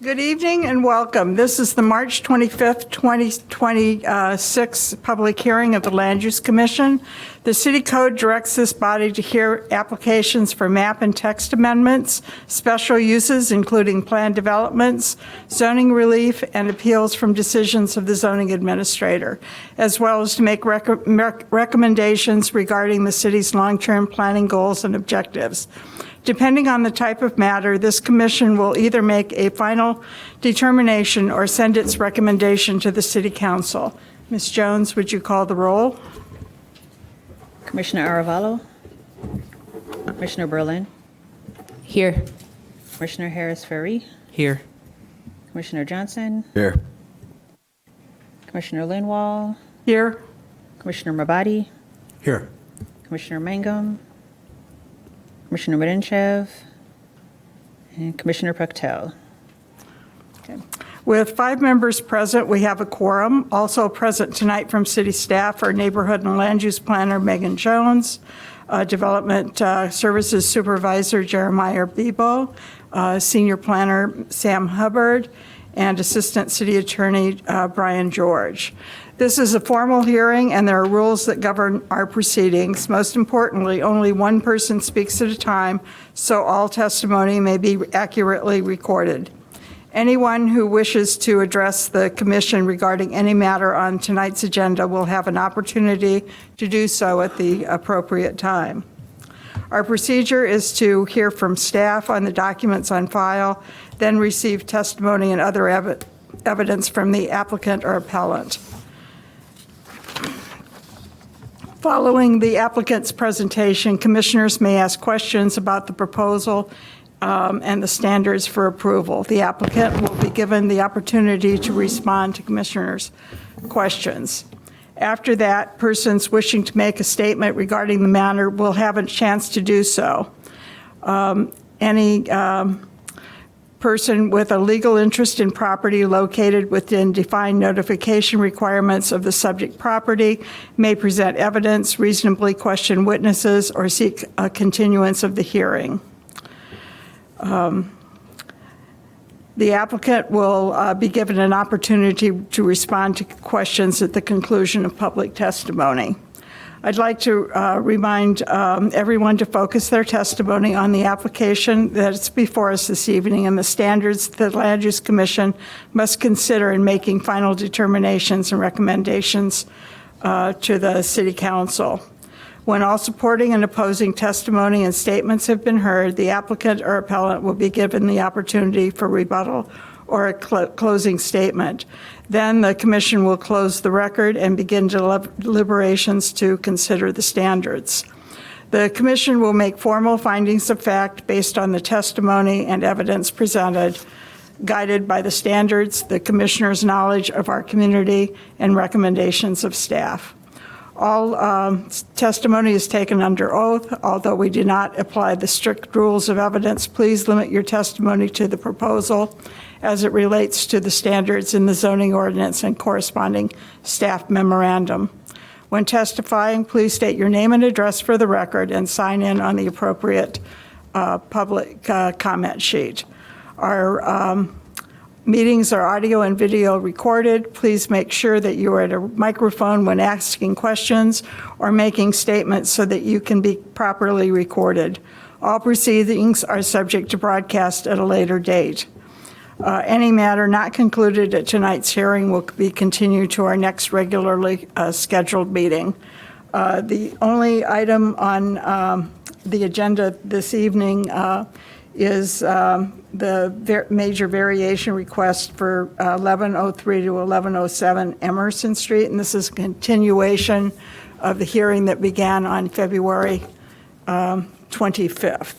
Good evening and welcome. This is the March 25th, 2026 public hearing of the Land Use Commission. The City Code directs this body to hear applications for map and text amendments, special uses including plan developments, zoning relief, and appeals from decisions of the zoning administrator, as well as to make recommendations regarding the city's long-term planning goals and objectives. Depending on the type of matter, this commission will either make a final determination or send its recommendation to the City Council. Ms. Jones, would you call the roll? Commissioner Aravallo? Commissioner Berlin? Here. Commissioner Harris-Ferry? Here. Commissioner Johnson? Here. Commissioner Linwall? Here. Commissioner Mabadi? Here. Commissioner Mangum? Commissioner Medenchev? And Commissioner Prechtel. Okay. With 5 members present, we have a quorum. Also present tonight from city staff are Neighborhood and Land Use Planner Megan Jones, Development Services Supervisor Jeremiah Bebo, Senior Planner Sam Hubbard, and Assistant City Attorney Brian George. This is a formal hearing, and there are rules that govern our proceedings. Most importantly, only one person speaks at a time, so all testimony may be accurately recorded. Anyone who wishes to address the commission regarding any matter on tonight's agenda will have an opportunity to do so at the appropriate time. Our procedure is to hear from staff on the documents on file, then receive testimony and other evidence from the applicant or appellant. Following the applicant's presentation, commissioners may ask questions about the proposal and the standards for approval. The applicant will be given the opportunity to respond to commissioners' questions. After that, persons wishing to make a statement regarding the matter will have a chance to do so. Any person with a legal interest in property located within defined notification requirements of the subject property may present evidence, reasonably question witnesses, or seek a continuance of the hearing. The applicant will be given an opportunity to respond to questions at the conclusion of public testimony. I'd like to remind everyone to focus their testimony on the application that's before us this evening and the standards that the Land Use Commission must consider in making final determinations and recommendations to the City Council. When all supporting and opposing testimony and statements have been heard, the applicant or appellant will be given the opportunity for rebuttal or a closing statement. Then the commission will close the record and begin deliberations to consider the standards. The commission will make formal findings of fact based on the testimony and evidence presented, guided by the standards, the commissioner's knowledge of our community, and recommendations of staff. All testimony is taken under oath. Although we do not apply the strict rules of evidence, please limit your testimony to the proposal as it relates to the standards in the zoning ordinance and corresponding staff memorandum. When testifying, please state your name and address for the record and sign in on the appropriate public comment sheet. Our meetings are audio and video recorded. Please make sure that you are at a microphone when asking questions or making statements so that you can be properly recorded. All proceedings are subject to broadcast at a later date. Any matter not concluded at tonight's hearing will be continued to our next regularly scheduled meeting. The only item on the agenda this evening is the major variation request for 1103 to 1107 Emerson Street, and this is a continuation of the hearing that began on February 25th.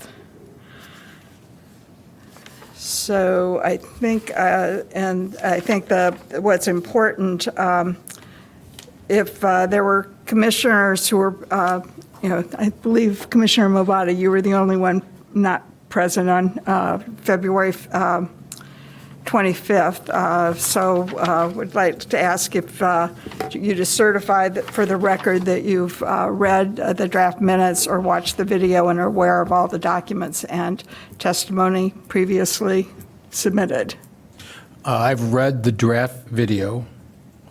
So I think, what's important, if there were commissioners who were, I believe Commissioner Mabadi, you were the only one not present on February 25th. So would like to ask if you to certify that for the record that you've read the draft minutes or watched the video and are aware of all the documents and testimony previously submitted. I've read the draft video.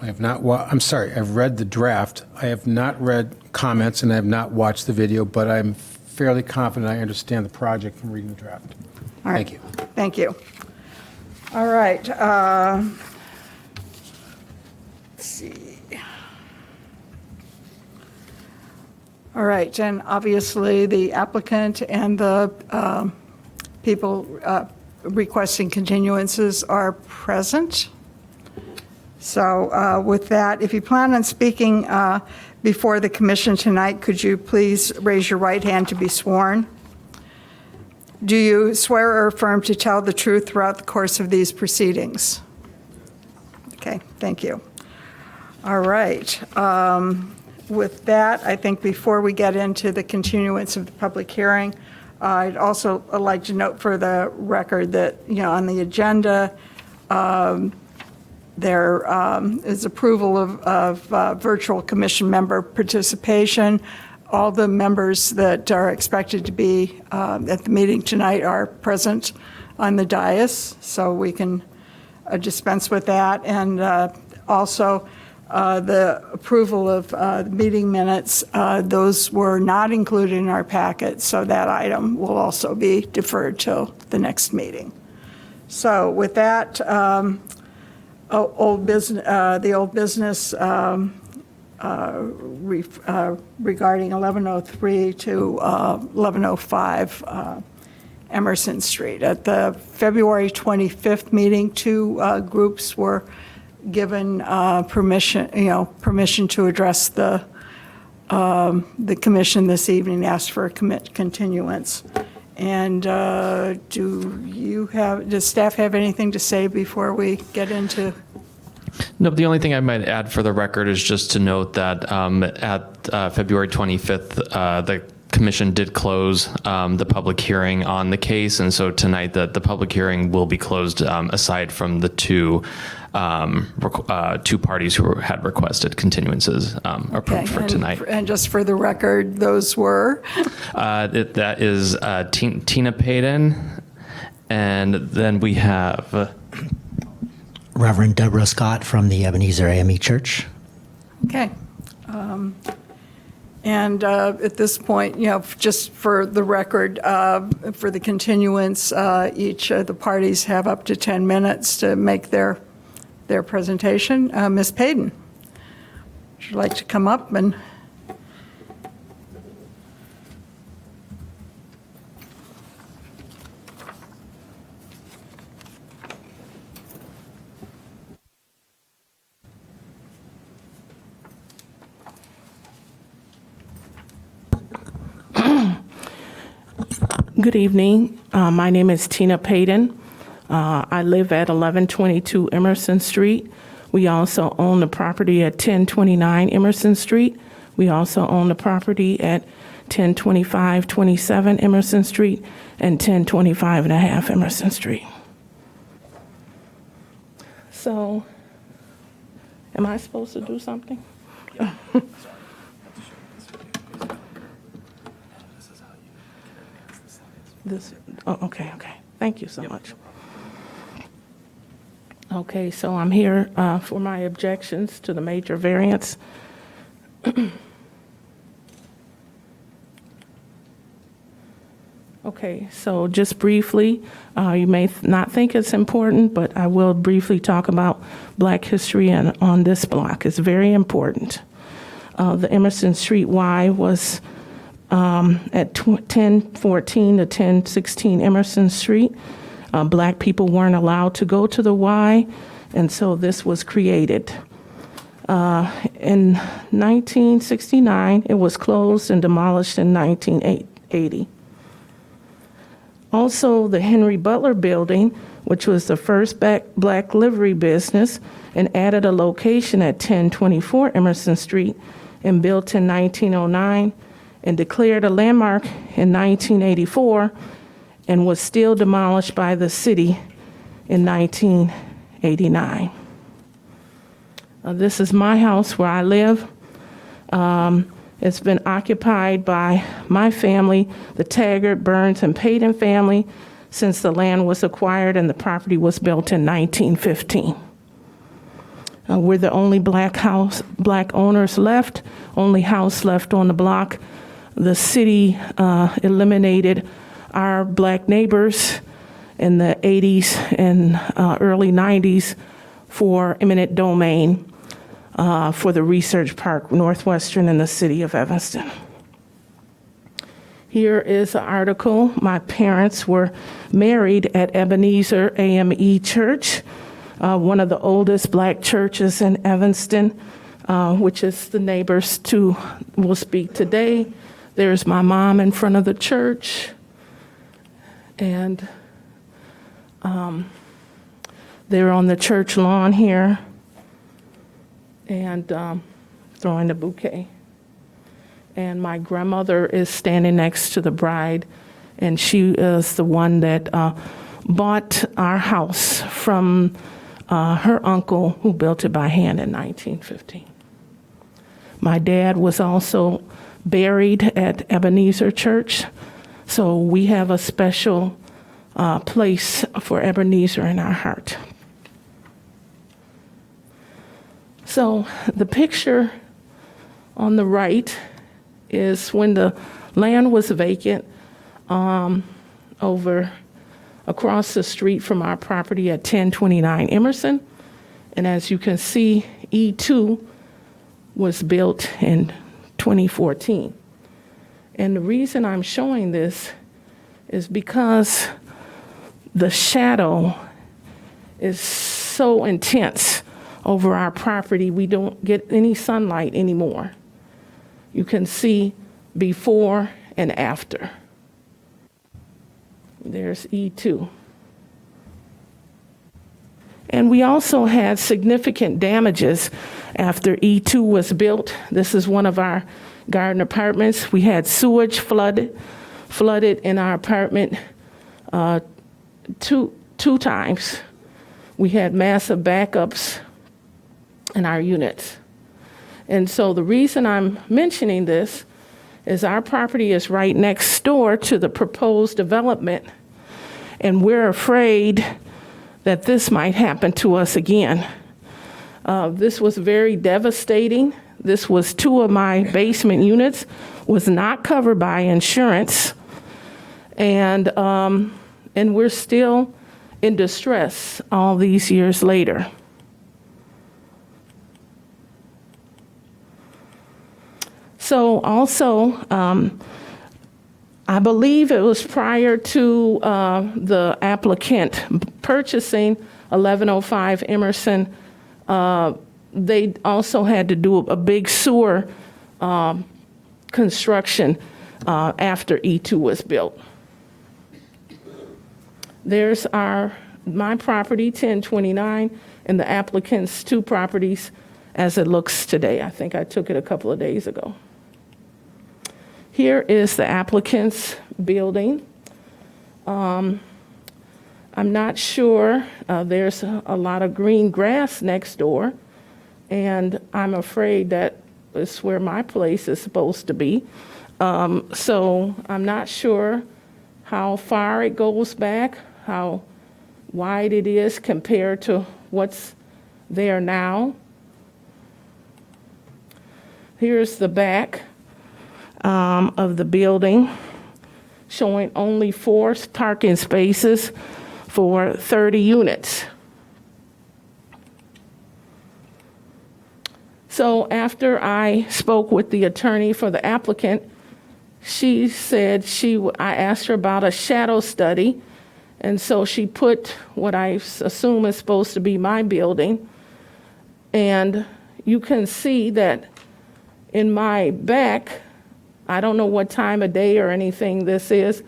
I have not, I'm sorry, I've read the draft. I have not read comments and I have not watched the video, but I'm fairly confident I understand the project from reading the draft. All right. Thank you. Thank you. All right. Let's see. All right, and obviously the applicant and the people requesting continuances are present. So with that, if you plan on speaking before the commission tonight, could you please raise your right hand to be sworn? Do you swear or affirm to tell the truth throughout the course of these proceedings? Okay, thank you. All right. With that, I think before we get into the continuance of the public hearing, I'd also like to note for the record that, on the agenda, there is approval of virtual commission member participation. All the members that are expected to be at the meeting tonight are present on the dais, so we can dispense with that. And also, the approval of the meeting minutes, those were not included in our packet, so that item will also be deferred till the next meeting. So with that, the old business regarding 1103 to 1105 Emerson Street. At the February 25th meeting, two groups were given permission to address the commission this evening, asked for a continuance. And does staff have anything to say before we get into? No, the only thing I might add for the record is just to note that at February 25th, the commission did close the public hearing on the case, and so tonight the public hearing will be closed aside from the two parties who had requested continuances approved for tonight. And just for the record, those were? That is Tina Payton, and then we have Reverend Deborah Scott from the Ebenezer AME Church. Okay. And at this point, just for the record, for the continuance, each of the parties have up to 10 minutes to make their presentation. Ms. Payton, would you like to come up and? Good evening. My name is Tina Payton. I live at 1122 Emerson Street. We also own the property at 1029 Emerson Street. We also own the property at 1025-27 Emerson Street and 1025.5 Emerson Street. So, am I supposed to do something? Okay. Thank you so much. Okay, so I'm here for my objections to the major variance. Okay, so just briefly, you may not think it's important, but I will briefly talk about Black history on this block. It's very important. The Emerson Street Y was at 1014 to 1016 Emerson Street. Black people weren't allowed to go to the Y, and so this was created. In 1969, it was closed and demolished in 1980. Also, the Henry Butler Building, which was the first black livery business, and added a location at 1024 Emerson Street and built in 1909, and declared a landmark in 1984 and was still demolished by the city in 1989. This is my house where I live. It's been occupied by my family, the Taggart, Burns, and Payton family, since the land was acquired and the property was built in 1915. We're the only black owners left, only house left on the block. The city eliminated our black neighbors in the 80s and early 90s for eminent domain for the Research Park Northwestern in the city of Evanston. Here is an article. My parents were married at Ebenezer AME Church, one of the oldest black churches in Evanston, which is the neighbors to will speak today. There's my mom in front of the church, and they're on the church lawn here and throwing the bouquet. And my grandmother is standing next to the bride, and she is the one that bought our house from her uncle, who built it by hand in 1915. My dad was also buried at Ebenezer Church, so we have a special place for Ebenezer in our heart. So the picture on the right is when the land was vacant over across the street from our property at 1029 Emerson. And as you can see, E2 was built in 2014. And the reason I'm showing this is because the shadow is so intense over our property, we don't get any sunlight anymore. You can see before and after. There's E2. And we also had significant damages after E2 was built. This is one of our garden apartments. We had sewage flooded in our apartment two times. We had massive backups in our units. And so the reason I'm mentioning this is our property is right next door to the proposed development, and we're afraid that this might happen to us again. This was very devastating. This was 2 of my basement units, was not covered by insurance, and we're still in distress all these years later. So also, I believe it was prior to the applicant purchasing 1105 Emerson, they also had to do a big sewer construction after E2 was built. There's my property, 1029, and the applicant's 2 properties as it looks today. I think I took it a couple of days ago. Here is the applicant's building. I'm not sure, there's a lot of green grass next door, and I'm afraid that is where my place is supposed to be. So I'm not sure how far it goes back, how wide it is compared to what's there now. Here's the back of the building, showing only 4 parking spaces for 30 units. So after I spoke with the attorney for the applicant, she said I asked her about a shadow study, and so she put what I assume is supposed to be my building, and you can see that in my back, I don't know what time of day or anything this is,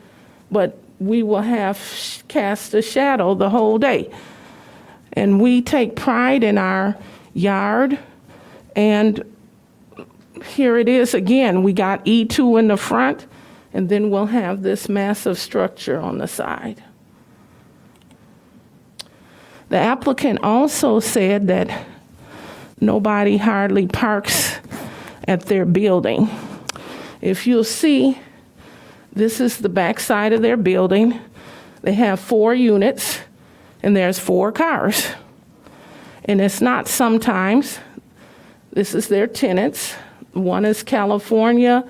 but we will have cast a shadow the whole day. And we take pride in our yard, and here it is again. We got E2 in the front, and then we'll have this massive structure on the side. The applicant also said that nobody hardly parks at their building. If you'll see, this is the back side of their building. They have 4 units, and there's 4 cars. And it's not sometimes. This is their tenants. One is California,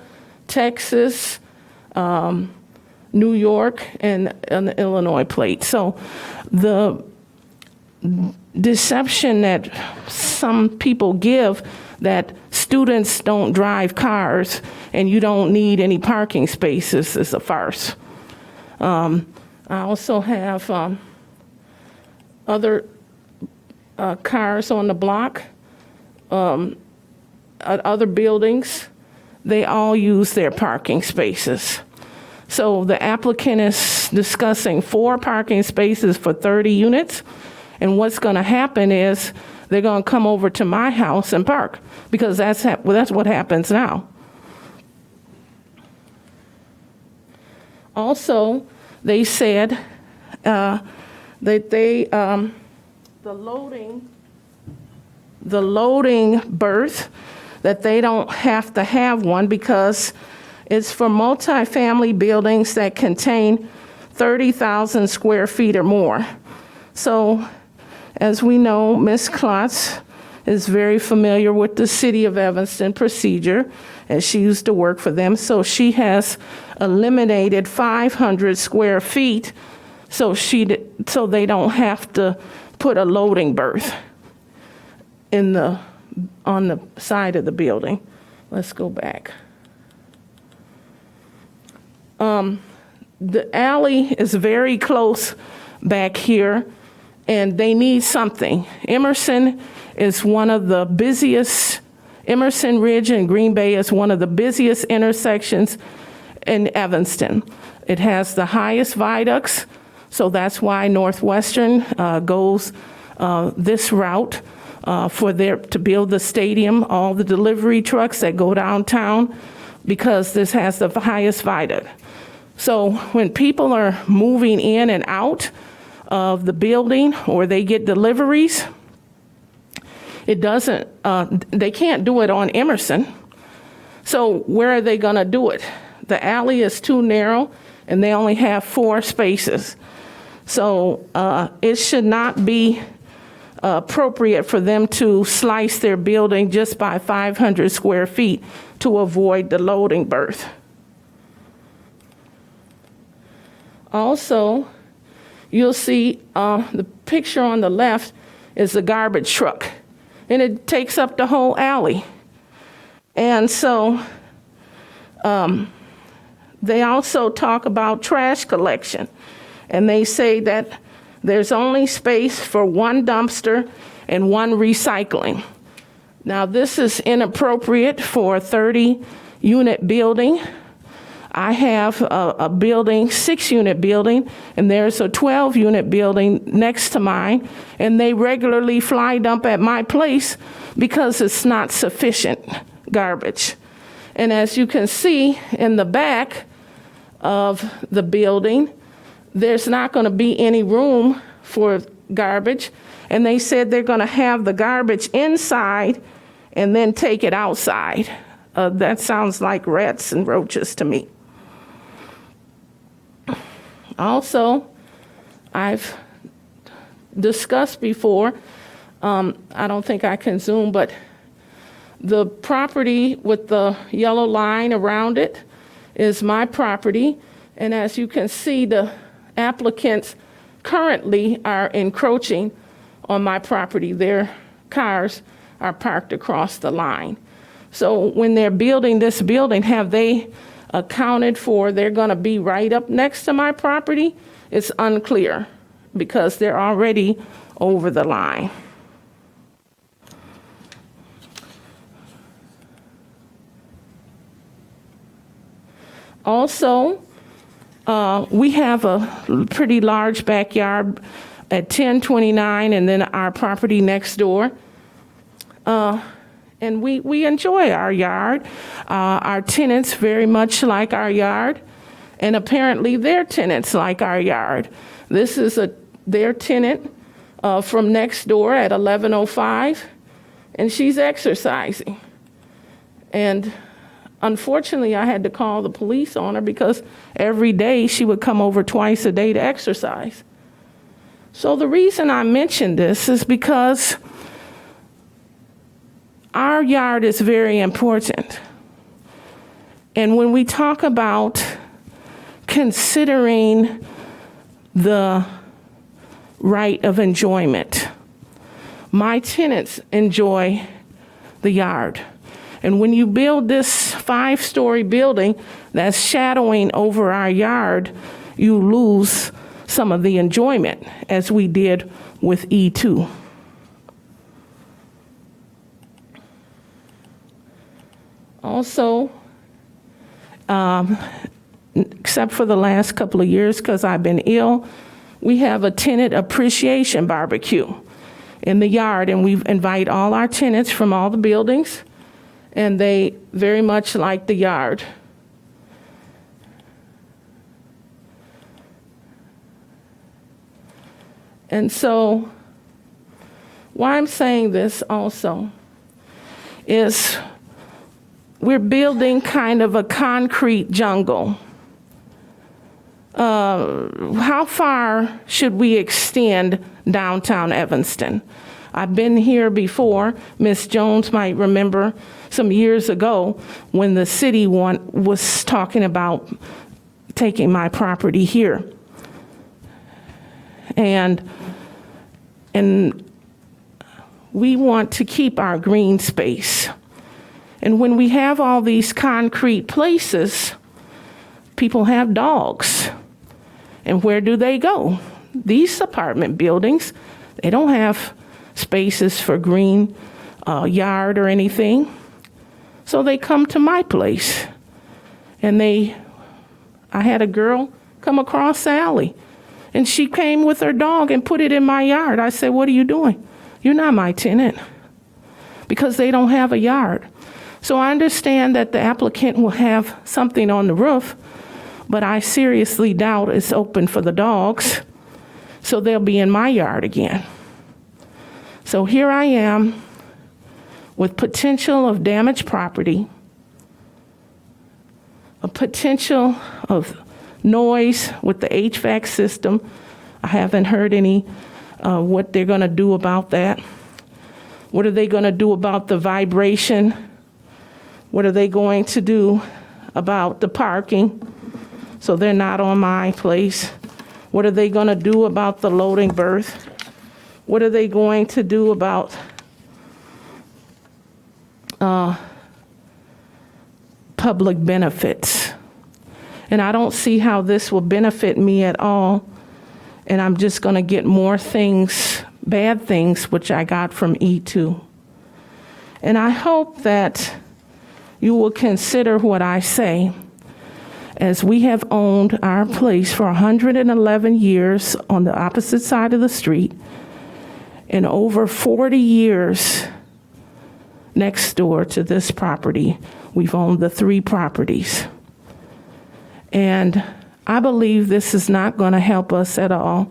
Texas, New York, and an Illinois plate. So the deception that some people give that students don't drive cars and you don't need any parking spaces is a farce. I also have other cars on the block, at other buildings. They all use their parking spaces. So the applicant is discussing 4 parking spaces for 30 units. And what's going to happen is they're going to come over to my house and park, because that's what happens now. Also, they said that the loading berth, that they don't have to have one because it's for multifamily buildings that contain 30,000 square feet or more. So, as we know, Ms. Klotz is very familiar with the City of Evanston procedure, and she used to work for them. So she has eliminated 500 square feet so they don't have to put a loading berth on the side of the building. Let's go back. The alley is very close back here, and they need something. Emerson is one of the busiest, Emerson Ridge and Green Bay is one of the busiest intersections in Evanston. It has the highest viaducts, so that's why Northwestern goes this route to build the stadium, all the delivery trucks that go downtown, because this has the highest viaduct. So when people are moving in and out of the building or they get deliveries, they can't do it on Emerson. So where are they going to do it? The alley is too narrow and they only have 4 spaces. So it should not be appropriate for them to slice their building just by 500 square feet to avoid the loading berth. Also, you'll see the picture on the left is the garbage truck, and it takes up the whole alley. And so they also talk about trash collection, and they say that there's only space for 1 dumpster and 1 recycling. Now, this is inappropriate for a 30-unit building. I have a building, 6-unit building, and there's a 12-unit building next to mine, and they regularly fly dump at my place because it's not sufficient garbage. And as you can see in the back of the building, there's not going to be any room for garbage, and they said they're going to have the garbage inside and then take it outside. That sounds like rats and roaches to me. Also, I've discussed before, I don't think I can zoom, but the property with the yellow line around it is my property. And as you can see, the applicants currently are encroaching on my property. Their cars are parked across the line. So when they're building this building, have they accounted for they're going to be right up next to my property? It's unclear because they're already over the line. Also, we have a pretty large backyard at 1029 and then our property next door. And we enjoy our yard. Our tenants very much like our yard, and apparently their tenants like our yard. This is their tenant from next door at 1105, and she's exercising. And Unfortunately, I had to call the police on her because every day she would come over twice a day to exercise. So the reason I mention this is because our yard is very important. And when we talk about considering the right of enjoyment, my tenants enjoy the yard. And when you build this 5-story building that's shadowing over our yard, you lose some of the enjoyment, as we did with E2. Also, except for the last couple of years because I've been ill, we have a tenant appreciation barbecue in the yard, and we invite all our tenants from all the buildings, and they very much like the yard. And so why I'm saying this also is we're building kind of a concrete jungle. How far should we extend downtown Evanston? I've been here before. Ms. Jones might remember some years ago when the city was talking about taking my property here. And we want to keep our green space. And when we have all these concrete places, people have dogs. And where do they go? These apartment buildings, they don't have spaces for green yard or anything. So they come to my place. And I had a girl come across the alley, and she came with her dog and put it in my yard. I said, "What are you doing? You're not my tenant," because they don't have a yard. So I understand that the applicant will have something on the roof, but I seriously doubt it's open for the dogs. So they'll be in my yard again. So here I am with potential of damaged property, a potential of noise with the HVAC system. I haven't heard any what they're going to do about that. What are they going to do about the vibration? What are they going to do about the parking so they're not on my place? What are they going to do about the loading berth? What are they going to do about public benefits? And I don't see how this will benefit me at all. And I'm just going to get more things, bad things, which I got from E2. And I hope that you will consider what I say, as we have owned our place for 111 years on the opposite side of the street, and over 40 years next door to this property. We've owned the 3 properties. And I believe this is not going to help us at all.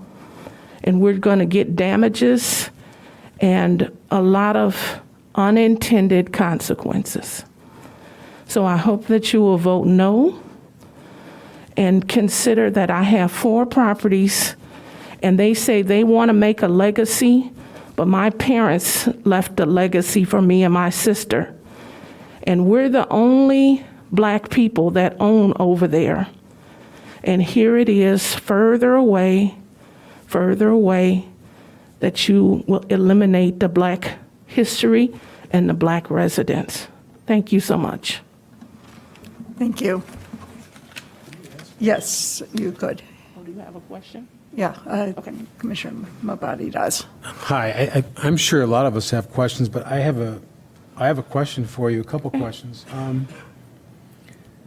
And we're going to get damages and a lot of unintended consequences. So I hope that you will vote no and consider that I have 4 properties, and they say they want to make a legacy, but my parents left a legacy for me and my sister. And we're the only black people that own over there. And here it is, further away, that you will eliminate the black history and the black residents. Thank you so much. Thank you. Yes, you could. Oh, do you have a question? Yeah, Commissioner Mabadi does. Hi, I'm sure a lot of us have questions, but I have a question for you, a couple questions.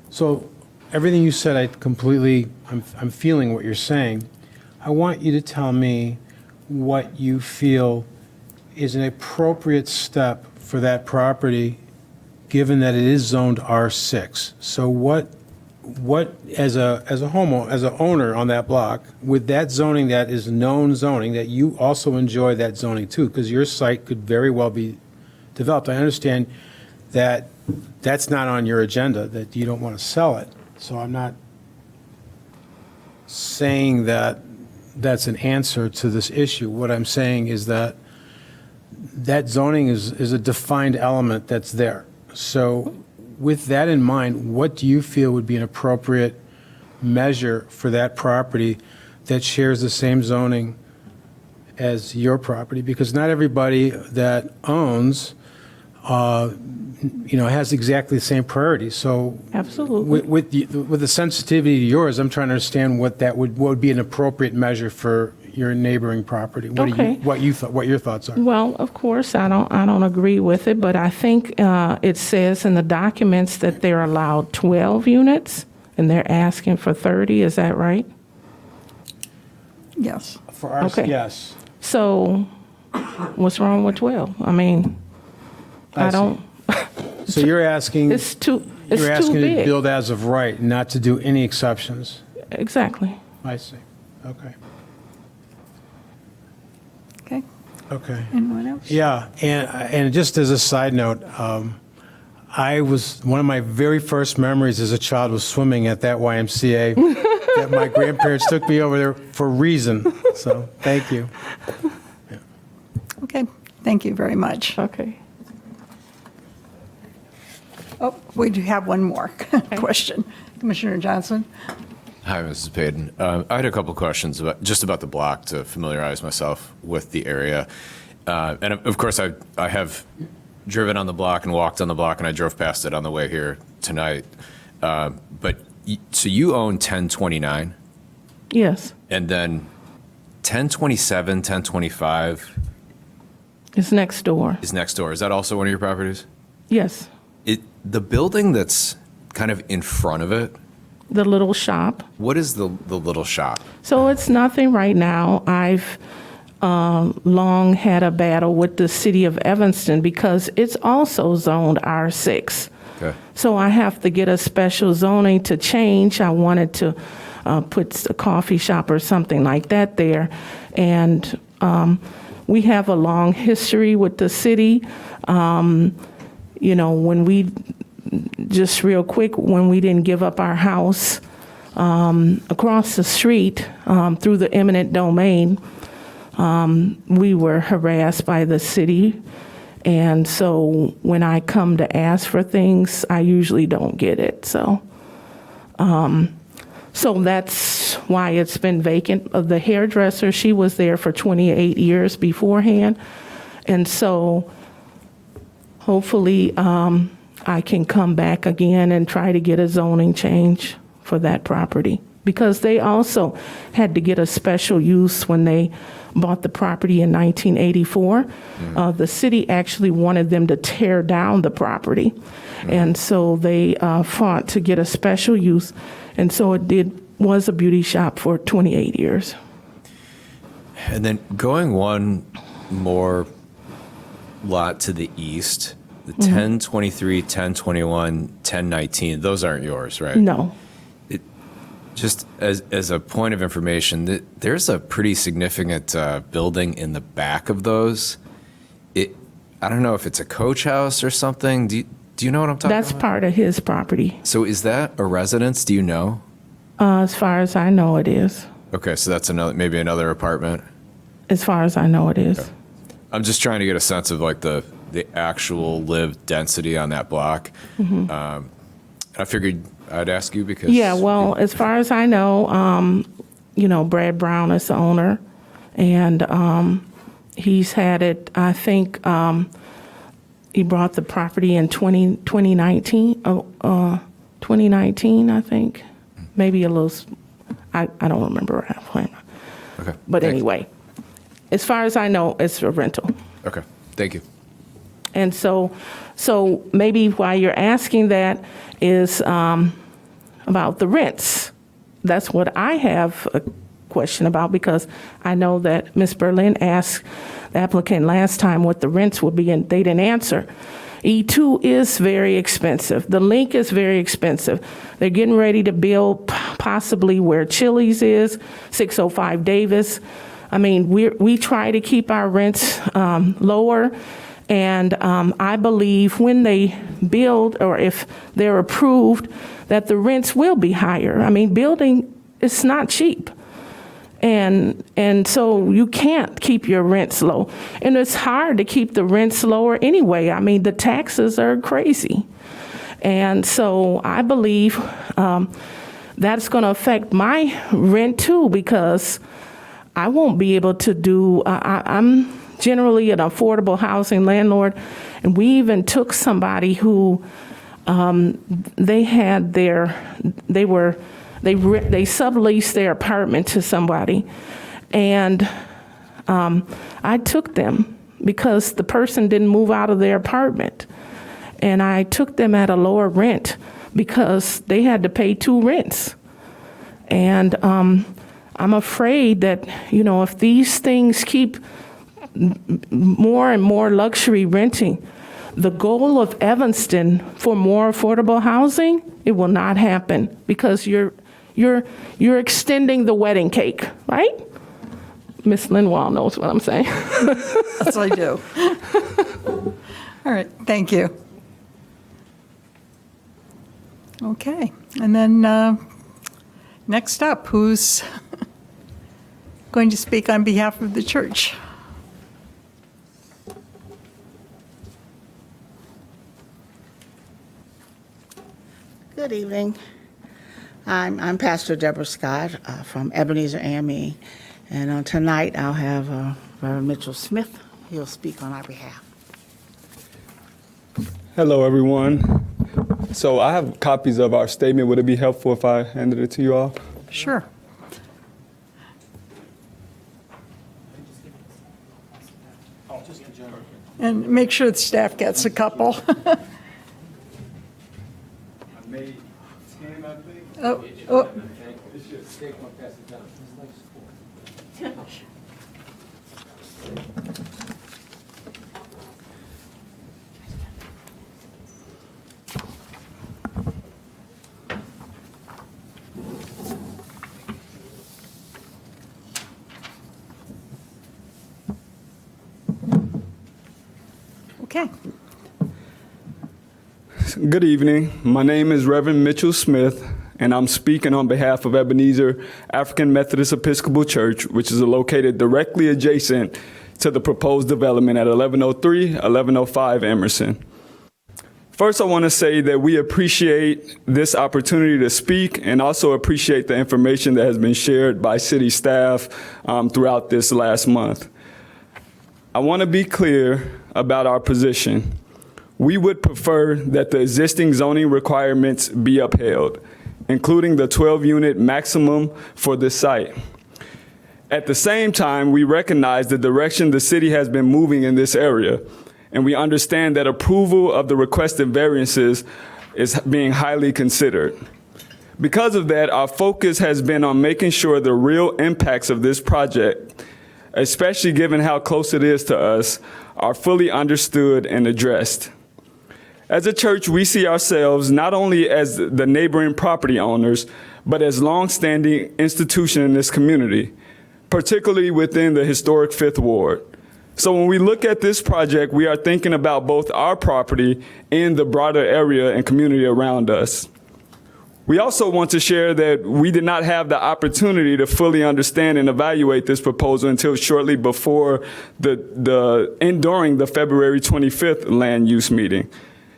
So everything you said, I'm feeling what you're saying. I want you to tell me what you feel is an appropriate step for that property, given that it is zoned R6. So what as a homeowner, as an owner on that block, with that zoning that is known zoning, that you also enjoy that zoning too, because your site could very well be developed. I understand that that's not on your agenda, that you don't want to sell it. So I'm not saying that that's an answer to this issue. What I'm saying is that that zoning is a defined element that's there. So with that in mind, what do you feel would be an appropriate measure for that property that shares the same zoning as your property? Because not everybody that owns, has exactly the same priorities. So Absolutely. with the sensitivity to yours, I'm trying to understand what would be an appropriate measure for your neighboring property. Okay. What your thoughts are. Well, of course, I don't agree with it, but I think it says in the documents that they're allowed 12 units, and they're asking for 30. Is that right? Yes. For us, Okay. yes. So what's wrong with 12? I mean, I see. don't, So you're asking, it's too you're asking to big. build as of right, not to do any exceptions. Exactly. I see. Okay. Okay. Okay. Anyone else? Yeah, and just as a side note, one of my very first memories as a child was swimming at that YMCA. That my grandparents took me over there for a reason. So thank you. Okay. Thank you very much. Okay. Oh, we do have one more question. Commissioner Johnson? Hi, Mrs. Payton. I had a couple questions about the block to familiarize myself with the area. And of course, I have driven on the block and walked on the block, and I drove past it on the way here tonight. So you own 1029, Yes, and then 1027, 1025 it's next door. is next door. Is that also one of your properties? Yes, The building that's kind of in front of it, the little shop. what is the little shop? So it's nothing right now. I've long had a battle with the city of Evanston because it's also zoned R6. Okay. So I have to get a special zoning to change. I wanted to put a coffee shop or something like that there. And we have a long history with the city. When we, just real quick, when we didn't give up our house across the street through the eminent domain, we were harassed by the city. And so when I come to ask for things, I usually don't get it. So that's why it's been vacant. The hairdresser, she was there for 28 years beforehand. And so hopefully I can come back again and try to get a zoning change for that property. Because they also had to get a special use when they bought the property in 1984. The city actually wanted them to tear down the property. And so they fought to get a special use. And so it was a beauty shop for 28 years. And then going one more lot to the east, the 1023, 1021, 1019, those aren't yours, right? No. Just as a point of information, there's a pretty significant building in the back of those. I don't know if it's a coach house or something. Do you know what I'm talking That's about? part of his property. So is that a residence? Do you know? As far as I know, it is. Okay, so that's maybe another apartment. As far as I know, it is. I'm just trying to get a sense of like the actual lived density on that block. I figured I'd ask you because Yeah, well, as far as I know, Brad Brown is the owner, and he's had it, I think, he brought the property in 2019, 2019, I think. Maybe a little, I don't remember. Okay. But thanks. anyway, as far as I know, it's a rental. Okay, thank you. And so maybe why you're asking that is about the rents. That's what I have a question about, because I know that Ms. Berlin asked the applicant last time what the rents would be, and they didn't answer. E2 is very expensive. The link is very expensive. They're getting ready to build possibly where Chili's is, 605 Davis. I mean, we try to keep our rents lower, And I believe when they build, or if they're approved, that the rents will be higher. I mean, building is not cheap. And so you can't keep your rents low. And it's hard to keep the rents lower anyway. I mean, the taxes are crazy. And so I believe that's going to affect my rent too, because I won't be able to do, I'm generally an affordable housing landlord, and we even took somebody who they subleased their apartment to somebody, and I took them because the person didn't move out of their apartment, and I took them at a lower rent because they had to pay 2 rents. And I'm afraid that, you know, if these things keep more and more luxury renting, the goal of Evanston for more affordable housing, it will not happen, because you're extending the wedding cake, right? Ms. Linwall knows what I'm saying. Yes, I do. All right, thank you. Okay, and then next up, who's going to speak on behalf of the church? Good evening. I'm Pastor Deborah Scott from Ebenezer AME, and tonight I'll have Reverend Mitchell Smith. He'll speak on our behalf. Hello, everyone. So I have copies of our statement. Would it be helpful if I handed it to you all? Sure. And make sure the staff gets a couple. Oh. Okay. Good evening. My name is Reverend Mitchell Smith, and I'm speaking on behalf of Ebenezer African Methodist Episcopal Church, which is located directly adjacent to the proposed development at 1103, 1105 Emerson. First, I want to say that we appreciate this opportunity to speak, and also appreciate the information that has been shared by city staff throughout this last month. I want to be clear about our position. We would prefer that the existing zoning requirements be upheld, including the 12-unit maximum for this site. At the same time, we recognize the direction the city has been moving in this area, and we understand that approval of the requested variances is being highly considered. Because of that, our focus has been on making sure the real impacts of this project, especially given how close it is to us, are fully understood and addressed. As a church, we see ourselves not only as the neighboring property owners, but as longstanding institution in this community, particularly within the historic Fifth Ward. So when we look at this project, we are thinking about both our property and the broader area and community around us. We also want to share that we did not have the opportunity to fully understand and evaluate this proposal until shortly before and during the February 25th land use meeting.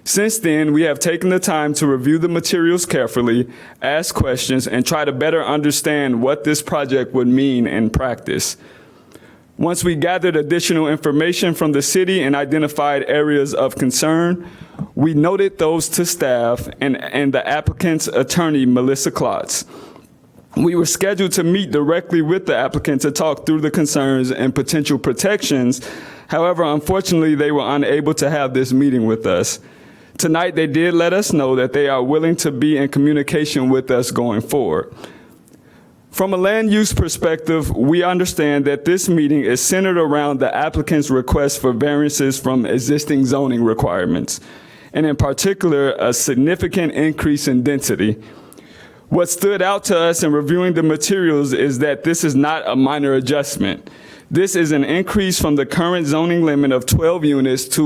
Since then, we have taken the time to review the materials carefully, ask questions, and try to better understand what this project would mean in practice. Once we gathered additional information from the city and identified areas of concern, we noted those to staff and the applicant's attorney, Melissa Klotz. We were scheduled to meet directly with the applicant to talk through the concerns and potential protections. However, unfortunately, they were unable to have this meeting with us. Tonight, they did let us know that they are willing to be in communication with us going forward. From a land use perspective, we understand that this meeting is centered around the applicant's request for variances from existing zoning requirements, and in particular, a significant increase in density. What stood out to us in reviewing the materials is that this is not a minor adjustment. This is an increase from the current zoning limit of 12 units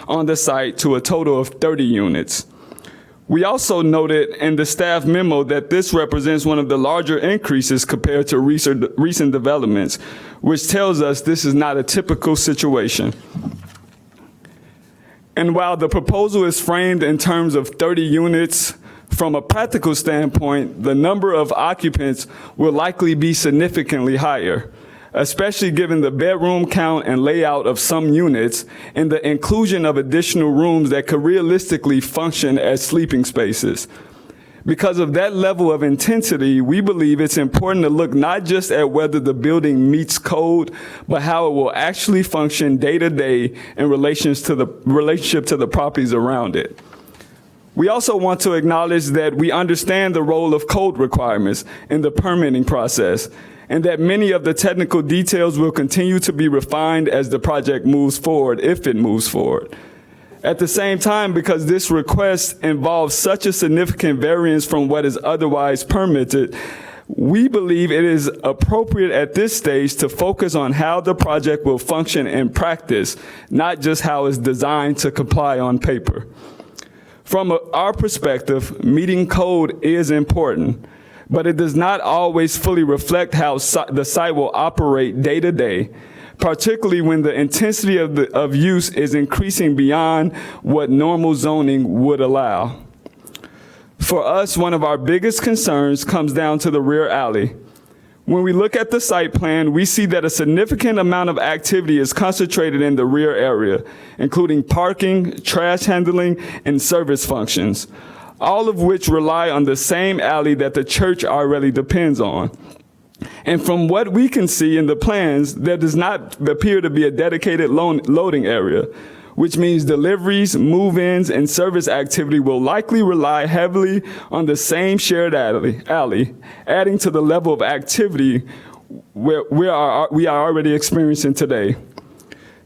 on the site to a total of 30 units. We also noted in the staff memo that this represents one of the larger increases compared to recent developments, which tells us this is not a typical situation. And while the proposal is framed in terms of 30 units, from a practical standpoint, the number of occupants will likely be significantly higher, especially given the bedroom count and layout of some units and the inclusion of additional rooms that could realistically function as sleeping spaces. Because of that level of intensity, we believe it's important to look not just at whether the building meets code, but how it will actually function day to day in relationship to the properties around it. We also want to acknowledge that we understand the role of code requirements in the permitting process, and that many of the technical details will continue to be refined as the project moves forward, if it moves forward. At the same time, because this request involves such a significant variance from what is otherwise permitted, we believe it is appropriate at this stage to focus on how the project will function in practice, not just how it's designed to comply on paper. From our perspective, meeting code is important, but it does not always fully reflect how the site will operate day to day, particularly when the intensity of use is increasing beyond what normal zoning would allow. For us, one of our biggest concerns comes down to the rear alley. When we look at the site plan, we see that a significant amount of activity is concentrated in the rear area, including parking, trash handling, and service functions, all of which rely on the same alley that the church already depends on. And from what we can see in the plans, there does not appear to be a dedicated loading area, which means deliveries, move-ins, and service activity will likely rely heavily on the same shared alley, adding to the level of activity we are already experiencing today.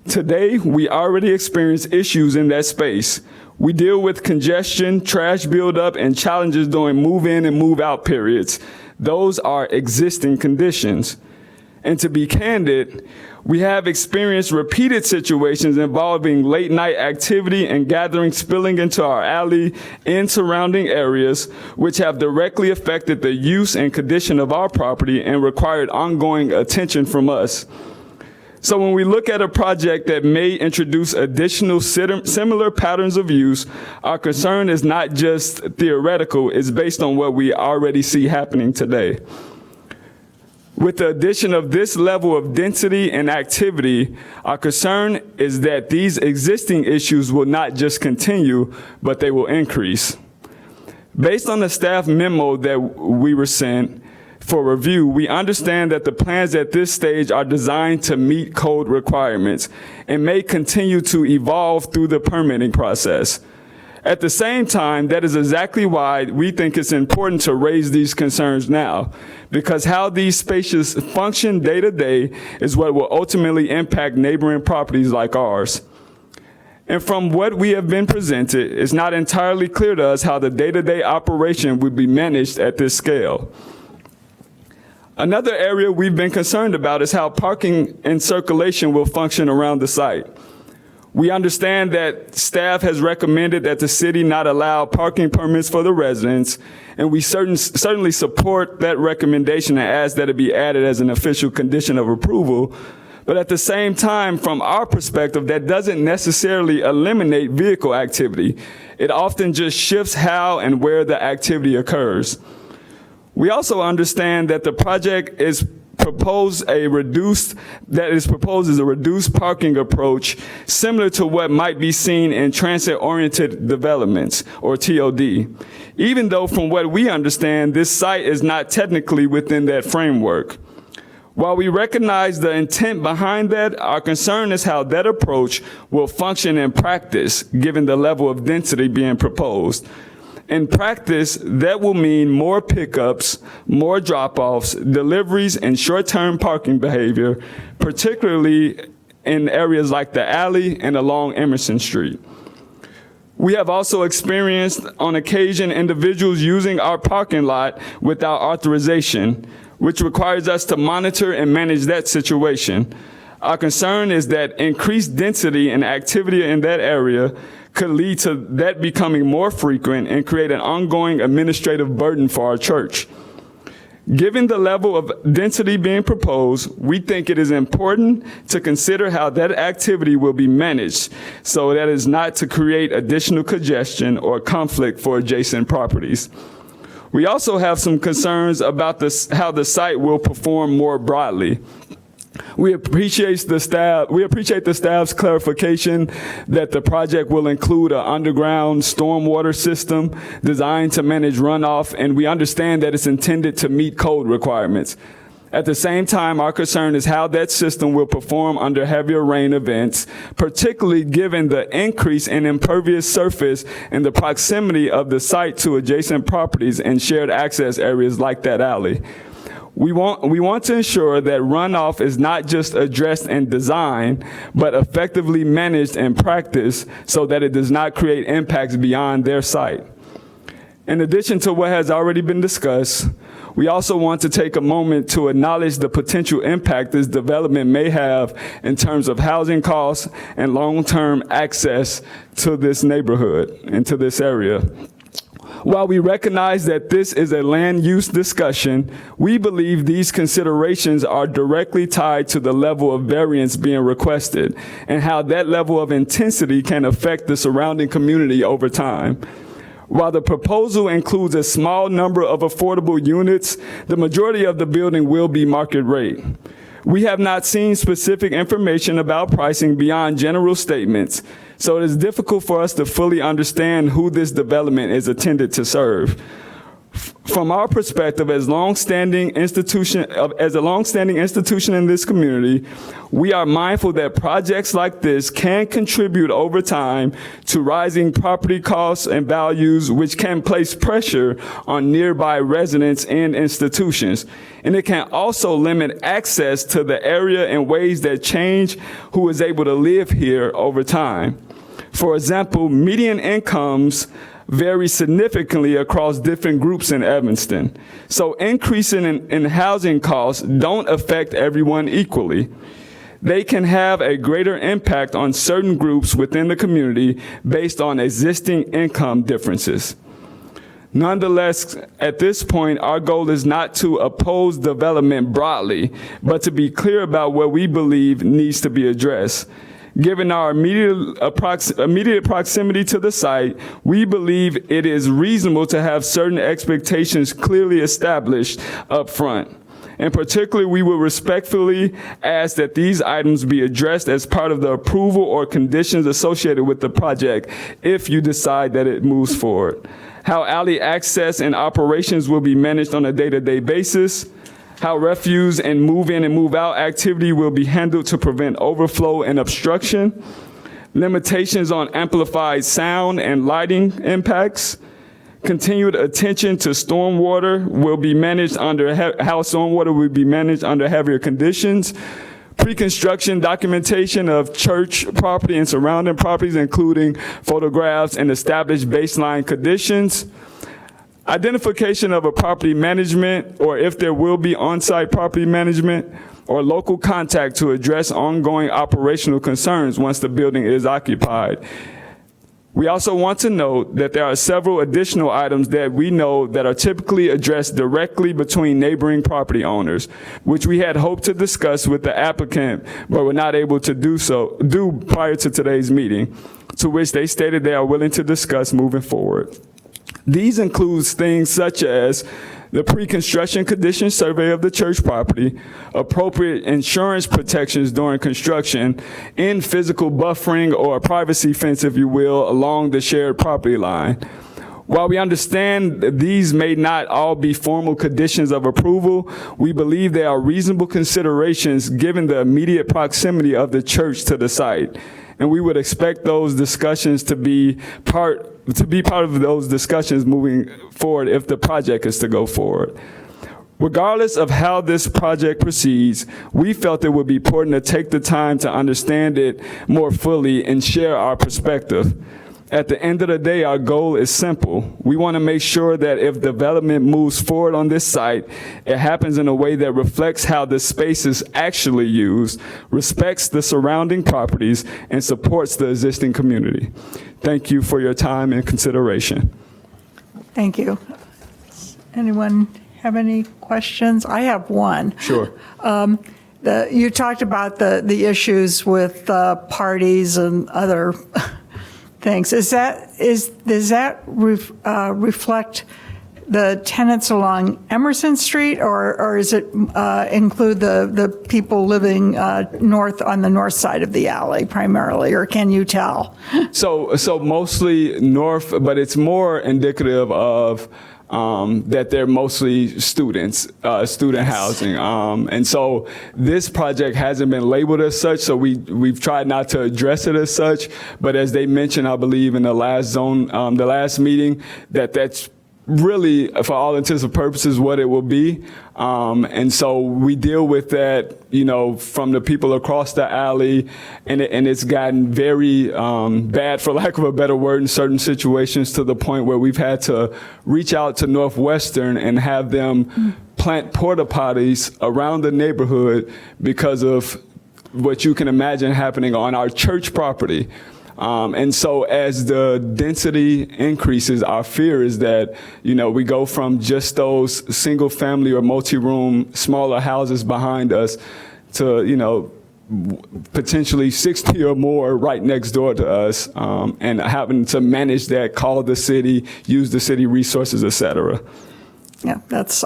Today, we already experience issues in that space. We deal with congestion, trash buildup, and challenges during move-in and move-out periods. Those are existing conditions. And to be candid, we have experienced repeated situations involving late-night activity and gathering spilling into our alley and surrounding areas, which have directly affected the use and condition of our property and required ongoing attention from us. So when we look at a project that may introduce additional similar patterns of use, our concern is not just theoretical, it's based on what we already see happening today. With the addition of this level of density and activity, our concern is that these existing issues will not just continue, but they will increase. Based on the staff memo that we were sent for review, we understand that the plans at this stage are designed to meet code requirements and may continue to evolve through the permitting process. At the same time, that is exactly why we think it's important to raise these concerns now, because how these spaces function day to day is what will ultimately impact neighboring properties like ours. And from what we have been presented, it's not entirely clear to us how the day-to-day operation would be managed at this scale. Another area we've been concerned about is how parking and circulation will function around the site. We understand that staff has recommended that the city not allow parking permits for the residents, and we certainly support that recommendation and ask that it be added as an official condition of approval. But at the same time, from our perspective, that doesn't necessarily eliminate vehicle activity. It often just shifts how and where the activity occurs. We also understand that the project is proposed as a reduced parking approach similar to what might be seen in transit-oriented developments, or TOD, even though from what we understand, this site is not technically within that framework. While we recognize the intent behind that, our concern is how that approach will function in practice, given the level of density being proposed. In practice, that will mean more pickups, more drop-offs, deliveries, and short-term parking behavior, particularly in areas like the alley and along Emerson Street. We have also experienced on occasion individuals using our parking lot without authorization, which requires us to monitor and manage that situation. Our concern is that increased density and activity in that area could lead to that becoming more frequent and create an ongoing administrative burden for our church. Given the level of density being proposed, we think it is important to consider how that activity will be managed so that is not to create additional congestion or conflict for adjacent properties. We also have some concerns about how the site will perform more broadly. We appreciate the staff's clarification that the project will include an underground stormwater system designed to manage runoff, and we understand that it's intended to meet code requirements. At the same time, our concern is how that system will perform under heavier rain events, particularly given the increase in impervious surface and the proximity of the site to adjacent properties and shared access areas like that alley. We want to ensure that runoff is not just addressed in design, but effectively managed in practice so that it does not create impacts beyond their site. In addition to what has already been discussed, we also want to take a moment to acknowledge the potential impact this development may have in terms of housing costs and long-term access to this neighborhood and to this area. While we recognize that this is a land use discussion, we believe these considerations are directly tied to the level of variance being requested and how that level of intensity can affect the surrounding community over time. While the proposal includes a small number of affordable units, the majority of the building will be market rate. We have not seen specific information about pricing beyond general statements, so it is difficult for us to fully understand who this development is intended to serve. From our perspective, as a longstanding institution in this community, we are mindful that projects like this can contribute over time to rising property costs and values, which can place pressure on nearby residents and institutions. And it can also limit access to the area in ways that change who is able to live here over time. For example, median incomes vary significantly across different groups in Evanston. So increasing in housing costs don't affect everyone equally. They can have a greater impact on certain groups within the community based on existing income differences. Nonetheless, at this point, our goal is not to oppose development broadly, but to be clear about what we believe needs to be addressed. Given our immediate proximity to the site, we believe it is reasonable to have certain expectations clearly established up front. And particularly, we will respectfully ask that these items be addressed as part of the approval or conditions associated with the project if you decide that it moves forward. How alley access and operations will be managed on a day-to-day basis, how refuse and move in and move out activity will be handled to prevent overflow and obstruction, limitations on amplified sound and lighting impacts, continued attention to stormwater will be managed under how stormwater will be managed under heavier conditions, pre-construction documentation of church property and surrounding properties, including photographs and established baseline conditions, identification of a property management, or if there will be on-site property management, or local contact to address ongoing operational concerns once the building is occupied. We also want to note that there are several additional items that we know that are typically addressed directly between neighboring property owners, which we had hoped to discuss with the applicant, but were not able to do prior to today's meeting, to which they stated they are willing to discuss moving forward. These include things such as the pre-construction condition survey of the church property, appropriate insurance protections during construction, and physical buffering or a privacy fence, if you will, along the shared property line. While we understand that these may not all be formal conditions of approval, we believe they are reasonable considerations given the immediate proximity of the church to the site. And we would expect those discussions to be part of those discussions moving forward if the project is to go forward. Regardless of how this project proceeds, we felt it would be important to take the time to understand it more fully and share our perspective. At the end of the day, our goal is simple. We want to make sure that if development moves forward on this site, it happens in a way that reflects how the space is actually used, respects the surrounding properties, and supports the existing community. Thank you for your time and consideration. Thank you. Anyone have any questions? I have one. Sure. You talked about the issues with parties and other things. Does that reflect the tenants along Emerson Street, or is it include the people living north on the north side of the alley primarily, or can you tell? So mostly north, but it's more indicative of that they're mostly students, student housing. And so this project hasn't been labeled as such, so we've tried not to address it as such. But as they mentioned, I believe in the last meeting, that's really, for all intents and purposes, what it will be. And so we deal with that, from the people across the alley, and it's gotten very bad, for lack of a better word, in certain situations, to the point where we've had to reach out to Northwestern and have them plant porta potties around the neighborhood because of what you can imagine happening on our church property. And so as the density increases, our fear is that, we go from just those single family or multi-room smaller houses behind us to, potentially 60 or more right next door to us, and having to manage that, call the city, use the city resources, et cetera. Yeah, that's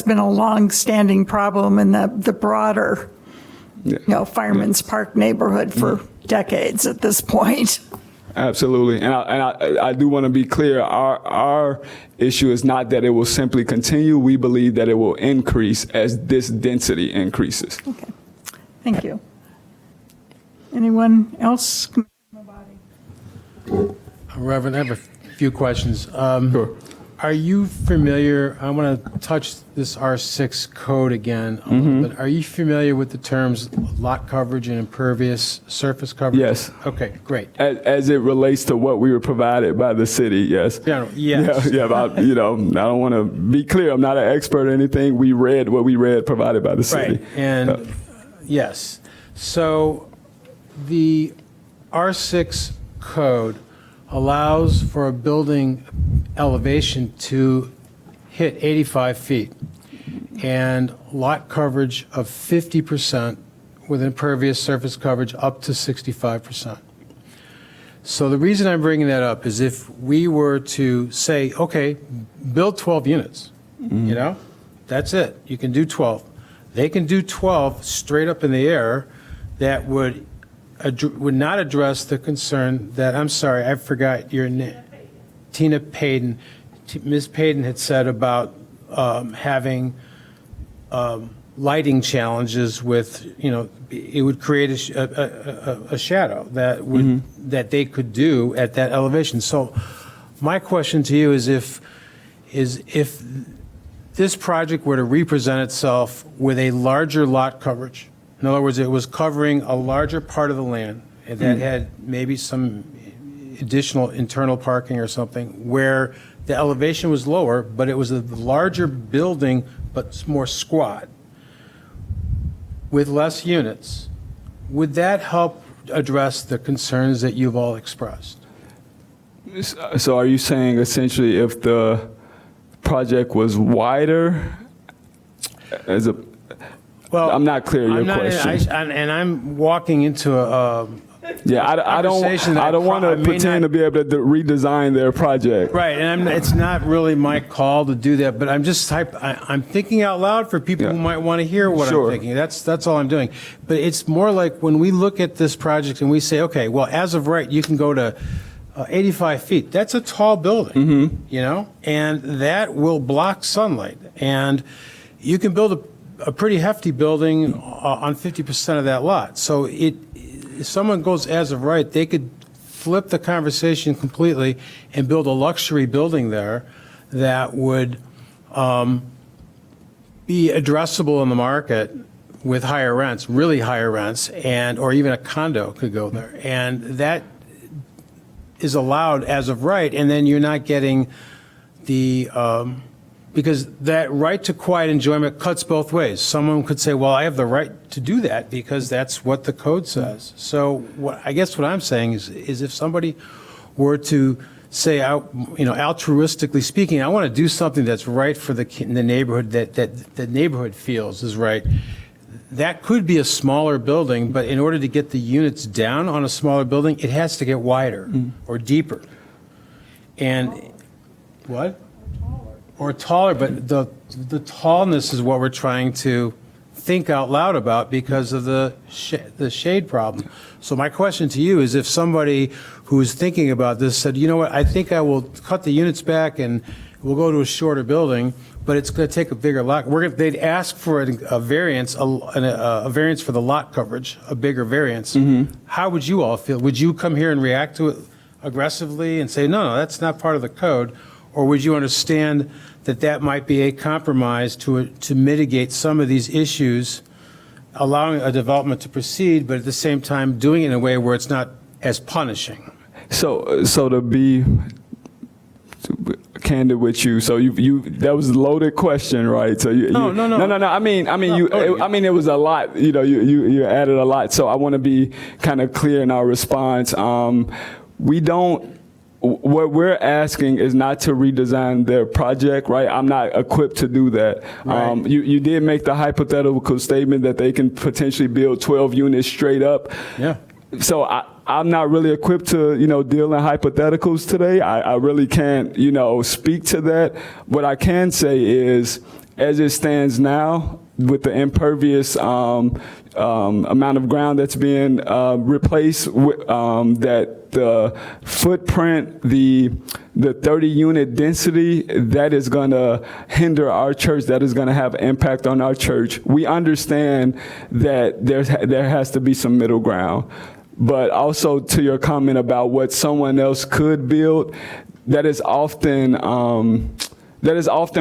been a long-standing problem in the broader, Fireman's Park neighborhood for decades at this point. Absolutely. And I do want to be clear, our issue is not that it will simply continue. We believe that it will increase as this density increases. Okay. Thank you. Anyone else? Reverend, I have a few questions. Sure. Are you familiar, I want to touch this R6 code again a little bit. Are you familiar with the terms lot coverage and impervious surface coverage? Yes. Okay, great. As it relates to what we were provided by the city, yes. Yes. Yeah, I don't want to be clear. I'm not an expert or anything. We read what we read provided by the city. Right, and yes. So the R6 code allows for a building elevation to hit 85 feet and lot coverage of 50% with impervious surface coverage up to 65%. So the reason I'm bringing that up is if we were to say, okay, build 12 units, that's it. You can do 12. They can do 12 straight up in the air. That would not address the concern that, I'm sorry, I forgot your name. Tina Payden. Ms. Payden had said about having lighting challenges with, it would create a shadow that would that they could do at that elevation. So my question to you is if this project were to represent itself with a larger lot coverage, in other words, it was covering a larger part of the land and that had maybe some additional internal parking or something, where the elevation was lower, but it was a larger building, but more squat, with less units, would that help address the concerns that you've all expressed? So are you saying essentially if the project was wider well, I'm not clear your question. I'm walking into a I don't want to pretend to be able to redesign their project. Right, and it's not really my call to do that, but I'm just I'm thinking out loud for people who might want to hear what I'm thinking. That's all I'm doing. But it's more like when we look at this project and we say, okay, well, as of right, you can go to 85 feet. That's a tall building, and that will block sunlight. And you can build a pretty hefty building on 50% of that lot. So if someone goes as of right, they could flip the conversation completely and build a luxury building there that would be addressable in the market with higher rents, really higher rents, or even a condo could go there. And that is allowed as of right, and then you're not getting the, because that right to quiet enjoyment cuts both ways. Someone could say, well, I have the right to do that because that's what the code says. So I guess what I'm saying is if somebody were to say, altruistically speaking, I want to do something that's right for the neighborhood, that the neighborhood feels is right, that could be a smaller building, but in order to get the units down on a smaller building, it has to get wider or deeper. And what? Or taller, but the tallness is what we're trying to think out loud about because of the shade problem. So my question to you is, if somebody who is thinking about this said, you know what, I think I will cut the units back and we'll go to a shorter building, but it's going to take a bigger lot. They'd ask for a variance, a variance for the lot coverage, a bigger variance. How would you all feel? Would you come here and react to it aggressively and say, no, that's not part of the code? Or would you understand that that might be a compromise to mitigate some of these issues, allowing a development to proceed, but at the same time doing it in a way where it's not as punishing? So to be candid with you, so you that was a loaded question, right? So no. I mean, it was a lot. You added a lot. So I want to be kind of clear in our response. We don't. What we're asking is not to redesign their project, right? I'm not equipped to do that. Right. You did make the hypothetical statement that they can potentially build 12 units straight up. Yeah. So I'm not really equipped to, deal in hypotheticals today. I really can't, speak to that. What I can say is, as it stands now, with the impervious amount of ground that's being replaced, that the footprint, the 30-unit density, that is going to hinder our church, that is going to have an impact on our church. We understand that there has to be some middle ground. But also to your comment about what someone else could build, that is often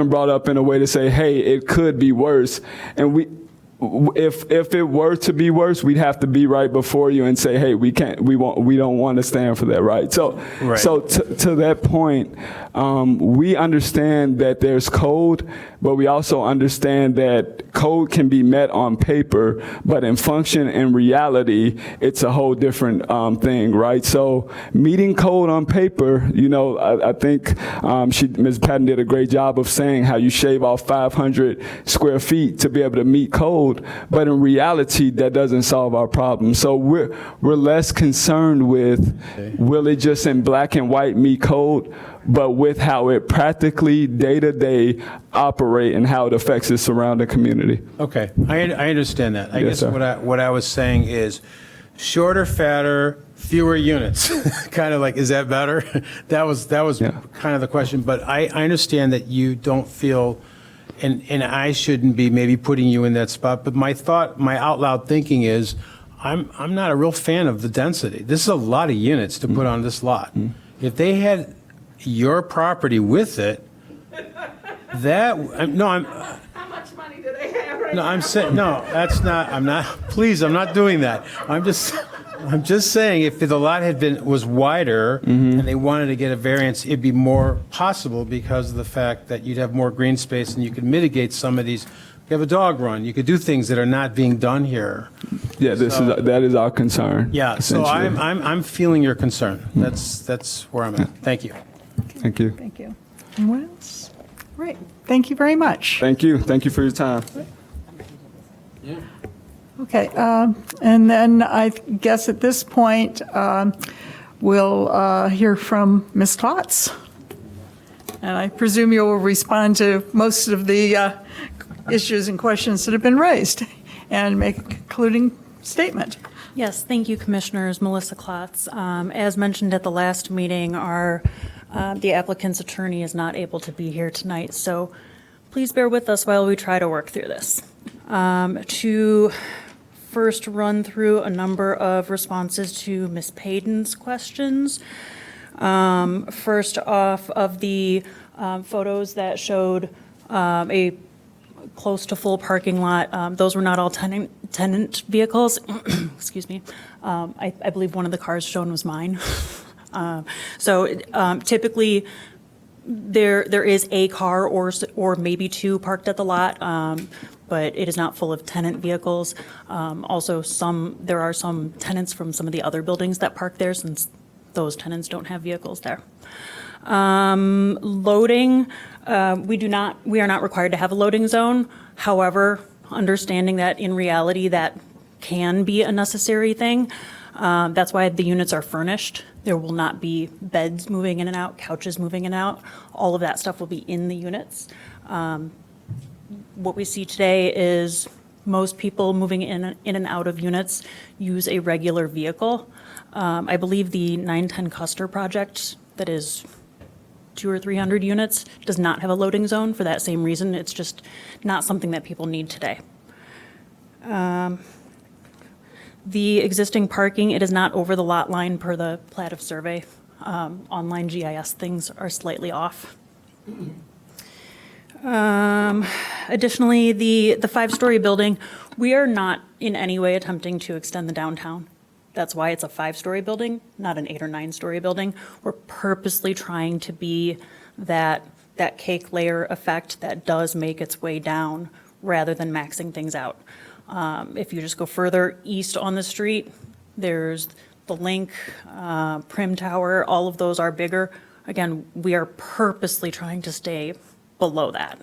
brought up in a way to say, hey, it could be worse. And if it were to be worse, we'd have to be right before you and say, hey, we don't want to stand for that, right? So to that point, we understand that there's code, but we also understand that code can be met on paper, but in function and reality, it's a whole different thing, right? So meeting code on paper, I think Ms. Patton did a great job of saying how you shave off 500 square feet to be able to meet code, but in reality, that doesn't solve our problem. So we're less concerned with will it just in black and white meet code, but with how it practically day-to-day operate and how it affects the surrounding community. Okay, I understand that. I Yes, guess sir. what I was saying is shorter, fatter, fewer units. Kind of like, is that better? That was kind of the question. But I understand that you don't feel, and I shouldn't be maybe putting you in that spot. But my out loud thinking is, I'm not a real fan of the density. This is a lot of units to put on this lot. If they had your property with it, how much money do they have right now? I'm saying, no, that's not, please, I'm not doing that. I'm just saying if the lot was wider and they wanted to get a variance, it'd be more possible because of the fact that you'd have more green space and you could mitigate some of these. You have a dog run, you could do things that are not being done here. Yeah, that is our concern. Yeah, so I'm feeling your concern. That's where I'm at. Thank you. Thank you. Thank you. Anyone else? Right. Thank you very much. Thank you. Thank you for your time. Okay. And then I guess at this point, we'll hear from Ms. Klotz. And I presume you will respond to most of the issues and questions that have been raised and make a concluding statement. Yes, thank you, Commissioners. Melissa Klotz. As mentioned at the last meeting, the applicant's attorney is not able to be here tonight, so please bear with us while we try to work through this. To first run through a number of responses to Ms. Payton's questions. First off, of the photos that showed a close to full parking lot, those were not all tenant vehicles. Excuse me. I believe one of the cars shown was mine. Typically, there is a car or maybe two parked at the lot, but it is not full of tenant vehicles. Also, there are some tenants from some of the other buildings that park there, since those tenants don't have vehicles there. Loading, we are not required to have a loading zone. However, understanding that in reality that can be a necessary thing. That's why the units are furnished. There will not be beds moving in and out, couches moving in and out. All of that stuff will be in the units. What we see today is most people moving in and out of units use a regular vehicle. I believe the 910 Custer project, that is 200 or 300 units, does not have a loading zone for that same reason. It's just not something that people need today. The existing parking, it is not over the lot line per the plat of survey. Online GIS things are slightly off. Additionally, the 5-story building, we are not in any way attempting to extend the downtown. That's why it's a 5-story building, not an 8 or 9-story building. We're purposely trying to be that cake layer effect that does make its way down rather than maxing things out. If you just go further east on the street, there's the Link, Prim Tower, all of those are bigger. Again, we are purposely trying to stay below that.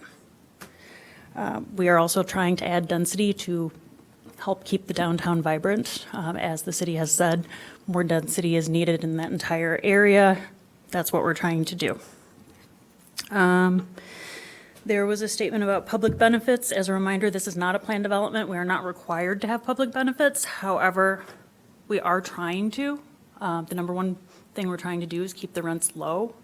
We are also trying to add density to help keep the downtown vibrant. As the city has said, more density is needed in that entire area. That's what we're trying to do. There was a statement about public benefits. As a reminder, this is not a planned development. We are not required to have public benefits. However, we are trying to. The number one thing we're trying to do is keep the rents low.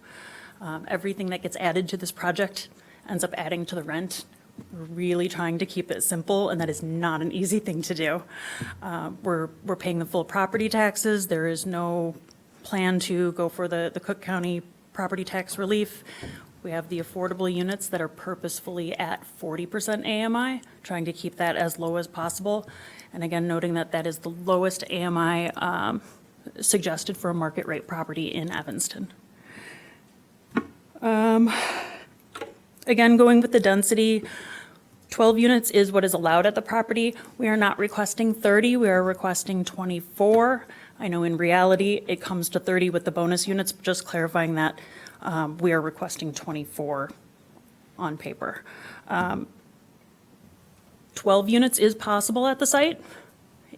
Everything that gets added to this project ends up adding to the rent. We're really trying to keep it simple, and that is not an easy thing to do. We're paying the full property taxes. There is no plan to go for the Cook County property tax relief. We have the affordable units that are purposefully at 40% AMI, trying to keep that as low as possible. And again, noting that that is the lowest AMI suggested for a market rate property in Evanston. Again, going with the density, 12 units is what is allowed at the property. We are not requesting 30, we are requesting 24. I know in reality it comes to 30 with the bonus units, but just clarifying that we are requesting 24 on paper. 12 units is possible at the site.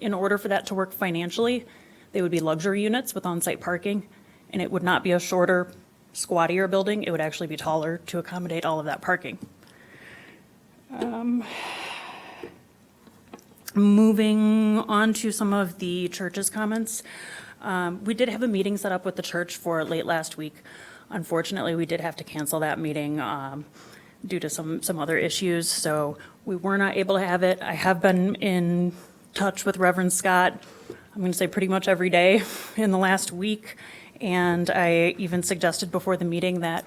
In order for that to work financially, they would be luxury units with on-site parking, and it would not be a shorter, squattier building. It would actually be taller to accommodate all of that parking. Moving on to some of the church's comments. We did have a meeting set up with the church for late last week. Unfortunately, we did have to cancel that meeting due to some other issues, so we were not able to have it. I have been in touch with Reverend Scott, I'm going to say pretty much every day in the last week, and I even suggested before the meeting that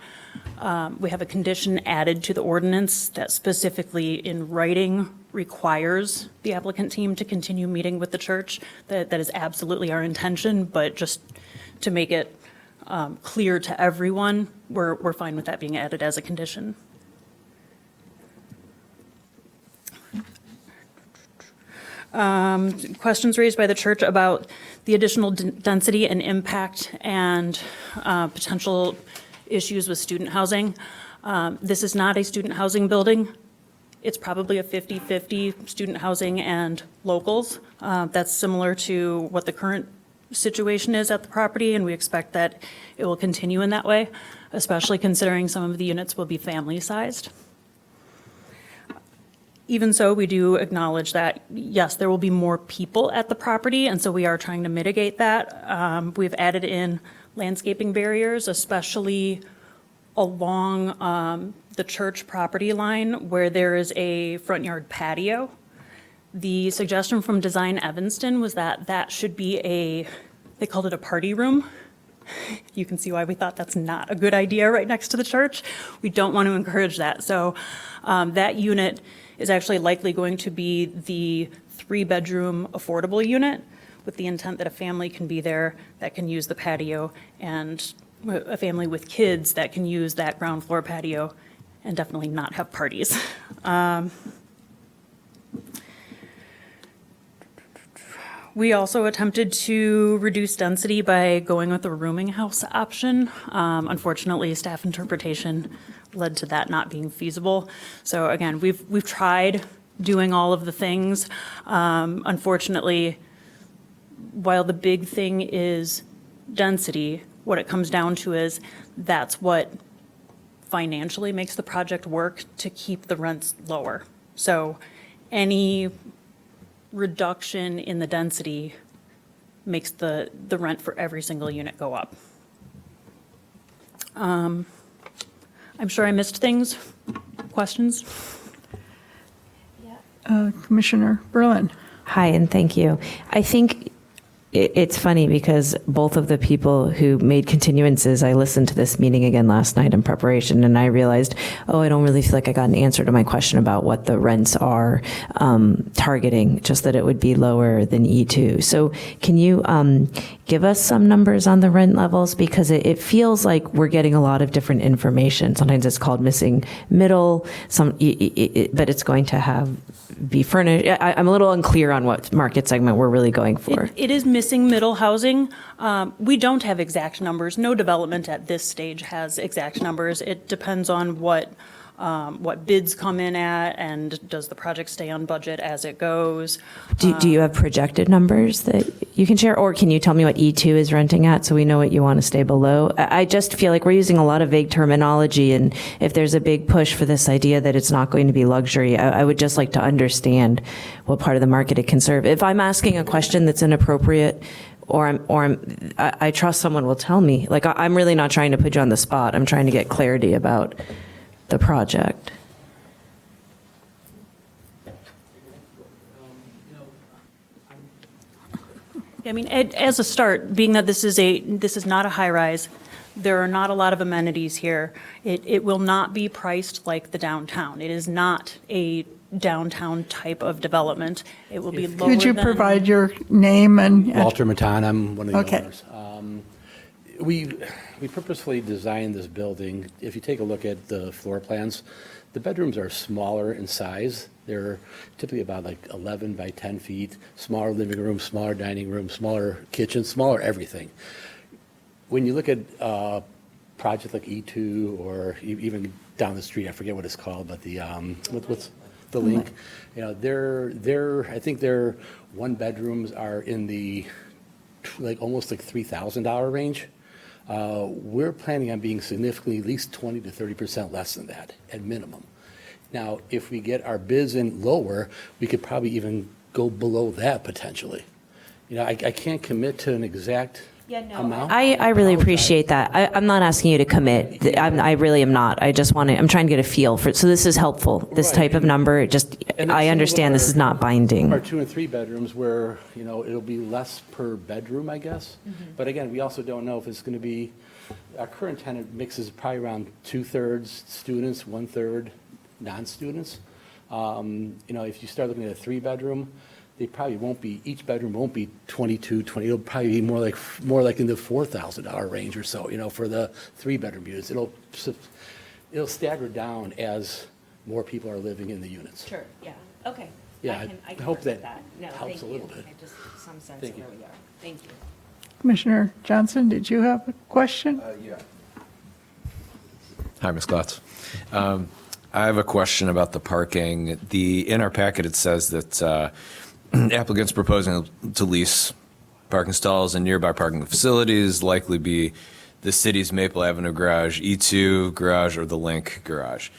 we have a condition added to the ordinance that specifically in writing requires the applicant team to continue meeting with the church. That is absolutely our intention, but just to make it clear to everyone, we're fine with that being added as a condition. Questions raised by the church about the additional density and impact and potential issues with student housing. This is not a student housing building. It's probably a 50-50 student housing and locals. That's similar to what the current situation is at the property, and we expect that it will continue in that way, especially considering some of the units will be family-sized. Even so, we do acknowledge that, yes, there will be more people at the property, and so we are trying to mitigate that. We've added in landscaping barriers, especially along the church property line where there is a front yard patio. The suggestion from Design Evanston was that that should be they called it a party room. You can see why we thought that's not a good idea right next to the church. We don't want to encourage that. So that unit is actually likely going to be the 3-bedroom affordable unit with the intent that a family can be there that can use the patio, and a family with kids that can use that ground floor patio and definitely not have parties. We also attempted to reduce density by going with the rooming house option. Unfortunately, staff interpretation led to that not being feasible. So again, we've tried doing all of the things. Unfortunately, while the big thing is density, what it comes down to is that's what financially makes the project work to keep the rents lower. So any reduction in the density makes the rent for every single unit go up. I'm sure I missed things. Questions? Commissioner Berlin. Hi, and thank you. I think it's funny because both of the people who made continuances, I listened to this meeting again last night in preparation, and I realized, I don't really feel like I got an answer to my question about what the rents are targeting, just that it would be lower than E2. So can you give us some numbers on the rent levels? Because it feels like we're getting a lot of different information. Sometimes it's called missing middle, but it's going to be furnished. I'm a little unclear on what market segment we're really going for. It is missing middle housing. We don't have exact numbers. No development at this stage has exact numbers. It depends on what bids come in at, and does the project stay on budget as it goes. Do you have projected numbers that you can share, or can you tell me what E2 is renting at so we know what you want to stay below? I just feel like we're using a lot of vague terminology, and if there's a big push for this idea that it's not going to be luxury, I would just like to understand what part of the market it can serve. If I'm asking a question that's inappropriate, I trust someone will tell me. Like, I'm really not trying to put you on the spot. I'm trying to get clarity about the project. I mean, as a start, being that this is not a high-rise, there are not a lot of amenities here. It will not be priced like the downtown. It is not a downtown type of development. It will be lower Could you than- provide your name and? Walter Matan, I'm one of the Okay. owners. We purposefully designed this building. If you take a look at the floor plans, the bedrooms are smaller in size. They're typically about like 11 by 10 feet, smaller living room, smaller dining room, smaller kitchen, smaller everything. When you look at a project like E2 or even down the street, I forget what it's called, but the, what's the link? You know, I think their one bedrooms are in the almost like $3,000 range. We're planning on being significantly at least 20 to 30% less than that at minimum. Now, if we get our bids in lower, we could probably even go below that potentially. You know, I can't commit to an exact amount. I really appreciate that. I'm not asking you to commit. I really am not. I'm trying to get a feel for it. So this is helpful, this type of number. I understand this is not binding. Our 2 and 3 bedrooms where, you know, it'll be less per bedroom, I guess. But again, we also don't know if it's going to be, our current tenant mix is probably around 2/3 students, 1/3 non-students. You know, if you start looking at a 3-bedroom, they probably won't be, each bedroom won't be 22, 20, it'll probably be more like in the $4,000 range or so, you know, for the 3-bedroom units. It'll stagger down as more people are living in the units. Sure, yeah, okay. Yeah, I hope that helps a little bit. Just some sense Thank of you. where we are. Thank you. Commissioner Johnson, did you have a question? Yeah. Hi, Ms. Klotz. I have a question about the parking. In our packet, it says that applicants proposing to lease parking stalls in nearby parking facilities likely be the city's Maple Avenue garage, E2 garage, or the Link garage.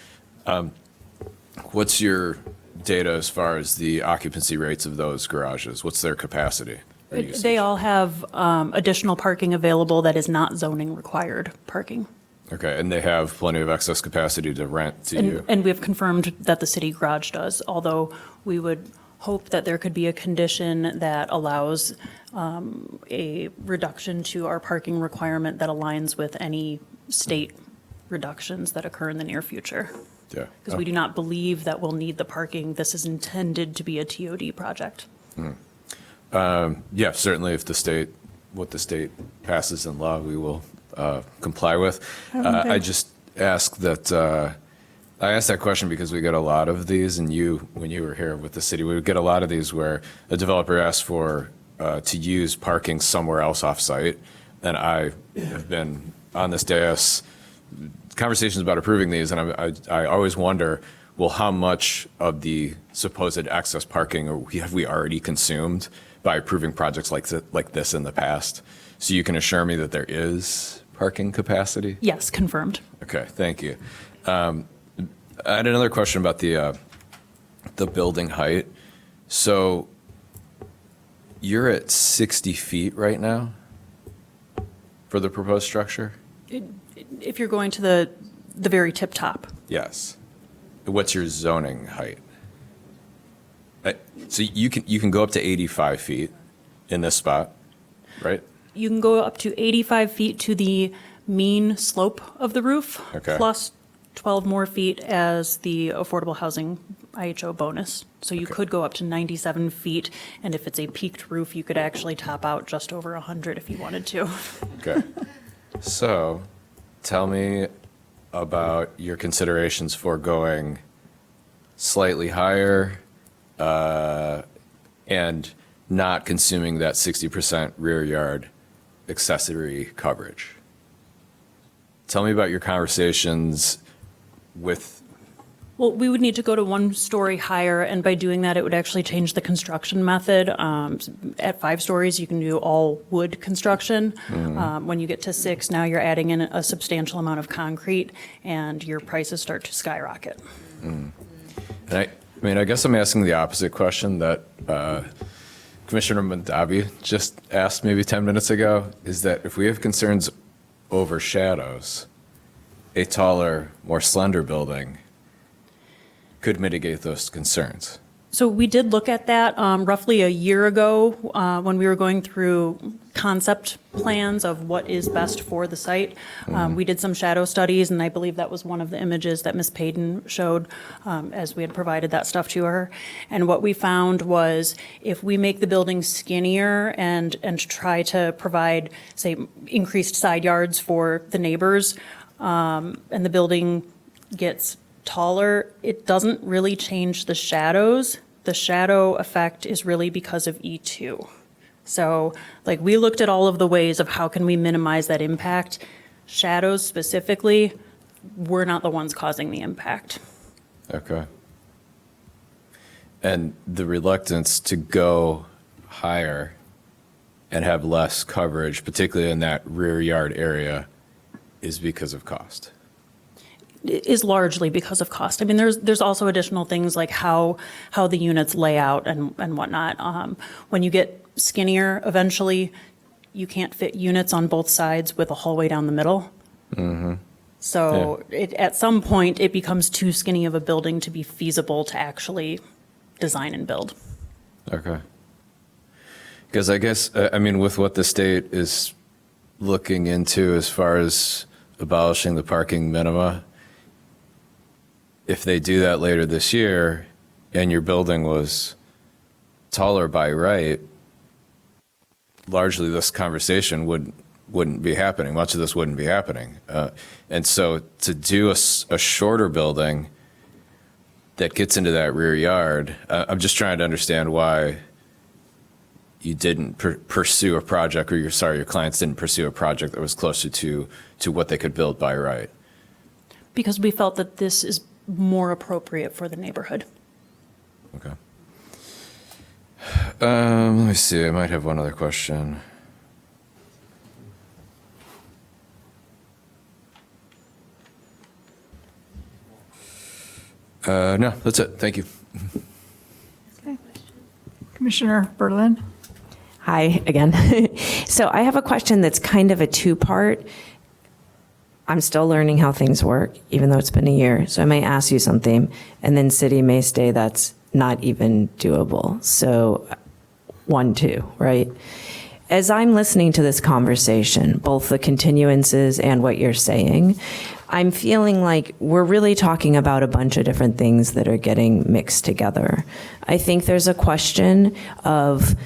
What's your data as far as the occupancy rates of those garages? What's their capacity? or usage? They all have additional parking available that is not zoning required parking. Okay, and they have plenty of excess capacity to rent to you? And we have confirmed that the city garage does, although we would hope that there could be a condition that allows a reduction to our parking requirement that aligns with any state reductions that occur in the near future. Yeah. Because we do not believe that we'll need the parking. This is intended to be a TOD project. Yeah, certainly if what the state passes in law, we will comply with. I just ask that, I asked that question because we get a lot of these, and when you were here with the city, we would get a lot of these where a developer asks for, to use parking somewhere else off-site. And I have been on this dais, conversations about approving these, and I always wonder, well, how much of the supposed excess parking have we already consumed by approving projects like this in the past? So you can assure me that there is parking capacity? Yes, confirmed. Okay, thank you. I had another question about the building height. So you're at 60 feet right now for the proposed structure? If you're going to the very tip top. Yes. What's your zoning height? So you can go up to 85 feet in this spot, right? You can go up to 85 feet to the mean slope of the roof, Okay. plus 12 more feet as the affordable housing IHO bonus. So you could go up to 97 feet, and if it's a peaked roof, you could actually top out just over 100 if you wanted to. Okay. So tell me about your considerations for going slightly higher and not consuming that 60% rear yard accessory coverage. Tell me about your conversations with. Well, we would need to go to 1 story higher, and by doing that, it would actually change the construction method. At 5 stories, you can do all wood construction. When you get to 6, now you're adding in a substantial amount of concrete, and your prices start to skyrocket. And I guess I'm asking the opposite question that Commissioner Mondavi just asked maybe 10 minutes ago, is that if we have concerns over shadows, a taller, more slender building could mitigate those concerns. So we did look at that roughly a year ago when we were going through concept plans of what is best for the site. We did some shadow studies, and I believe that was one of the images that Ms. Payton showed as we had provided that stuff to her. And what we found was if we make the building skinnier and try to provide, say, increased side yards for the neighbors, and the building gets taller, it doesn't really change the shadows. The shadow effect is really because of E2. So, like, we looked at all of the ways of how can we minimize that impact. Shadows specifically, we're not the ones causing the impact. Okay. And the reluctance to go higher and have less coverage, particularly in that rear yard area, is because of cost. Is largely because of cost. I mean, there's also additional things like how the units lay out and whatnot. When you get skinnier, eventually you can't fit units on both sides with a hallway down the middle. So at some point, it becomes too skinny of a building to be feasible to actually design and build. Okay. Because I guess, I mean, with what the state is looking into as far as abolishing the parking minima, if they do that later this year and your building was taller by right, largely this conversation wouldn't be happening. Much of this wouldn't be happening. And so to do a shorter building that gets into that rear yard, I'm just trying to understand why you didn't pursue a project, or your clients didn't pursue a project that was closer to what they could build by right. Because we felt that this is more appropriate for the neighborhood. Okay. Let me see. I might have one other question. No, that's it. Thank you. Okay. Commissioner Berlin? Hi again. So I have a question that's kind of a 2-part. I'm still learning how things work, even though it's been a year. So I may ask you something, and then city may say that's not even doable. So 1, 2, right? As I'm listening to this conversation, both the continuances and what you're saying, I'm feeling like we're really talking about a bunch of different things that are getting mixed together. I think there's a question of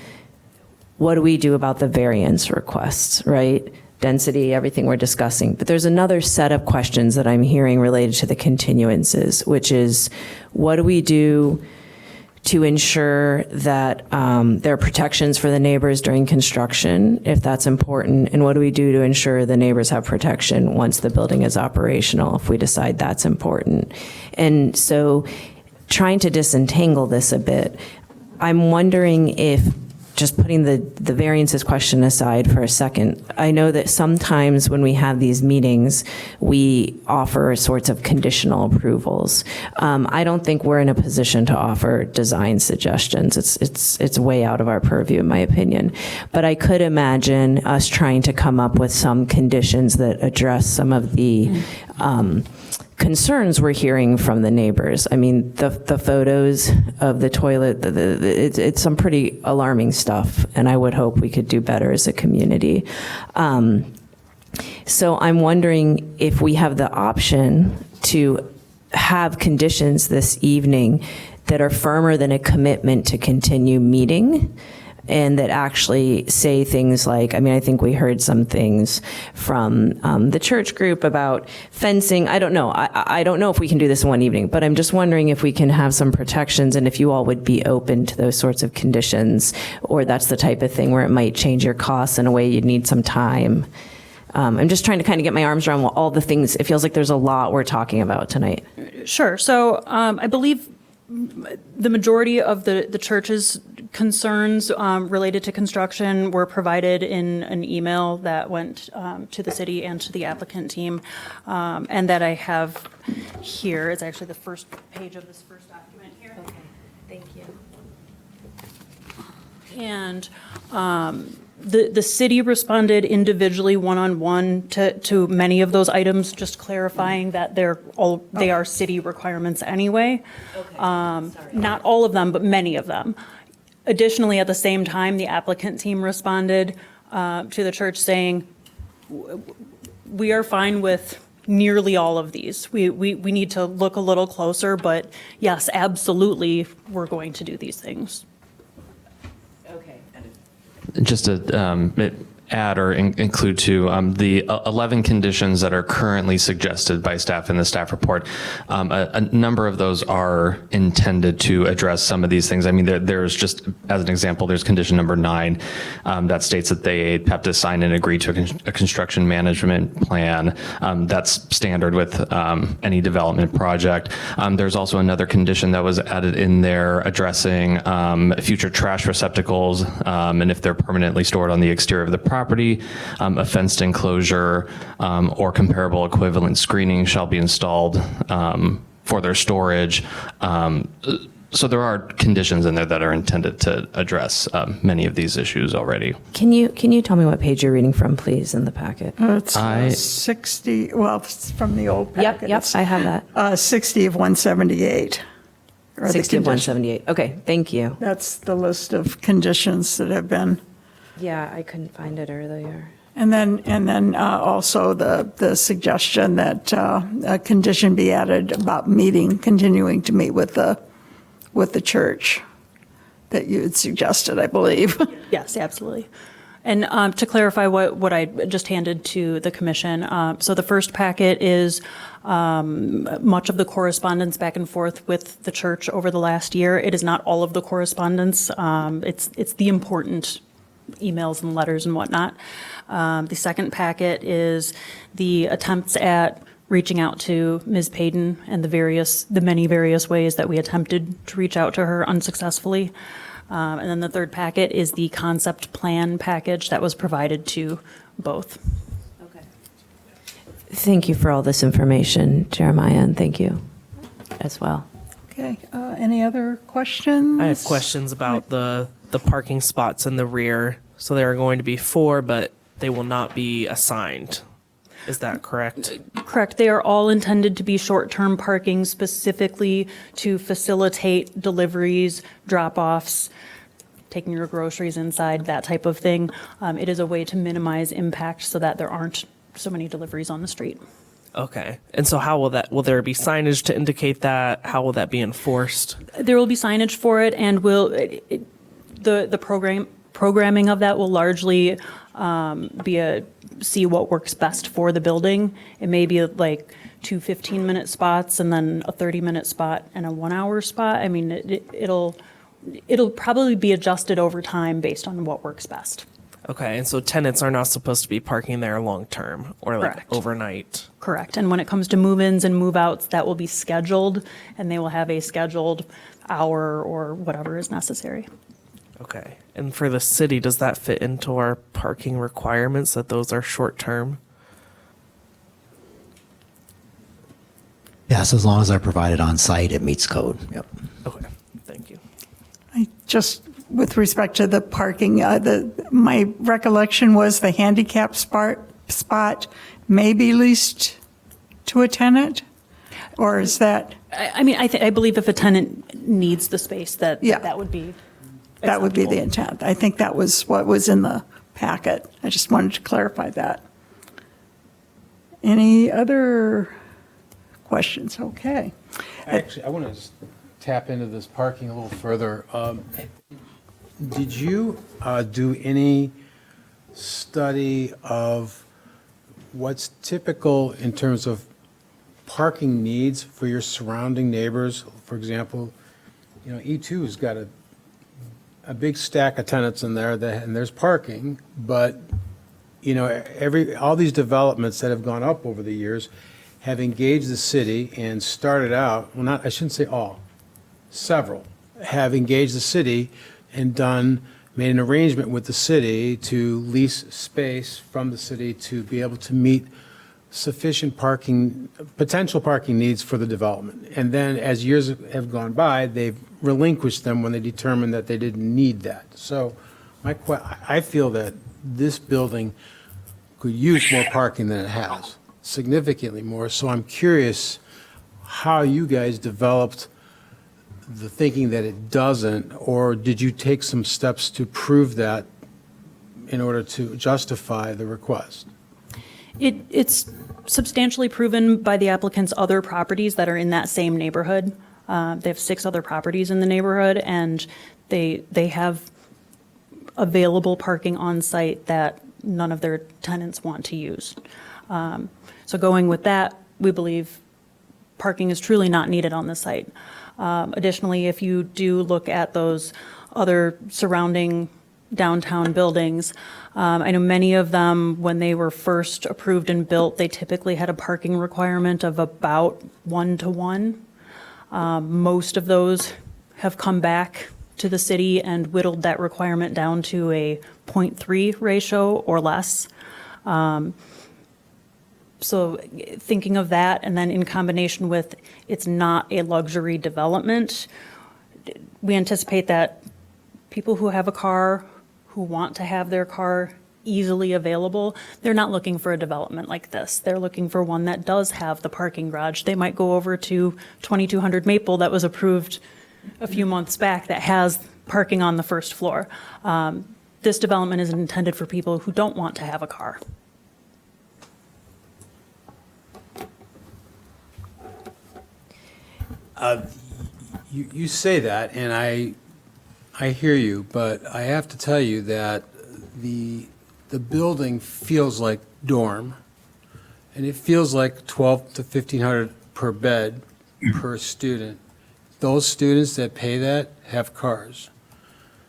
what do we do about the variance requests, right? Density, everything we're discussing. But there's another set of questions that I'm hearing related to the continuances, which is, what do we do to ensure that there are protections for the neighbors during construction, if that's important? And what do we do to ensure the neighbors have protection once the building is operational, if we decide that's important? And so trying to disentangle this a bit, I'm wondering if, just putting the variances question aside for a second, I know that sometimes when we have these meetings, we offer sorts of conditional approvals. I don't think we're in a position to offer design suggestions. It's way out of our purview, in my opinion. But I could imagine us trying to come up with some conditions that address some of the concerns we're hearing from the neighbors. I mean, the photos of the toilet, it's some pretty alarming stuff, and I would hope we could do better as a community. So I'm wondering if we have the option to have conditions this evening that are firmer than a commitment to continue meeting, and that actually say things like, I mean, I think we heard some things from the church group about fencing. I don't know. I don't know if we can do this in one evening, but I'm just wondering if we can have some protections and if you all would be open to those sorts of conditions, or that's the type of thing where it might change your costs in a way you'd need some time. I'm just trying to kind of get my arms around all the things. It feels like there's a lot we're talking about tonight. Sure. So I believe the majority of the church's concerns related to construction were provided in an email that went to the city and to the applicant team, and that I have here. It's actually the first page of this first document here. Okay, thank you. And the city responded individually, one-on-one, to many of those items, just clarifying that they are city requirements anyway. Okay, not all of them, but many of them. Additionally, at the same time, the applicant team responded to the church saying, we are fine with nearly all of these. We need to look a little closer, but yes, absolutely, we're going to do these things. Okay. Just to add or include to the 11 conditions that are currently suggested by staff in the staff report, a number of those are intended to address some of these things. I mean, there's just, as an example, there's condition number 9 that states that they have to sign and agree to a construction management plan. That's standard with any development project. There's also another condition that was added in there addressing future trash receptacles, and if they're permanently stored on the exterior of the property, a fenced enclosure or comparable equivalent screening shall be installed for their storage. So there are conditions in there that are intended to address many of these issues already. Can you tell me what page you're reading from, please, in the packet? It's 60, well, it's from the old packet. Yep, I have that. 60 of 178. 60 of 178. Okay, thank you. That's the list of conditions that have been. Yeah, I couldn't find it earlier. And then also the suggestion that a condition be added about continuing to meet with the church that you had suggested, I believe. Yes, absolutely. And to clarify what I just handed to the commission, so the first packet is much of the correspondence back and forth with the church over the last year. It is not all of the correspondence. It's the important emails and letters and whatnot. The second packet is the attempts at reaching out to Ms. Payden and the many various ways that we attempted to reach out to her unsuccessfully. And then the third packet is the concept plan package that was provided to both. Okay. Thank you for all this information, Jeremiah, and thank you as well. Okay, any other questions? I have questions about the parking spots in the rear. So there are going to be 4, but they will not be assigned. Is that correct? Correct. They are all intended to be short-term parking specifically to facilitate deliveries, drop-offs, taking your groceries inside, that type of thing. It is a way to minimize impact so that there aren't so many deliveries on the street. Okay. And so how will there be signage to indicate that? How will that be enforced? There will be signage for it, and the programming of that will largely see what works best for the building. It may be like 2 15-minute spots and then a 30-minute spot and a 1-hour spot. I mean, it'll probably be adjusted over time based on what works best. Okay, and so tenants are not supposed to be parking there long term or like Correct. overnight. Correct. And when it comes to move-ins and move-outs, that will be scheduled, and they will have a scheduled hour or whatever is necessary. Okay, and for the city, does that fit into our parking requirements that those are short term? Yes, as long as they're provided on site, it meets code. Yep. Okay, thank you. With respect to the parking, my recollection was the handicap spot may be leased to a tenant, or is that? I believe if a tenant needs the space, that would be That would be the acceptable. intent. I think that was what was in the packet. I just wanted to clarify that. Any other questions? Okay. Actually, I want to tap into this parking a little further. Did you do any study of what's typical in terms of parking needs for your surrounding neighbors? For example, E2's got a big stack of tenants in there, and there's parking, but all these developments that have gone up over the years have engaged the city and started out, I shouldn't say all, several have engaged the city and made an arrangement with the city to lease space from the city to be able to meet sufficient potential parking needs for the development. And then as years have gone by, they've relinquished them when they determined that they didn't need that. So I feel that this building could use more parking than it has, significantly more. So I'm curious how you guys developed the thinking that it doesn't, or did you take some steps to prove that in order to justify the request? It's substantially proven by the applicant's other properties that are in that same neighborhood. They have 6 other properties in the neighborhood, and they have available parking on site that none of their tenants want to use. So going with that, we believe parking is truly not needed on the site. Additionally, if you do look at those other surrounding downtown buildings, I know many of them, when they were first approved and built, they typically had a parking requirement of about 1 to 1. Most of those have come back to the city and whittled that requirement down to a 0.3 ratio or less. So thinking of that, and then in combination with it's not a luxury development, we anticipate that people who have a car, who want to have their car easily available, they're not looking for a development like this. They're looking for one that does have the parking garage. They might go over to 2200 Maple that was approved a few months back that has parking on the first floor. This development is intended for people who don't want to have a car. You say that, and I hear you, but I have to tell you that the building feels like dorm, and it feels like 12 to 1,500 per bed per student. Those students that pay that have cars.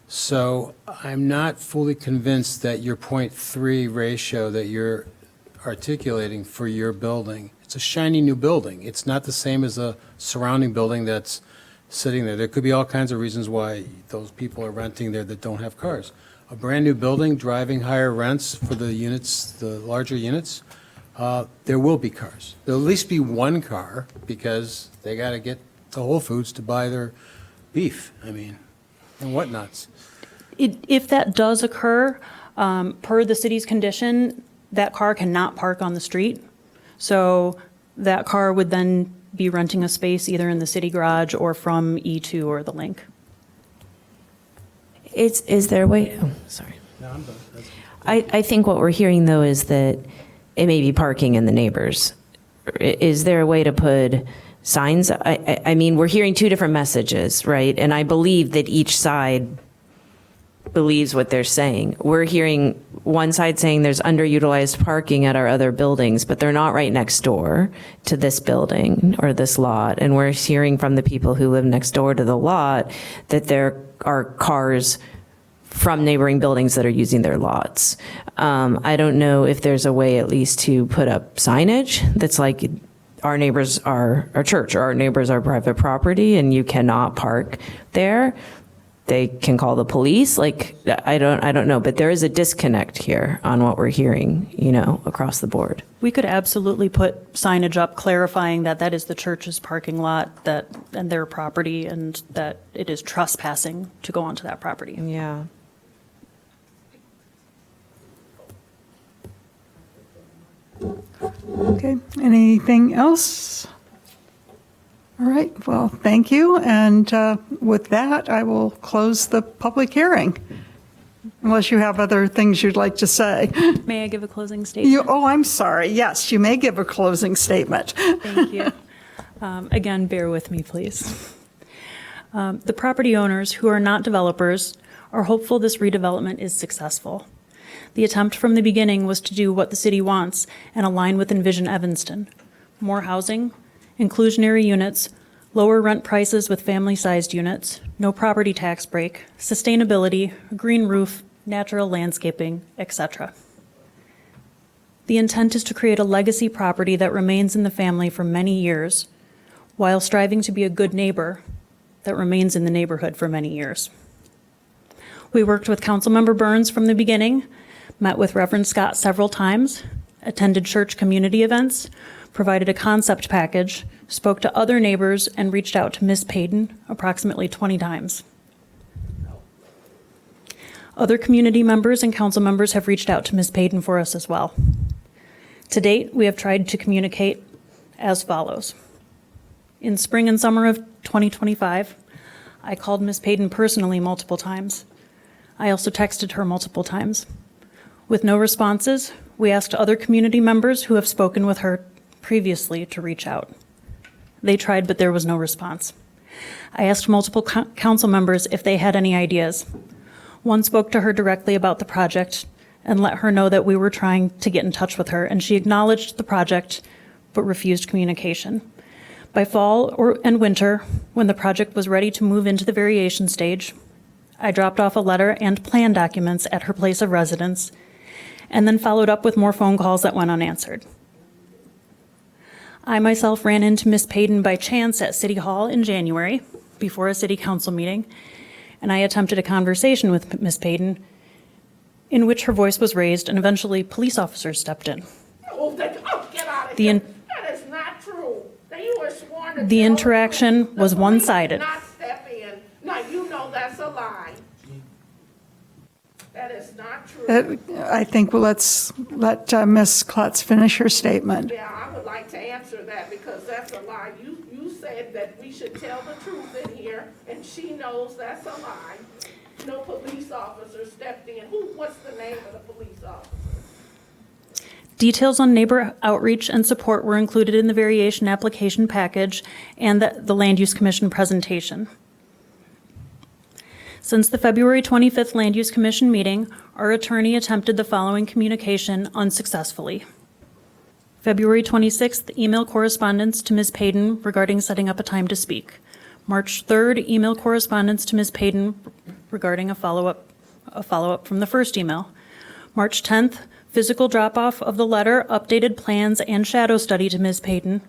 So I'm not fully convinced that your 0.3 ratio that you're articulating for your building, it's a shiny new building. It's not the same as a surrounding building that's sitting there. There could be all kinds of reasons why those people are renting there that don't have cars. A brand-new building, driving higher rents for the units, the larger units, there will be cars. There'll at least be one car because they got to get to Whole Foods to buy their beef, and whatnots. If that does occur, per the city's condition, that car cannot park on the street. So that car would then be renting a space either in the city garage or from E2 or the Link. Is there a way? Oh, sorry. No, I'm done. I think what we're hearing, though, is that it may be parking in the neighbors. Is there a way to put signs? I mean, we're hearing 2 different messages, right? And I believe that each side believes what they're saying. We're hearing one side saying there's underutilized parking at our other buildings, but they're not right next door to this building or this lot. And we're hearing from the people who live next door to the lot that there are cars from neighboring buildings that are using their lots. I don't know if there's a way at least to put up signage that's like, our neighbors are our church, or our neighbors are private property, and you cannot park there. They can call the police. Like, I don't know, but there is a disconnect here on what we're hearing, across the board. We could absolutely put signage up clarifying that that is the church's parking lot, and their property, and that it is trespassing to go onto that property. Yeah. Okay, anything else? All right, well, thank you, and with that, I will close the public hearing, unless you have other things you'd like to say. May I give a closing statement? I'm sorry, yes, you may give a closing statement. Thank you. Again, bear with me, please. The property owners, who are not developers, are hopeful this redevelopment is successful. The attempt from the beginning was to do what the city wants and align with Envision Evanston: more housing, inclusionary units, lower rent prices with family-sized units, no property tax break, sustainability, a green roof, natural landscaping, etc. The intent is to create a legacy property that remains in the family for many years, while striving to be a good neighbor that remains in the neighborhood for many years. We worked with Councilmember Burns from the beginning, met with Reverend Scott several times, attended church community events, provided a concept package, spoke to other neighbors, and reached out to Ms. Payton approximately 20 times. Other community members and council members have reached out to Ms. Payton for us as well. To date, we have tried to communicate as follows. In spring and summer of 2025, I called Ms. Payton personally multiple times. I also texted her multiple times. With no responses, we asked other community members who have spoken with her previously to reach out. They tried, but there was no response. I asked multiple council members if they had any ideas. One spoke to her directly about the project and let her know that we were trying to get in touch with her, and she acknowledged the project but refused communication. By fall and winter, when the project was ready to move into the variation stage, I dropped off a letter and plan documents at her place of residence, and then followed up with more phone calls that went unanswered. I myself ran into Ms. Payton by chance at City Hall in January, before a city council meeting, and I attempted a conversation with Ms. Payton, in which her voice was raised, and eventually police officers stepped in. Get out of here. That is not true. You were sworn to The interaction was the police one-sided. did not step in. Now, you know that's a lie. That is not true. I think let's let Ms. Klotz finish her statement. Yeah, I would like to answer that because that's a lie. You said that we should tell the truth in here, and she knows that's a lie. No police officer stepped in. What's the name of the police officer? Details on neighbor outreach and support were included in the variation application package and the Land Use Commission presentation. Since the February 25th Land Use Commission meeting, our attorney attempted the following communication unsuccessfully. February 26th, email correspondence to Ms. Payton regarding setting up a time to speak. March 3rd, email correspondence to Ms. Payton regarding a follow-up from the first email. March 10th, physical drop-off of the letter, updated plans, and shadow study to Ms. Payton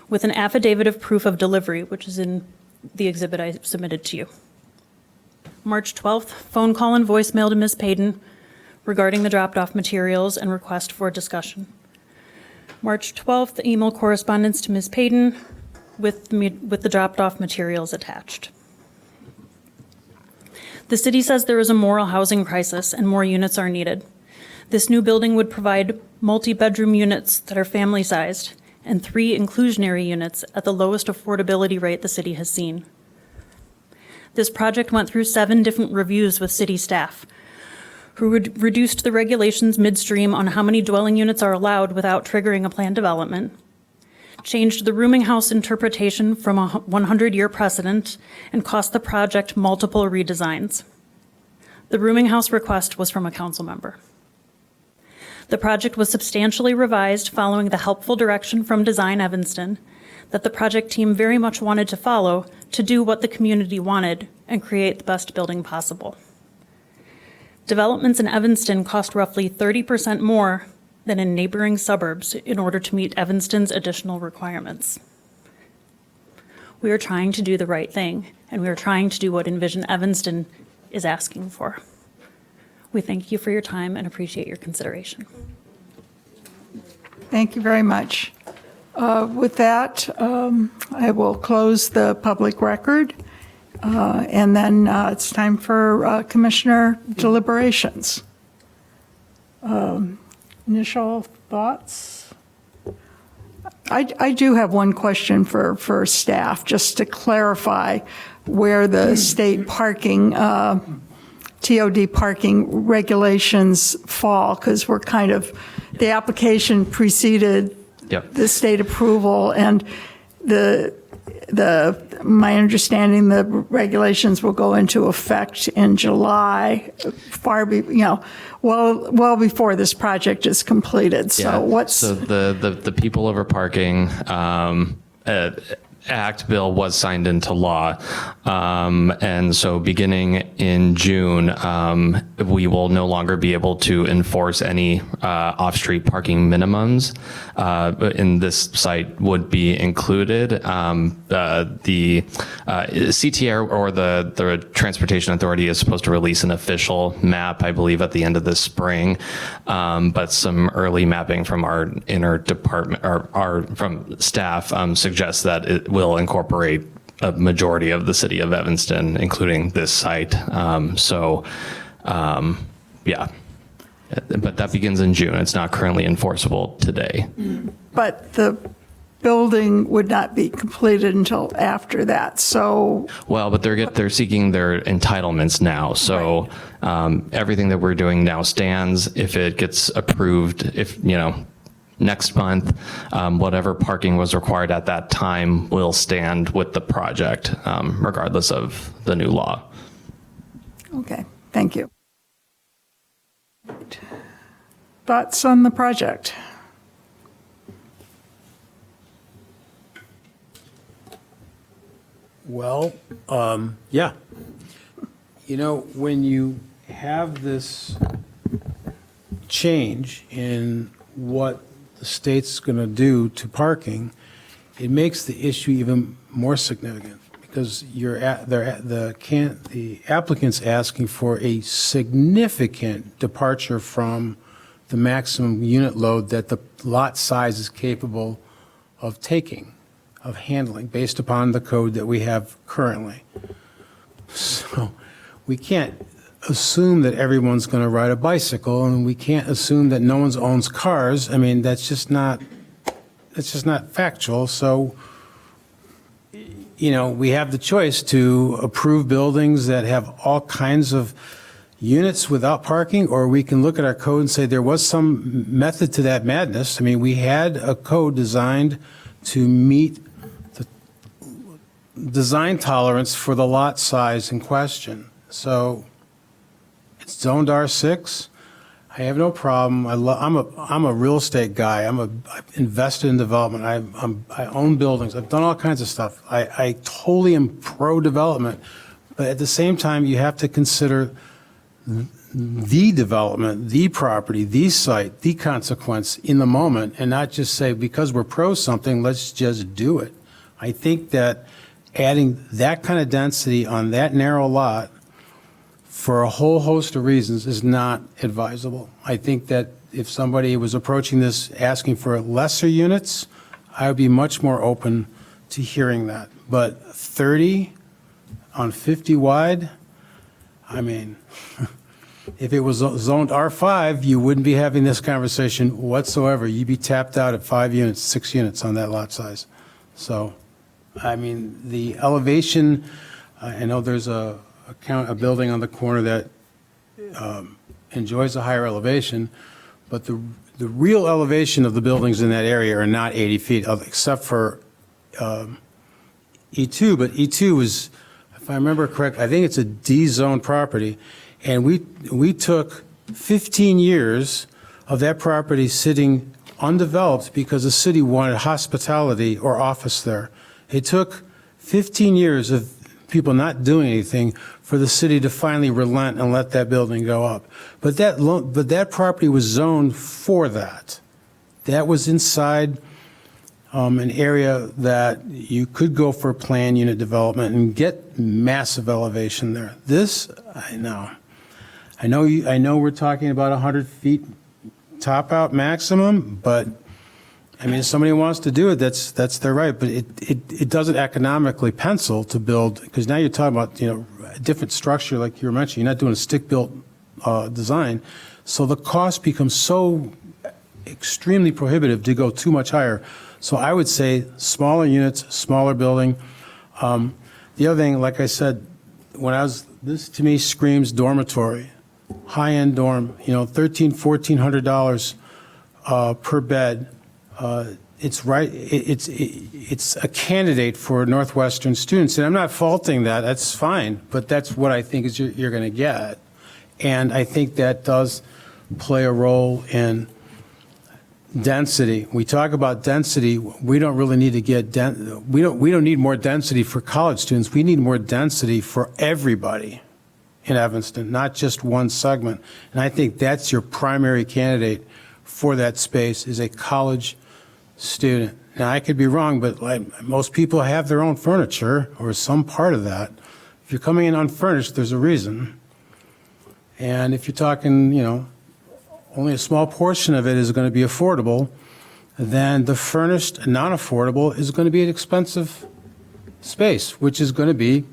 with an affidavit of proof of delivery, which is in the exhibit I submitted to you. March 12th, phone call and voicemail to Ms. Payton regarding the dropped-off materials and request for discussion. March 12th, email correspondence to Ms. Payton with the dropped-off materials attached. The city says there is a moral housing crisis and more units are needed. This new building would provide multi-bedroom units that are family-sized and 3 inclusionary units at the lowest affordability rate the city has seen. This project went through 7 different reviews with city staff, who reduced the regulations midstream on how many dwelling units are allowed without triggering a planned development, changed the rooming house interpretation from a 100-year precedent, and cost the project multiple redesigns. The rooming house request was from a council member. The project was substantially revised following the helpful direction from Design Evanston that the project team very much wanted to follow to do what the community wanted and create the best building possible. Developments in Evanston cost roughly 30% more than in neighboring suburbs in order to meet Evanston's additional requirements. We are trying to do the right thing, and we are trying to do what Envision Evanston is asking for. We thank you for your time and appreciate your consideration. Thank you very much. With that, I will close the public record, and then it's time for commissioner deliberations. Initial thoughts? I do have one question for staff, just to clarify where the state parking, TOD parking regulations fall, because we're kind of, the application preceded the state approval, and my understanding, the regulations will go into effect in July, well before this project is completed. So So the People Over Parking Act bill was signed into law. And so beginning in June, we will no longer be able to enforce any off-street parking minimums. In this site would be included. The CTA or the Transportation Authority is supposed to release an official map, I believe, at the end of this spring. But some early mapping from our interdepartment or from staff suggests that it will incorporate a majority of the city of Evanston, including this site. Yeah. But that begins in June. It's not currently enforceable today. But the building would not be completed until after that, so. Well, but they're seeking their entitlements now. So everything that we're doing now stands. If it gets approved, next month, whatever parking was required at that time will stand with the project, regardless of the new law. Okay, thank you. Thoughts on the project? Well, yeah. When you have this change in what the state's going to do to parking, it makes the issue even more significant, because the applicant's asking for a significant departure from the maximum unit load that the lot size is capable of taking, of handling, based upon the code that we have currently. So we can't assume that everyone's going to ride a bicycle, and we can't assume that no one owns cars. I mean, that's just not factual. So, we have the choice to approve buildings that have all kinds of units without parking, or we can look at our code and say there was some method to that madness. I mean, we had a code designed to meet the design tolerance for the lot size in question. So it's zoned R6. I have no problem. I'm a real estate guy. I've invested in development. I own buildings. I've done all kinds of stuff. I totally am pro-development. But at the same time, you have to consider the development, the property, the site, the consequence in the moment, and not just say, because we're pro something, let's just do it. I think that adding that kind of density on that narrow lot for a whole host of reasons is not advisable. I think that if somebody was approaching this asking for lesser units, I would be much more open to hearing that. But 30 on 50 wide, I mean, if it was zoned R5, you wouldn't be having this conversation whatsoever. You'd be tapped out at 5 units, 6 units on that lot size. So, I mean, the elevation, I know there's a building on the corner that enjoys a higher elevation, but the real elevation of the buildings in that area are not 80 feet, except for E2. But E2 is, if I remember correct, I think it's a D-zone property, And we took 15 years of that property sitting undeveloped because the city wanted hospitality or office there. It took 15 years of people not doing anything for the city to finally relent and let that building go up. But that property was zoned for that. That was inside an area that you could go for planned unit development and get massive elevation there. This, I know we're talking about 100 feet top out maximum, but I mean, if somebody wants to do it, that's their right, but it doesn't economically pencil to build, because now you're talking about, a different structure like you were mentioning. You're not doing a stick-built design. So the cost becomes so extremely prohibitive to go too much higher. So I would say smaller units, smaller building. The other thing, like I said, this to me screams dormitory, high-end dorm, $1,300, $1,400 per bed. It's right. It's a candidate for Northwestern students, and I'm not faulting that. That's fine, but that's what I think is you're going to get, and I think that does play a role in density. We talk about density. We don't really need to get we don't need more density for college students. We need more density for everybody in Evanston, not just one segment. And I think that's your primary candidate for that space is a college student. Now, I could be wrong, but most people have their own furniture or some part of that. If you're coming in unfurnished, there's a reason. And if you're talking, only a small portion of it is going to be affordable, then the furnished and non-affordable is going to be an expensive space, which is going to be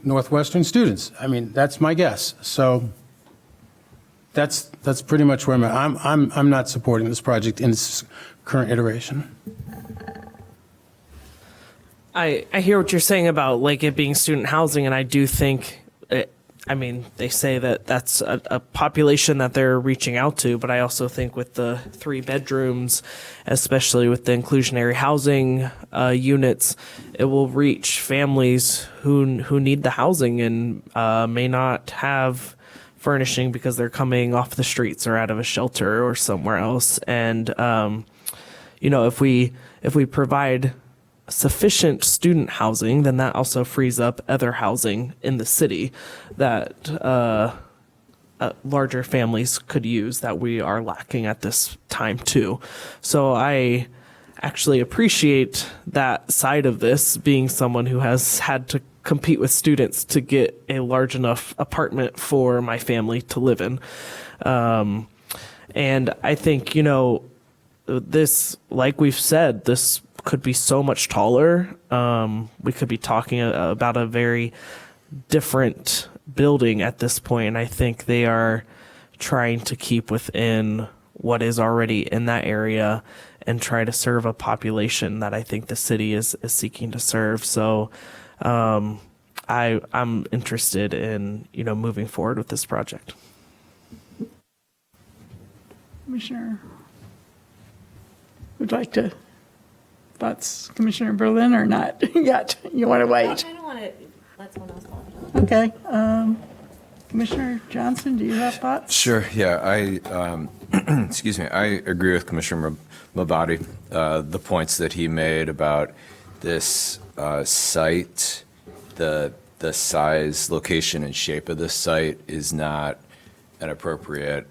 Northwestern students. I mean, that's my guess. So that's pretty much where I'm at. I'm not supporting this project in its current iteration. I hear what you're saying about it being student housing, and I do think they say that that's a population that they're reaching out to, but I also think with the 3 bedrooms, especially with the inclusionary housing units, it will reach families who need the housing and may not have furnishing because they're coming off the streets or out of a shelter or somewhere else. And if we provide sufficient student housing, then that also frees up other housing in the city that larger families could use that we are lacking at this time too. So I actually appreciate that side of this, being someone who has had to compete with students to get a large enough apartment for my family to live in. And I think, this, like we've said, this could be so much taller. We could be talking about a very different building at this point, and I think they are trying to keep within what is already in that area and try to serve a population that I think the city is seeking to serve. So I'm interested in moving forward with this project. Commissioner, would like to thoughts, Commissioner Berlin, or not yet? You want to wait? I don't want to let someone else talk. Okay. Commissioner Johnson, do you have thoughts? Sure. Yeah. Excuse me. I agree with Commissioner Mabadi. The points that he made about this site, the size, location, and shape of this site is not an appropriate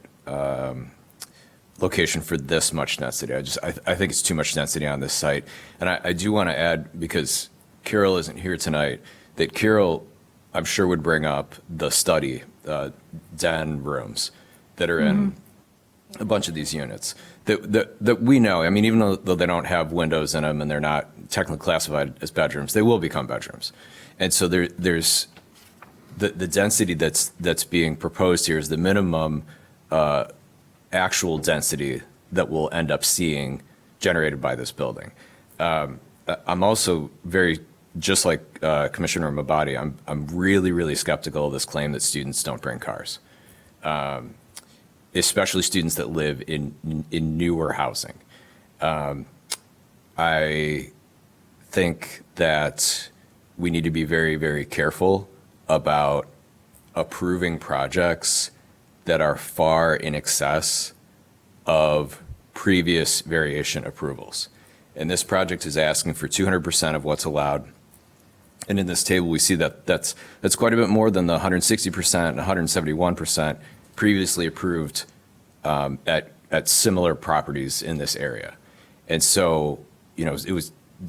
location for this much density. I think it's too much density on this site. And I do want to add, because Carol isn't here tonight, that Carol, I'm sure, would bring up the study den rooms that are in a bunch of these units that we know. I mean, even though they don't have windows in them and they're not technically classified as bedrooms, they will become bedrooms. And so there's the density that's being proposed here is the minimum actual density that we'll end up seeing generated by this building. I'm also just like Commissioner Mabadi, I'm really, really skeptical of this claim that students don't bring cars, especially students that live in newer housing. I think that we need to be very, very careful about approving projects that are far in excess of previous variation approvals. And this project is asking for 200% of what's allowed. And in this table, we see that that's quite a bit more than the 160% and 171% previously approved at similar properties in this area. And so, you know,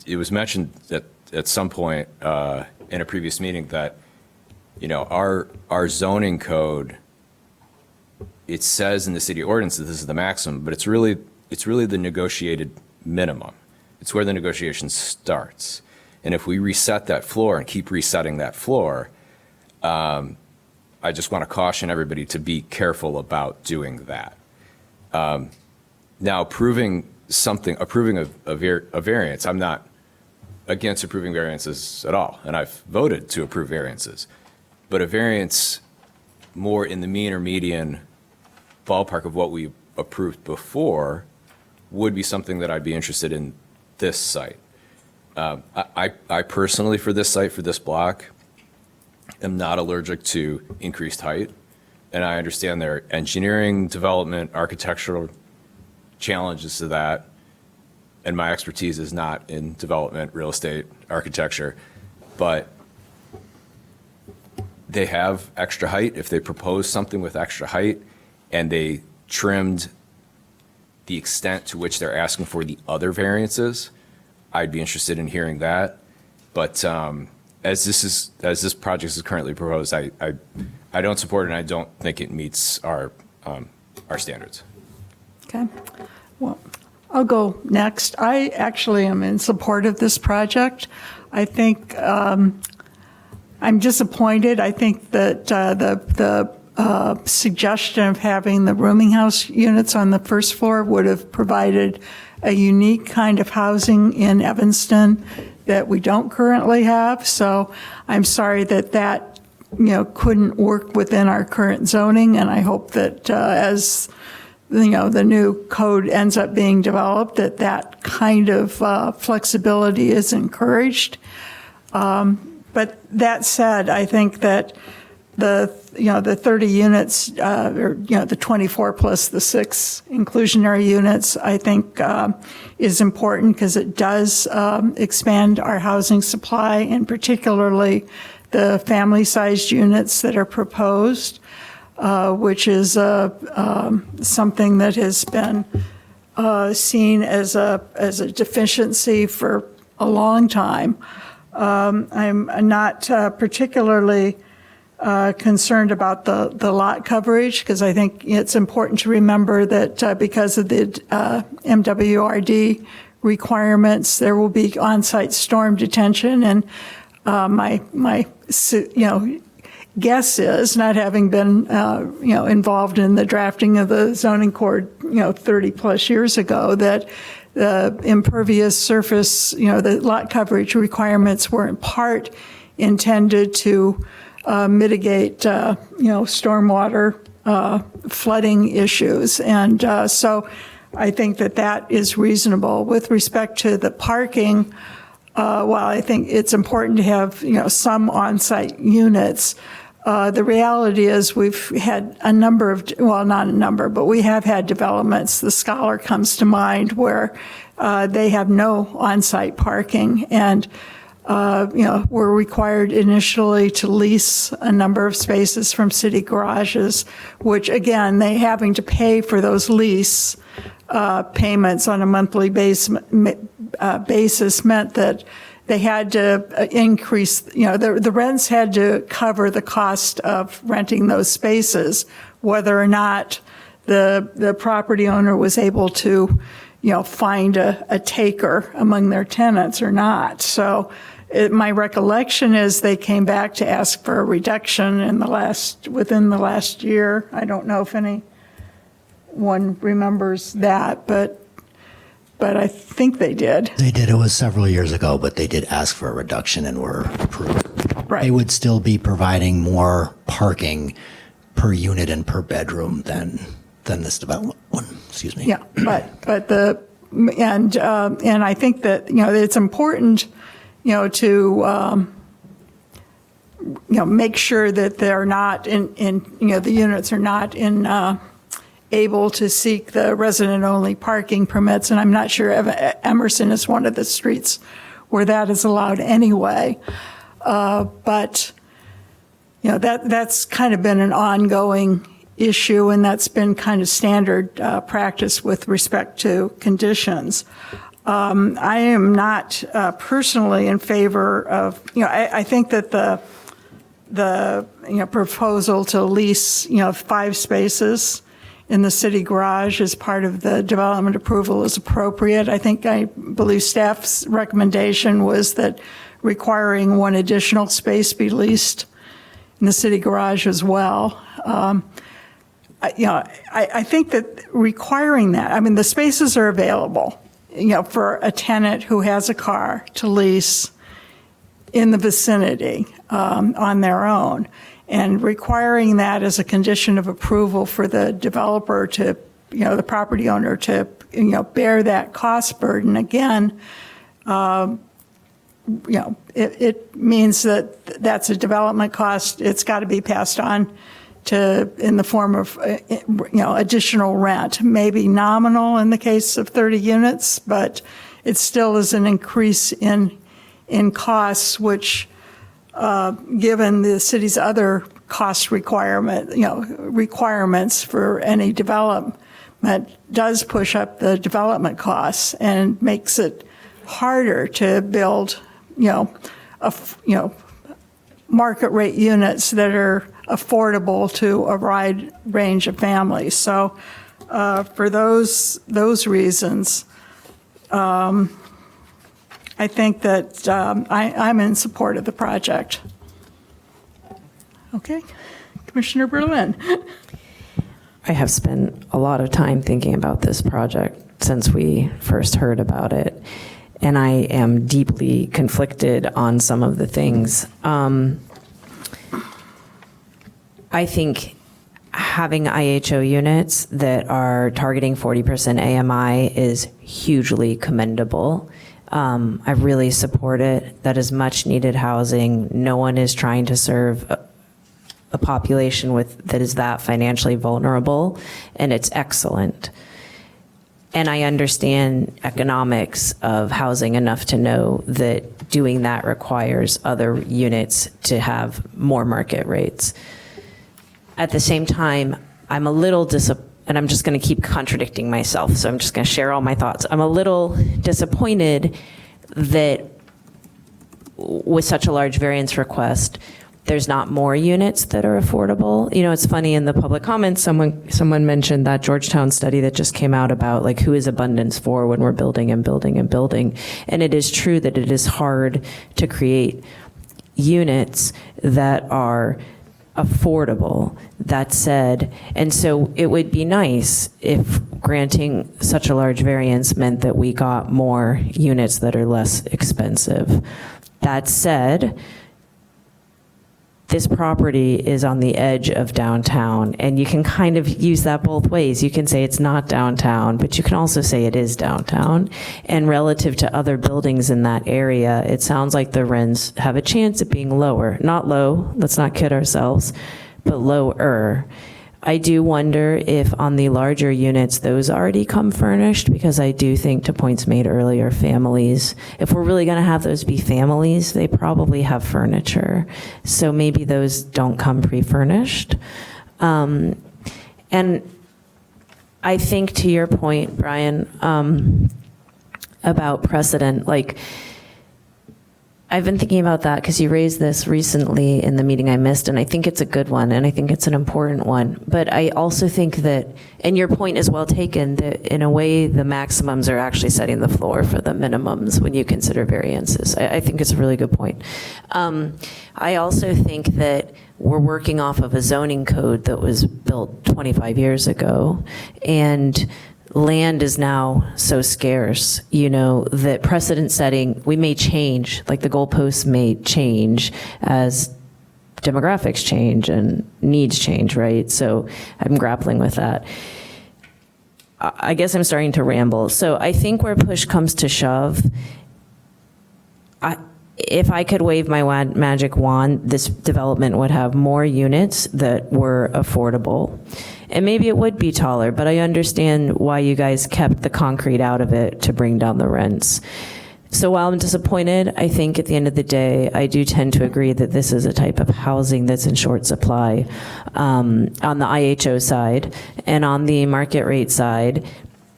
it was mentioned that at some point in a previous meeting that, you know, our zoning code, it says in the city ordinance that this is the maximum, but it's really the negotiated minimum. It's where the negotiation starts. And if we reset that floor and keep resetting that floor, I just want to caution everybody to be careful about doing that. Now, approving a variance, I'm not against approving variances at all, and I've voted to approve variances. But a variance more in the mean or median ballpark of what we approved before would be something that I'd be interested in this site. I personally, for this site, for this block, am not allergic to increased height, and I understand there are engineering, development, architectural challenges to that, and my expertise is not in development, real estate, architecture, but they have extra height. If they propose something with extra height and they trimmed the extent to which they're asking for the other variances, I'd be interested in hearing that. But as this project is currently proposed, I don't support it, and I don't think it meets our standards. Okay. Well, I'll go next. I actually am in support of this project. I think I'm disappointed. I think that the suggestion of having the rooming house units on the first floor would have provided a unique kind of housing in Evanston that we don't currently have. So I'm sorry that couldn't work within our current zoning, and I hope that as the new code ends up being developed, that kind of flexibility is encouraged. But that said, I think that the 30 units, or the 24 plus the 6 inclusionary units, I think is important because it does expand our housing supply, and particularly the family-sized units that are proposed, which is something that has been seen as a deficiency for a long time. I'm not particularly concerned about the lot coverage, because I think it's important to remember that because of the MWRD requirements, there will be on-site storm detention, and my guess is, not having been involved in the drafting of the zoning code 30 plus years ago, that the impervious surface, the lot coverage requirements were in part intended to mitigate, stormwater flooding issues. And so I think that is reasonable. With respect to the parking, while I think it's important to have, some on-site units, the reality is we've had a number of, well, not a number, but we have had developments. The Scholar comes to mind, where they have no on-site parking, and were required initially to lease a number of spaces from city garages, which again, they having to pay for those lease payments on a monthly basis meant that they had to increase, the rents had to cover the cost of renting those spaces, whether or not the property owner was able to, find a taker among their tenants or not. So my recollection is they came back to ask for a reduction within the last year. I don't know if anyone remembers that, but I think they did. They did. It was several years ago, but they did ask for a reduction and were approved. Right. They would still be providing more parking per unit and per bedroom than this development one. Excuse me. Yeah, but and I think that it's important, to make sure that they're not the units are not able to seek the resident-only parking permits. And I'm not sure Emerson is one of the streets where that is allowed anyway. But, that's kind of been an ongoing issue, and that's been kind of standard practice with respect to conditions. I am not personally in favor of, I think that the proposal to lease, 5 spaces in the city garage as part of the development approval is appropriate. I believe staff's recommendation was that requiring 1 additional space be leased in the city garage as well. I think that requiring that, the spaces are available, for a tenant who has a car to lease in the vicinity on their own. And requiring that as a condition of approval for the developer to, the property owner to, bear that cost burden, again, it means that that's a development cost. It's got to be passed on in the form of, additional rent, maybe nominal in the case of 30 units, but it still is an increase in costs, which, given the city's other cost requirements for any development, does push up the development costs and makes it harder to build, market rate units that are affordable to a wide range of families. So, for those reasons, I think that I'm in support of the project. Okay, Commissioner Berlin. I have spent a lot of time thinking about this project since we first heard about it, and I am deeply conflicted on some of the things. I think having IHO units that are targeting 40% AMI is hugely commendable. I really support it. That is much needed housing. No one is trying to serve a population that is that financially vulnerable, and it's excellent. And I understand economics of housing enough to know that doing that requires other units to have more market rates. At the same time, I'm a little and I'm just going to keep contradicting myself, so I'm just going to share all my thoughts. I'm a little disappointed that with such a large variance request, there's not more units that are affordable. It's funny, in the public comments, someone mentioned that Georgetown study that just came out about who is abundance for when we're building and building and building. And it is true that it is hard to create units that are affordable. That said, and so it would be nice if granting such a large variance meant that we got more units that are less expensive. That said, this property is on the edge of downtown, and you can kind of use that both ways. You can say it's not downtown, but you can also say it is downtown. And relative to other buildings in that area, it sounds like the rents have a chance of being lower. Not low, let's not kid ourselves, but lower. I do wonder if on the larger units, those already come furnished, because I do think, to points made earlier, families, if we're really gonna have those be families, they probably have furniture. So maybe those don't come pre-furnished. And I think, to your point, Brian, about precedent, I've been thinking about that because you raised this recently in the meeting I missed, and I think it's a good one, and I think it's an important one. But I also think that, and your point is well taken, that in a way the maximums are actually setting the floor for the minimums when you consider variances. I think it's a really good point. I also think that we're working off of a zoning code that was built 25 years ago, and land is now so scarce, that precedent setting, we may change, the goalposts may change as demographics change and needs change, right? So I'm grappling with that. I guess I'm starting to ramble. So I think where push comes to shove, if I could wave my magic wand, this development would have more units that were affordable. And maybe it would be taller, but I understand why you guys kept the concrete out of it to bring down the rents. So while I'm disappointed, I think at the end of the day, I do tend to agree that this is a type of housing that's in short supply on the IHO side. And on the market rate side,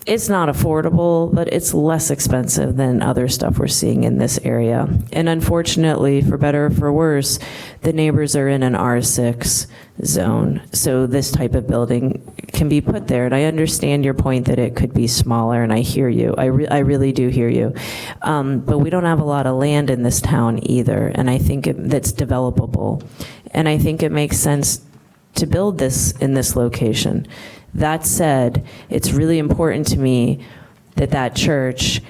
it's not affordable, but it's less expensive than other stuff we're seeing in this area. And unfortunately, for better or for worse, the neighbors are in an R6 zone. So this type of building can be put there. And I understand your point that it could be smaller, and I hear you. I really do hear you. But we don't have a lot of land in this town either, and I think that's developable. And I think it makes sense to build this in this location. That said, it's really important to me that that church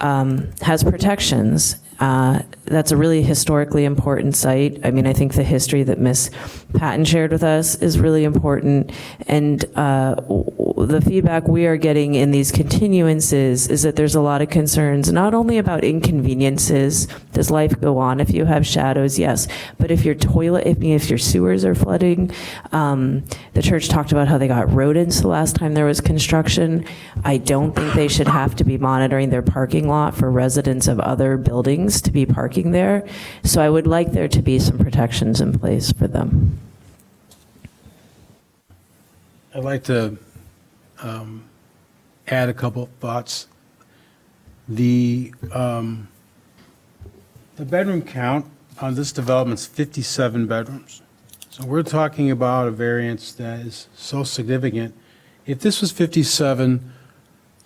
has protections. That's a really historically important site. I mean, I think the history that Ms. Patton shared with us is really important. And the feedback we are getting in these continuances is that there's a lot of concerns, not only about inconveniences. Does life go on if you have shadows? Yes. But if your if your sewers are flooding, the church talked about how they got rodents the last time there was construction. I don't think they should have to be monitoring their parking lot for residents of other buildings to be parking there. So I would like there to be some protections in place for them. I'd like to add a couple of thoughts. The bedroom count on this development is 57 bedrooms. So we're talking about a variance that is so significant. If this was 57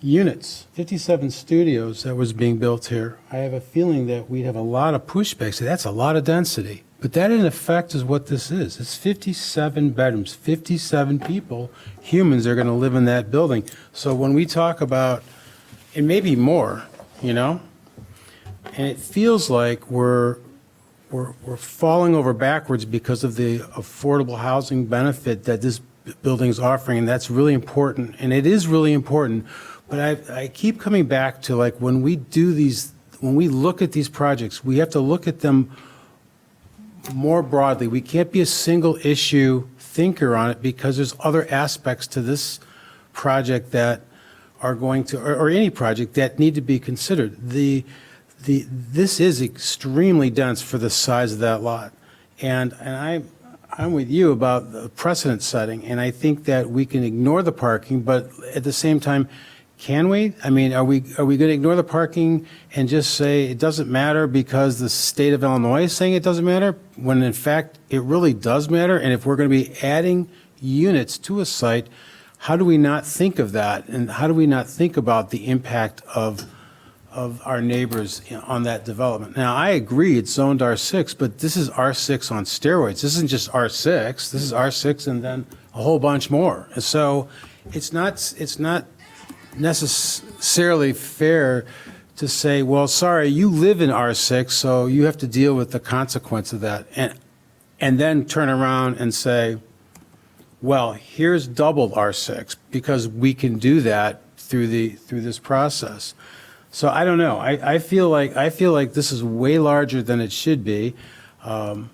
units, 57 studios that was being built here, I have a feeling that we'd have a lot of pushback. So that's a lot of density. But that, in effect, is what this is. It's 57 bedrooms, 57 people, humans are going to live in that building. So when we talk about, it may be more, you know, and it feels like we're falling over backwards because of the affordable housing benefit that this building is offering, and that's really important, and it is really important. But I keep coming back to, like, when we look at these projects, we have to look at them more broadly. We can't be a single issue thinker on it because there's other aspects to this project that are going to, or any project that need to be considered. This is extremely dense for the size of that lot. And I'm with you about the precedent setting, and I think that we can ignore the parking, but at the same time, can we? I mean, are we going to ignore the parking and just say it doesn't matter because the state of Illinois is saying it doesn't matter, when in fact it really does matter? And if we're going to be adding units to a site, how do we not think of that? And how do we not think about the impact of our neighbors on that development? Now, I agree it's zoned R6, but this is R6 on steroids. This isn't just R6. This is R6 and then a whole bunch more. And so it's not necessarily fair to say, well, sorry, you live in R6, so you have to deal with the consequence of that, and then turn around and say, well, here's double R6 because we can do that through this process. So I don't know. I feel like this is way larger than it should be, and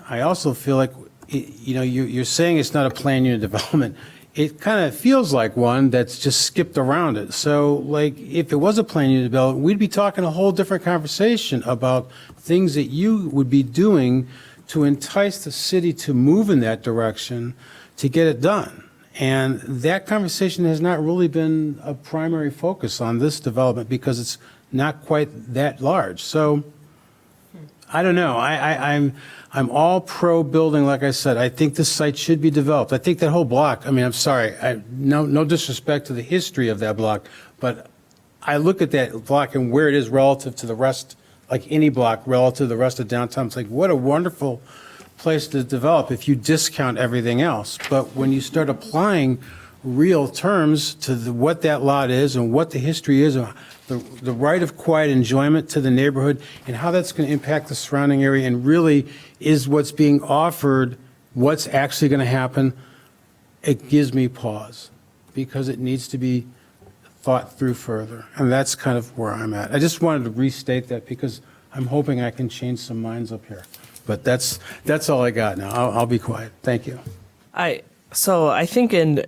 I also feel like, you know, you're saying it's not a planned unit development. It kind of feels like one that's just skipped around it. So, like, if it was a planned unit development, we'd be talking a whole different conversation about things that you would be doing to entice the city to move in that direction to get it done. And that conversation has not really been a primary focus on this development because it's not quite that large. So, I don't know. I'm all pro building, like I said. I think this site should be developed. I think that whole block, I mean, I'm sorry, no disrespect to the history of that block, but I look at that block and where it is relative to the rest, like any block relative to the rest of downtown. It's like, what a wonderful place to develop if you discount everything else. But when you start applying real terms to what that lot is and what the history is, the right of quiet enjoyment to the neighborhood and how that's going to impact the surrounding area, and really is what's being offered, what's actually going to happen, it gives me pause because it needs to be thought through further. And that's kind of where I'm at. I just wanted to restate that because I'm hoping I can change some minds up here. But that's all I got now. I'll be quiet. Thank you. So I think in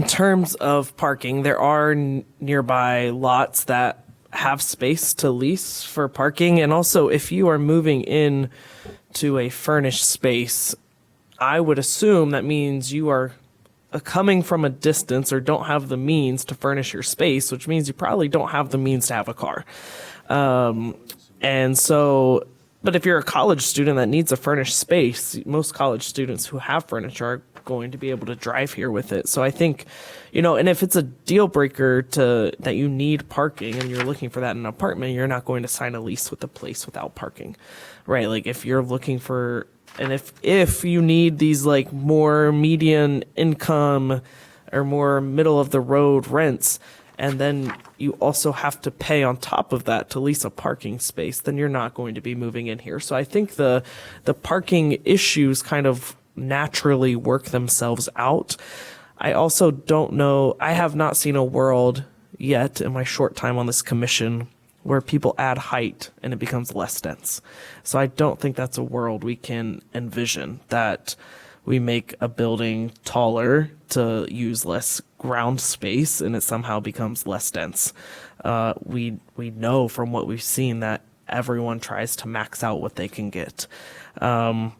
terms of parking, there are nearby lots that have space to lease for parking. And also, if you are moving in to a furnished space, I would assume that means you are coming from a distance or don't have the means to furnish your space, which means you probably don't have the means to have a car. And so, but if you're a college student that needs a furnished space, most college students who have furniture are going to be able to drive here with it. So I think, and if it's a deal breaker that you need parking and you're looking for that in an apartment, you're not going to sign a lease with a place without parking, right? Like if you're looking for, and if you need these like more median income or more middle of the road rents, and then you also have to pay on top of that to lease a parking space, then you're not going to be moving in here. So I think the parking issues kind of naturally work themselves out. I also don't know, I have not seen a world yet in my short time on this commission where people add height and it becomes less dense. So I don't think that's a world we can envision, that we make a building taller to use less ground space and it somehow becomes less dense. We know from what we've seen that everyone tries to max out what they can get. And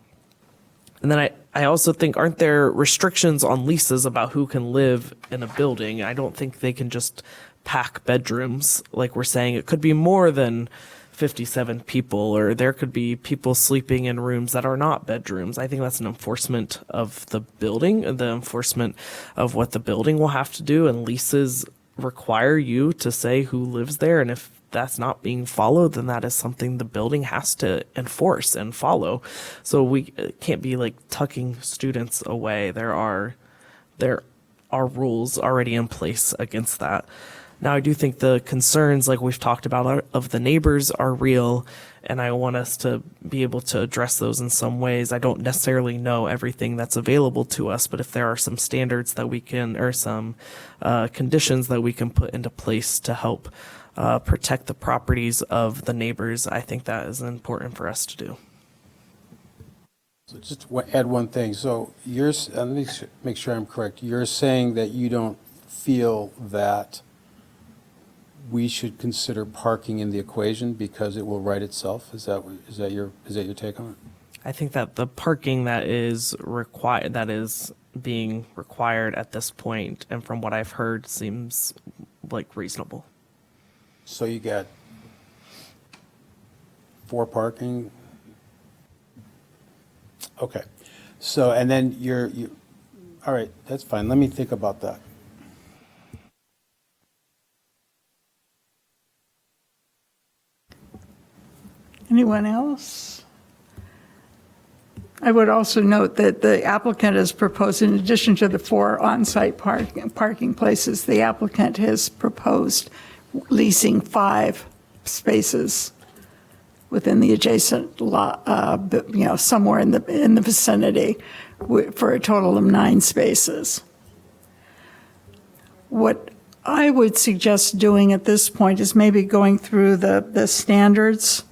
then I also think, aren't there restrictions on leases about who can live in a building? I don't think they can just pack bedrooms. Like we're saying, it could be more than 57 people, or there could be people sleeping in rooms that are not bedrooms. I think that's an enforcement of the building, the enforcement of what the building will have to do, and leases require you to say who lives there, and if that's not being followed, then that is something the building has to enforce and follow. So we can't be like tucking students away. There are rules already in place against that. Now, I do think the concerns, like we've talked about, of the neighbors are real, and I want us to be able to address those in some ways. I don't necessarily know everything that's available to us, but if there are some standards that we can, or some conditions that we can put into place to help protect the properties of the neighbors, I think that is important for us to do. So just add one thing. So let me make sure I'm correct. You're saying that you don't feel that we should consider parking in the equation because it will write itself? Is that your take on it? I think that the parking that is being required at this point, and from what I've heard, seems like reasonable. So you got 4 parking. Okay. So, and then you all right, that's fine. Let me think about that. Anyone else? I would also note that the applicant has proposed, in addition to the 4 on-site parking places, the applicant has proposed leasing 5 spaces within the adjacent lot, somewhere in the vicinity, for a total of 9 spaces. What I would suggest doing at this point is maybe going through the standards,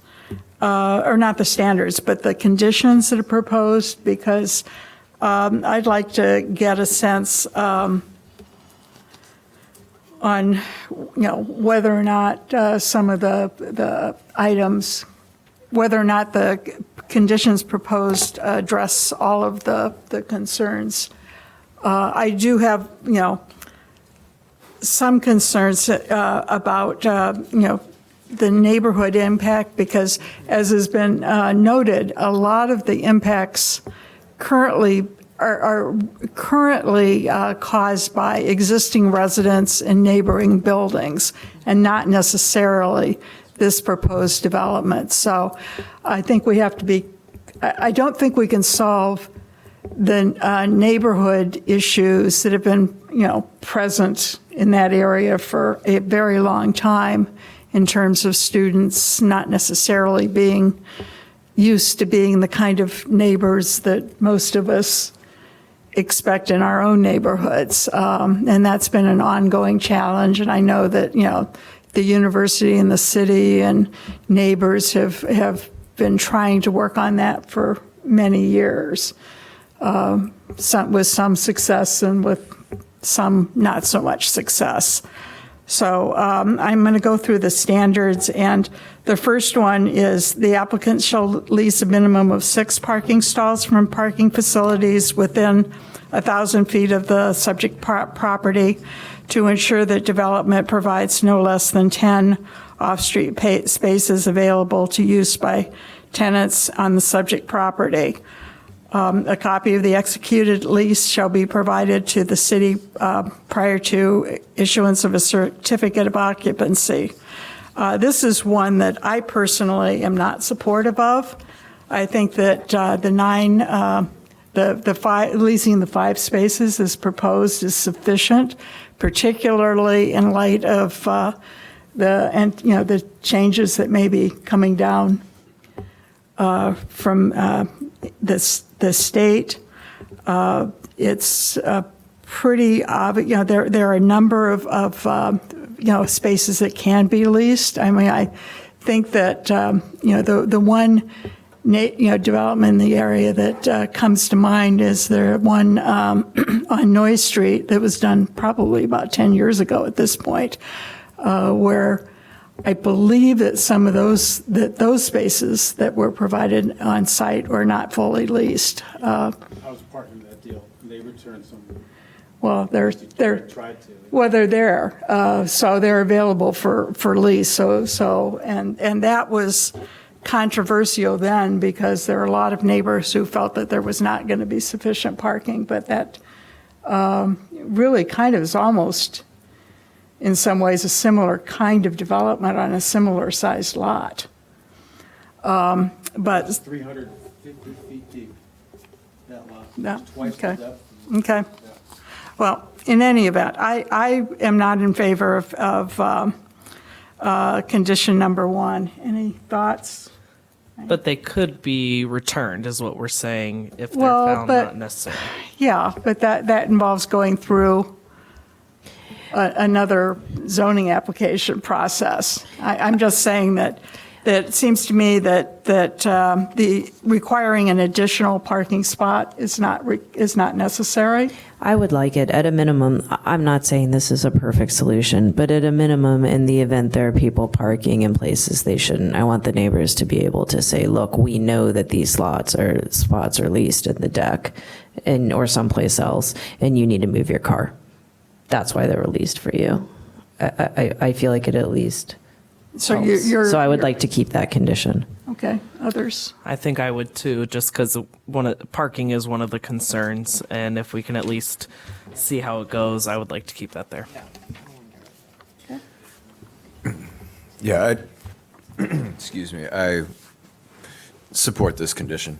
or not the standards, but the conditions that are proposed, because I'd like to get a sense on, whether or not some of the items, whether or not the conditions proposed address all of the concerns. I do have, some concerns about, the neighborhood impact, because as has been noted, a lot of the impacts are currently caused by existing residents in neighboring buildings and not necessarily this proposed development. So I think we have to be, I don't think we can solve the neighborhood issues that have been, present in that area for a very long time, in terms of students not necessarily being used to being the kind of neighbors that most of us expect in our own neighborhoods. And that's been an ongoing challenge. And I know that, the university and the city and neighbors have been trying to work on that for many years, with some success and with some not so much success. So I'm going to go through the standards, and the first one is the applicant shall lease a minimum of 6 parking stalls from parking facilities within 1,000 feet of the subject property to ensure that development provides no less than 10 off-street spaces available to use by tenants on the subject property. A copy of the executed lease shall be provided to the city prior to issuance of a certificate of occupancy. This is one that I personally am not supportive of. I think that leasing the 5 spaces as proposed is sufficient, particularly in light of the changes that may be coming down from the state. It's pretty obvious. There are a number of spaces that can be leased. I mean, I think that the one development in the area that comes to mind is the one on Noyes Street that was done probably about 10 years ago at this point, where I believe that some of those spaces that were provided on site were not fully leased. I was part of that deal. They returned some. Well, they're there, so they're available for lease. So and that was controversial then because there were a lot of neighbors who felt that there was not going to be sufficient parking, but that really kind of is almost, in some ways, a similar kind of development on a similar sized lot. But It's 350 feet deep, that lot. Yeah, It's twice okay. the depth. Okay. Well, in any event, I am not in favor of condition number 1. Any thoughts? But they could be returned, is what we're saying, if they're Well, found but- not necessary. Yeah, but that involves going through another zoning application process. I'm just saying that it seems to me that the requiring an additional parking spot is not necessary. I would like it at a minimum. I'm not saying this is a perfect solution, but at a minimum, in the event there are people parking in places they shouldn't, I want the neighbors to be able to say, look, we know that these spots are leased at the deck or someplace else, and you need to move your car. That's why they were leased for you. I feel like it at least So helps. you're. So I would like to keep that condition. Okay, others? I think I would too, just because parking is one of the concerns, and if we can at least see how it goes, I would like to keep that there. Yeah, excuse me, I support this condition.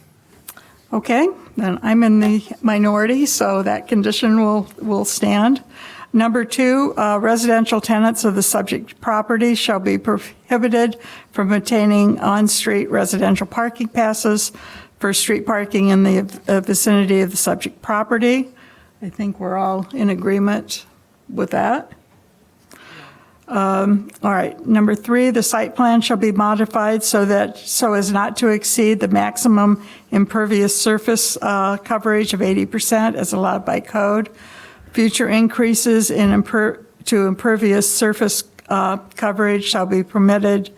Okay, then I'm in the minority, so that condition will stand. Number 2, residential tenants of the subject property shall be prohibited from obtaining on-street residential parking passes for street parking in the vicinity of the subject property. I think we're all in agreement with that. All right, number 3, the site plan shall be modified so as not to exceed the maximum impervious surface coverage of 80% as allowed by code. Future increases to impervious surface coverage shall be permitted,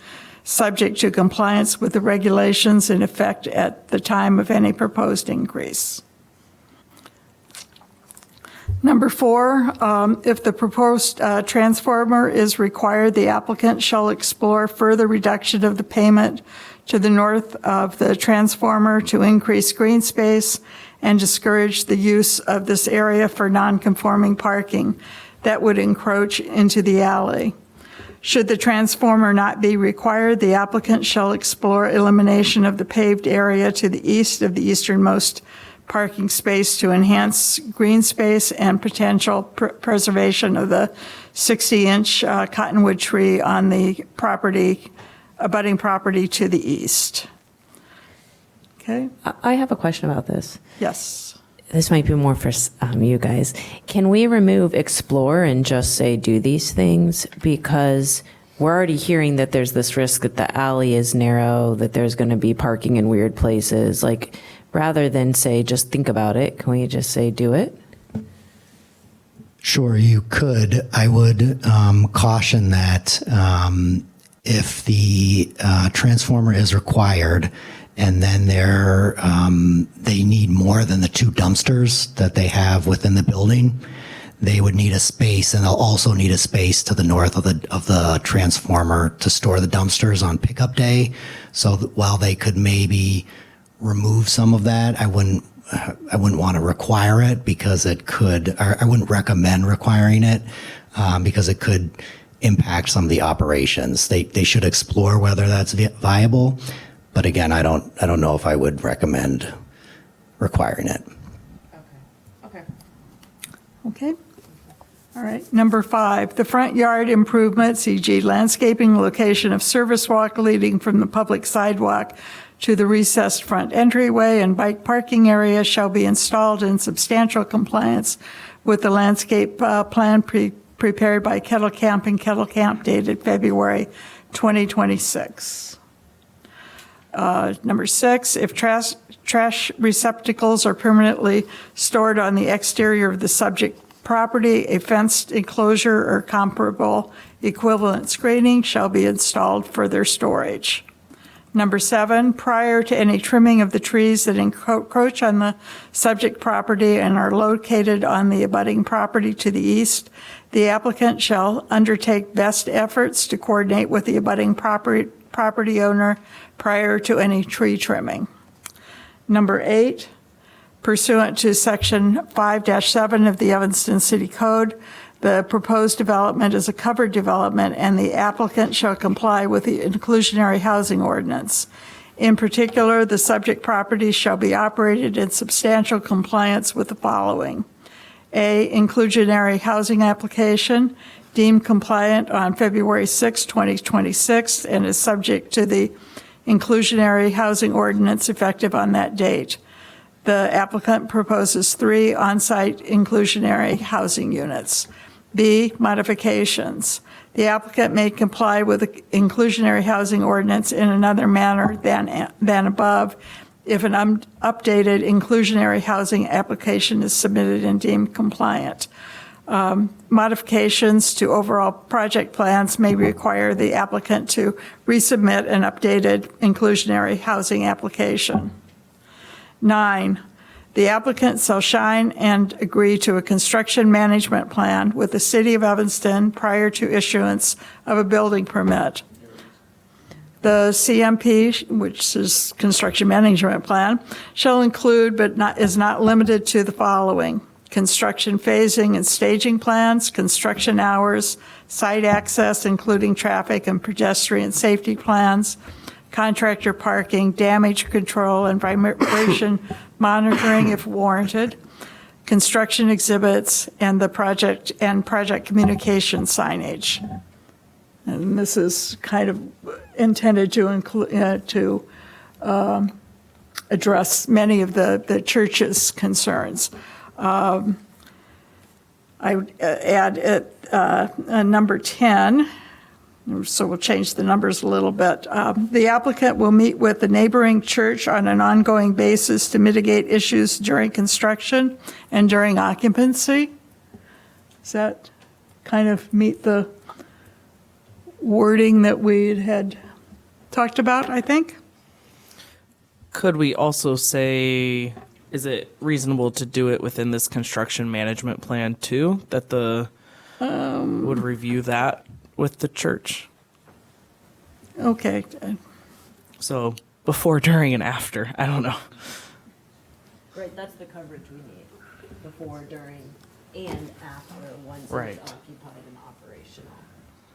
subject to compliance with the regulations in effect at the time of any proposed increase. Number 4, if the proposed transformer is required, the applicant shall explore further reduction of the payment to the north of the transformer to increase green space and discourage the use of this area for non-conforming parking that would encroach into the alley. Should the transformer not be required, the applicant shall explore elimination of the paved area to the east of the easternmost parking space to enhance green space and potential preservation of the 60-inch cottonwood tree on the abutting property to the east. Okay? I have a question about this. Yes. This might be more for you guys. Can we remove explore and just say do these things? Because we're already hearing that there's this risk that the alley is narrow, that there's going to be parking in weird places. Like, rather than say, just think about it, can we just say, do it? Sure, you could. I would caution that if the transformer is required and then they need more than the 2 dumpsters that they have within the building, they would need a space, and they'll also need a space to the north of the transformer to store the dumpsters on pickup day. So while they could maybe remove some of that, I wouldn't want to require it because it could, or I wouldn't recommend requiring it because it could impact some of the operations. They should explore whether that's viable, but again, I don't know if I would recommend requiring it. Okay. All right. Number 5, the front yard improvements, e.g. landscaping, location of service walk leading from the public sidewalk to the recessed front entryway and bike parking area shall be installed in substantial compliance with the landscape plan prepared by Kettle Camp and Kettle Camp dated February 2026. Number 6, if trash receptacles are permanently stored on the exterior of the subject property, a fenced enclosure or comparable equivalent screening shall be installed for their storage. Number 7, prior to any trimming of the trees that encroach on the subject property and are located on the abutting property to the east, the applicant shall undertake best efforts to coordinate with the abutting property owner prior to any tree trimming. Number 8, pursuant to Section 5-7 of the Evanston City Code, the proposed development is a covered development, and the applicant shall comply with the inclusionary housing ordinance. In particular, the subject property shall be operated in substantial compliance with the following: A, inclusionary housing application deemed compliant on February 6, 2026, and is subject to the inclusionary housing ordinance effective on that date. The applicant proposes 3 on-site inclusionary housing units. B, modifications. The applicant may comply with the inclusionary housing ordinance in another manner than above if an updated inclusionary housing application is submitted and deemed compliant. Modifications to overall project plans may require the applicant to resubmit an updated inclusionary housing application. 9, the applicant shall sign and agree to a construction management plan with the City of Evanston prior to issuance of a building permit. The CMP, which is construction management plan, shall include but is not limited to the following: construction phasing and staging plans, construction hours, site access, including traffic and pedestrian safety plans, contractor parking, damage control, and vibration monitoring if warranted, construction exhibits, and project communication signage. And this is kind of intended to include address many of the church's concerns. I would add number 10. So we'll change the numbers a little bit. The applicant will meet with the neighboring church on an ongoing basis to mitigate issues during construction and during occupancy. Does that kind of meet the wording that we had talked about, I think? Could we also say, is it reasonable to do it within this construction management plan too, that the would review that with the church? Okay. So before, during, and after. I don't know. Right, that's the coverage we need, before, during, and after, once Right. it's occupied and operational.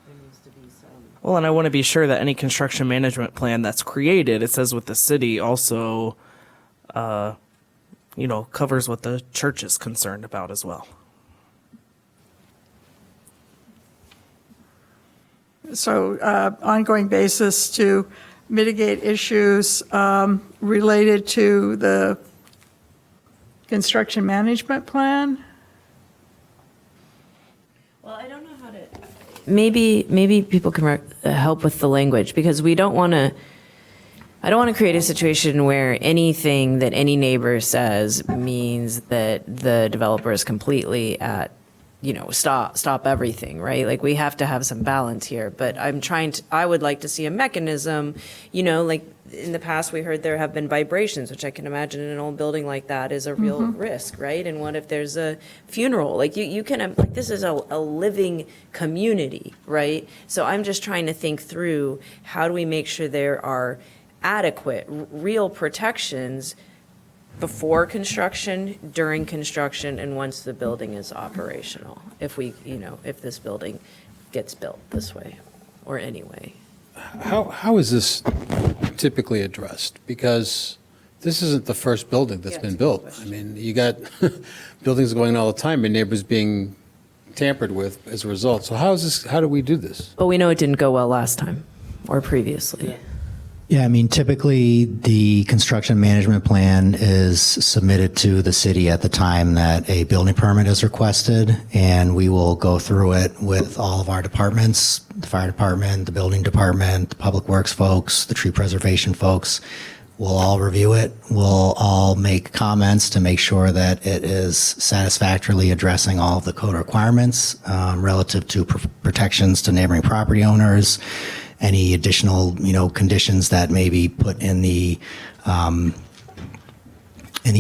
There needs to be some. Well, and I want to be sure that any construction management plan that's created, it says with the city also, covers what the church is concerned about as well. So ongoing basis to mitigate issues related to the construction management plan? Well, I don't know how to, maybe people can help with the language, because I don't want to create a situation where anything that any neighbor says means that the developer is completely at, stop everything, right? Like, we have to have some balance here, but I would like to see a mechanism, like in the past we heard there have been vibrations, which I can imagine in an old building like that is a real risk, right? And what if there's a funeral? Like, you can, like, this is a living community, right? So I'm just trying to think through, how do we make sure there are adequate, real protections before construction, during construction, and once the building is operational, if this building gets built this way or anyway. How is this typically addressed? Because this isn't the first building that's been built. I mean, you got buildings going all the time, and neighbors being tampered with as a result. So how do we do this? But we know it didn't go well last time or previously. Yeah, I mean, typically the construction management plan is submitted to the city at the time that a building permit is requested, and we will go through it with all of our departments, the fire department, the building department, the public works folks, the tree preservation folks. We'll all review it. We'll all make comments to make sure that it is satisfactorily addressing all of the code requirements relative to protections to neighboring property owners, any additional, conditions that may be put in the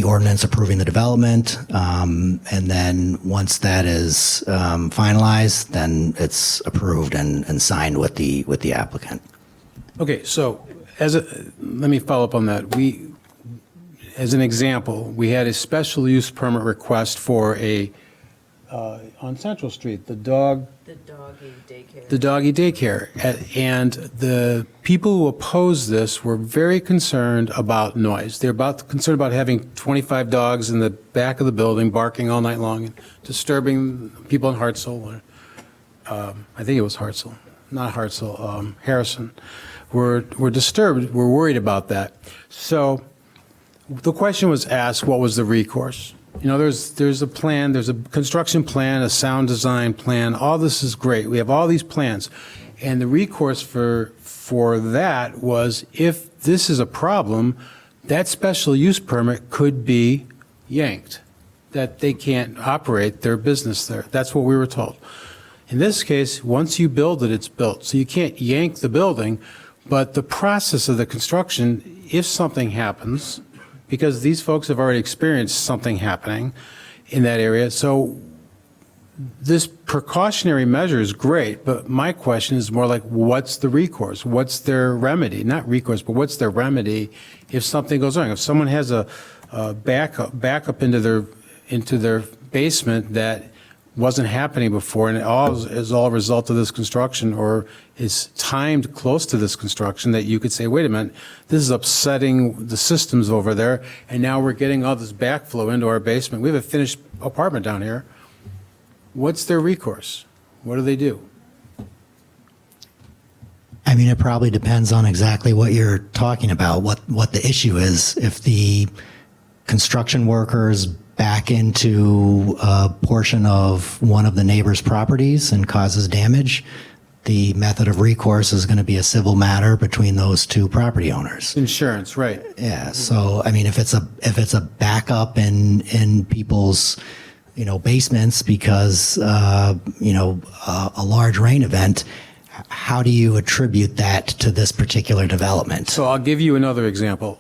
ordinance approving the development. And then once that is finalized, then it's approved and signed with the applicant. Okay, so let me follow up on that. As an example, we had a special use permit request for on Central Street, the doggy daycare. And the people who opposed this were very concerned about noise. They're concerned about having 25 dogs in the back of the building barking all night long and disturbing people in Hartselle. I think it was Hartselle, not Hartselle, Harrison. We're disturbed. We're worried about that. So the question was asked, what was the recourse? There's a plan, there's a construction plan, a sound design plan. All this is great. We have all these plans. And the recourse for that was, if this is a problem, that special use permit could be yanked, that they can't operate their business there. That's what we were told. In this case, once you build it, it's built. So you can't yank the building, but the process of the construction, if something happens, because these folks have already experienced something happening in that area. So this precautionary measure is great, but my question is more like, what's the recourse? What's their remedy? Not recourse, but what's their remedy if something goes wrong? If someone has a backup into their basement that wasn't happening before, and it is all a result of this construction, or is timed close to this construction, that you could say, wait a minute, this is upsetting the systems over there, and now we're getting all this backflow into our basement. We have a finished apartment down here. What's their recourse? What do they do? I mean, it probably depends on exactly what you're talking about, what the issue is. If the construction workers back into a portion of one of the neighbor's properties and causes damage, the method of recourse is going to be a civil matter between those two property owners. Insurance, right. Yeah. So, I mean, if it's a backup in people's, basements because, a large rain event, how do you attribute that to this particular development? So I'll give you another example.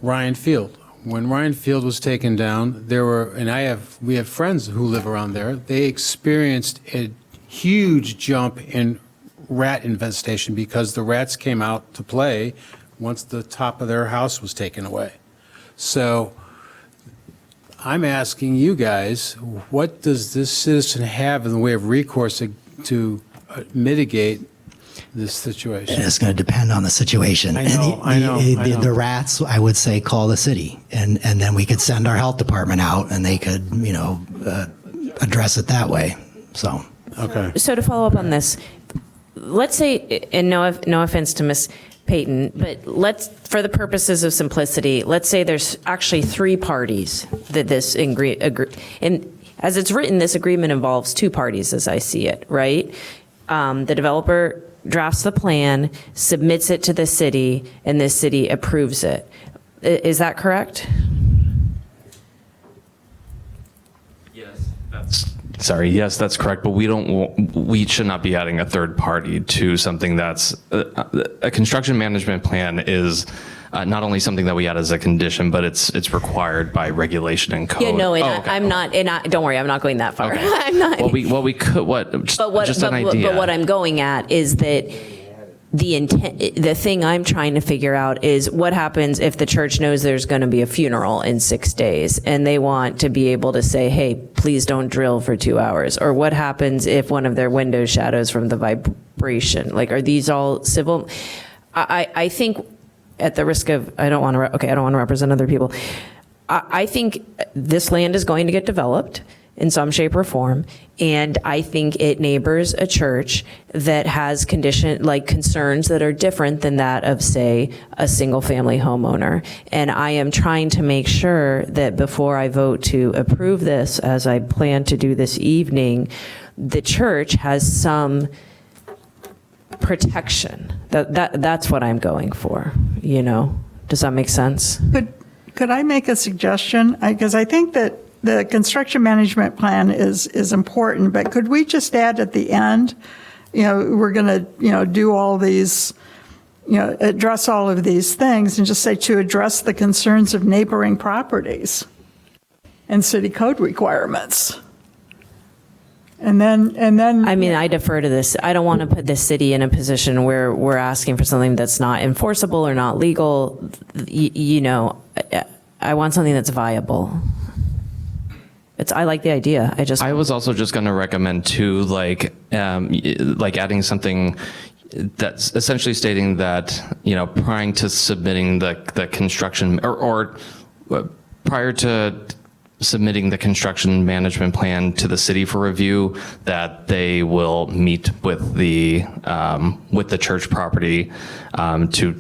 Ryan Field. When Ryan Field was taken down, we have friends who live around there. They experienced a huge jump in rat infestation because the rats came out to play once the top of their house was taken away. So I'm asking you guys, what does this citizen have in the way of recourse to mitigate this situation? And it's going to depend on the situation. I know. The rats, I would say, call the city, and then we could send our health department out, and they could, address it that way. So. Okay. So to follow up on this, let's say, and no offense to Ms. Payton, but for the purposes of simplicity, let's say there's actually three parties that this and as it's written, this agreement involves two parties, as I see it, right? The developer drafts the plan, submits it to the city, and the city approves it. Is that correct? Yes, that's correct, but we should not be adding a third party to something that's, a construction management plan is not only something that we add as a condition, but it's required by regulation and code. Yeah, no, and okay. I'm not, don't worry, I'm not going that far. Okay. I'm not. Well, we could, just an idea. But what I'm going at is that the thing I'm trying to figure out is what happens if the church knows there's going to be a funeral in 6 days and they want to be able to say, hey, please don't drill for 2 hours? Or what happens if one of their windows shadows from the vibration? Like, are these all civil? I think at the risk of, I don't want to represent other people. I think this land is going to get developed in some shape or form, and I think it neighbors a church that has concerns that are different than that of, say, a single-family homeowner. And I am trying to make sure that before I vote to approve this, as I plan to do this evening, the church has some protection. That's what I'm going for, you know? Does that make sense? Could I make a suggestion? Because I think that the construction management plan is important, but could we just add at the end, we're going to, do all these, address all of these things, and just say to address the concerns of neighboring properties and city code requirements. And then. I mean, I defer to this. I don't want to put the city in a position where we're asking for something that's not enforceable or not legal. I want something that's viable. I like the idea. I was also just going to recommend too, adding something that's essentially stating that, prior to submitting the construction or prior to submitting the construction management plan to the city for review, that they will meet with the church property to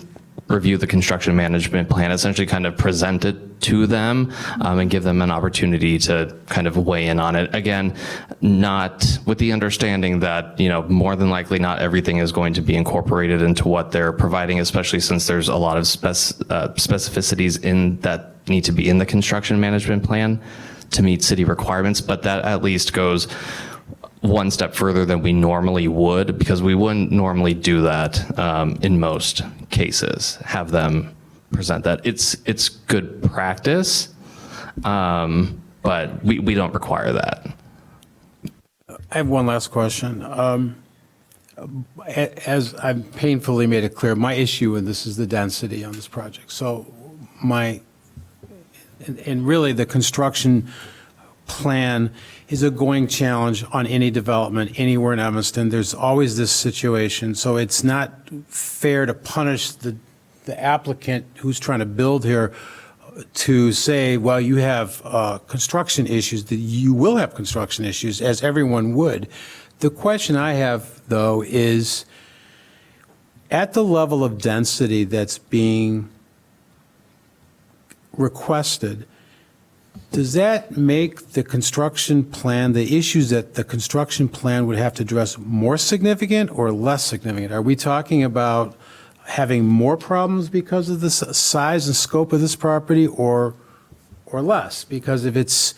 review the construction management plan, essentially kind of present it to them and give them an opportunity to kind of weigh in on it. Again, not with the understanding that, more than likely not everything is going to be incorporated into what they're providing, especially since there's a lot of specificities in that need to be in the construction management plan to meet city requirements, but that at least goes one step further than we normally would, because we wouldn't normally do that in most cases, have them present that. It's good practice, but we don't require that. I have one last question. As I've painfully made it clear, my issue, and this is the density on this project. So and really the construction plan is a going challenge on any development anywhere in Evanston. There's always this situation. So it's not fair to punish the applicant who's trying to build here to say, well, you have construction issues. That you will have construction issues, as everyone would. The question I have, though, is at the level of density that's being requested, does that make the construction plan, the issues that the construction plan would have to address, more significant or less significant? Are we talking about having more problems because of the size and scope of this property, or less? Because if it's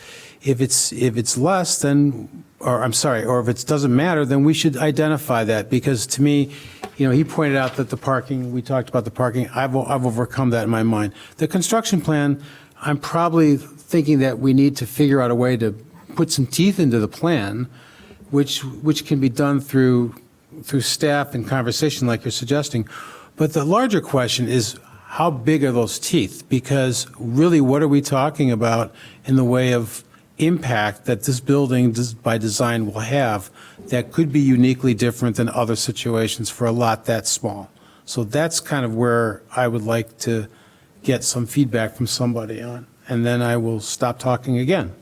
less, then, or if it doesn't matter, then we should identify that. Because to me, he pointed out that the parking, we talked about the parking, I've overcome that in my mind. The construction plan, I'm probably thinking that we need to figure out a way to put some teeth into the plan, which can be done through staff and conversation like you're suggesting. But the larger question is, how big are those teeth? Because really, what are we talking about in the way of impact that this building by design will have that could be uniquely different than other situations for a lot that small? So that's kind of where I would like to get some feedback from somebody on, and then I will stop talking again.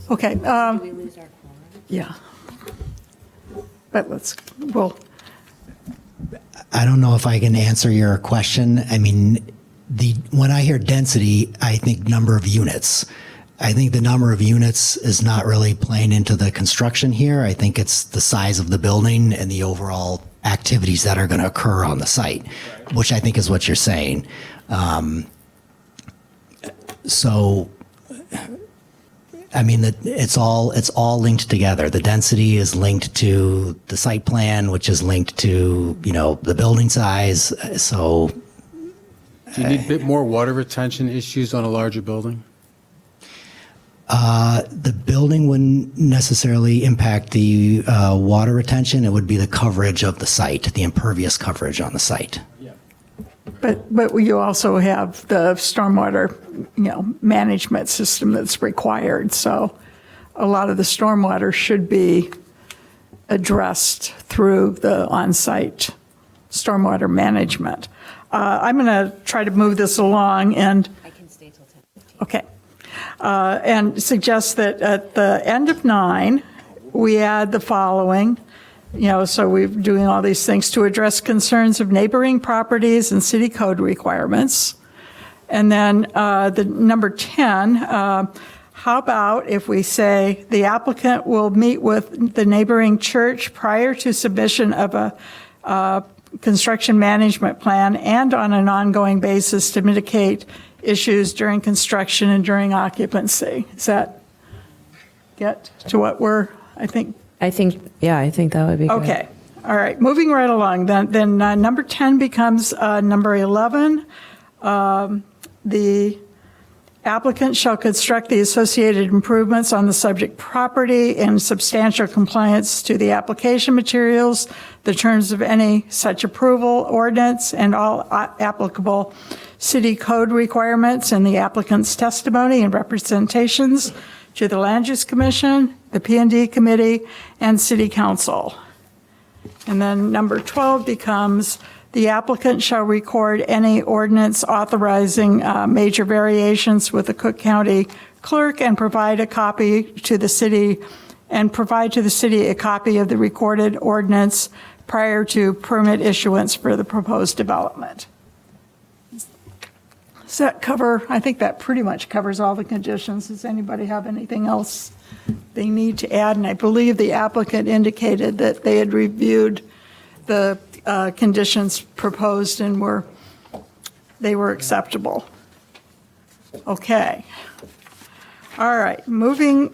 Okay. Yeah. But I don't know if I can answer your question. I mean, when I hear density, I think number of units. I think the number of units is not really playing into the construction here. I think it's the size of the building and the overall activities that are going to occur on the site, which I think is what you're saying. So, I mean, it's all linked together. The density is linked to the site plan, which is linked to, the building size. So, Do you need a bit more water retention issues on a larger building? the building wouldn't necessarily impact the water retention. It would be the coverage of the site, the impervious coverage on the site. But you also have the stormwater, management system that's required. So a lot of the stormwater should be addressed through the on-site stormwater management. I'm going to try to move this along and. I can stay till 10:15. Okay. And suggest that at the end of 9, we add the following. So we're doing all these things to address concerns of neighboring properties and city code requirements. And then the number 10, how about if we say the applicant will meet with the neighboring church prior to submission of a construction management plan and on an ongoing basis to mitigate issues during construction and during occupancy. Does that get to what we're, I think that would be good. Okay. All right. Moving right along. Then number 10 becomes number 11. The applicant shall construct the associated improvements on the subject property in substantial compliance to the application materials, the terms of any such approval ordinance, and all applicable city code requirements in the applicant's testimony and representations to the Land Use Commission, the P&D Committee, and City Council. And then number 12 becomes the applicant shall record any ordinance authorizing major variations with the Cook County Clerk and provide to the city a copy of the recorded ordinance prior to permit issuance for the proposed development. Does that cover? I think that pretty much covers all the conditions. Does anybody have anything else they need to add? And I believe the applicant indicated that they had reviewed the conditions proposed and they were acceptable. Okay. All right. Moving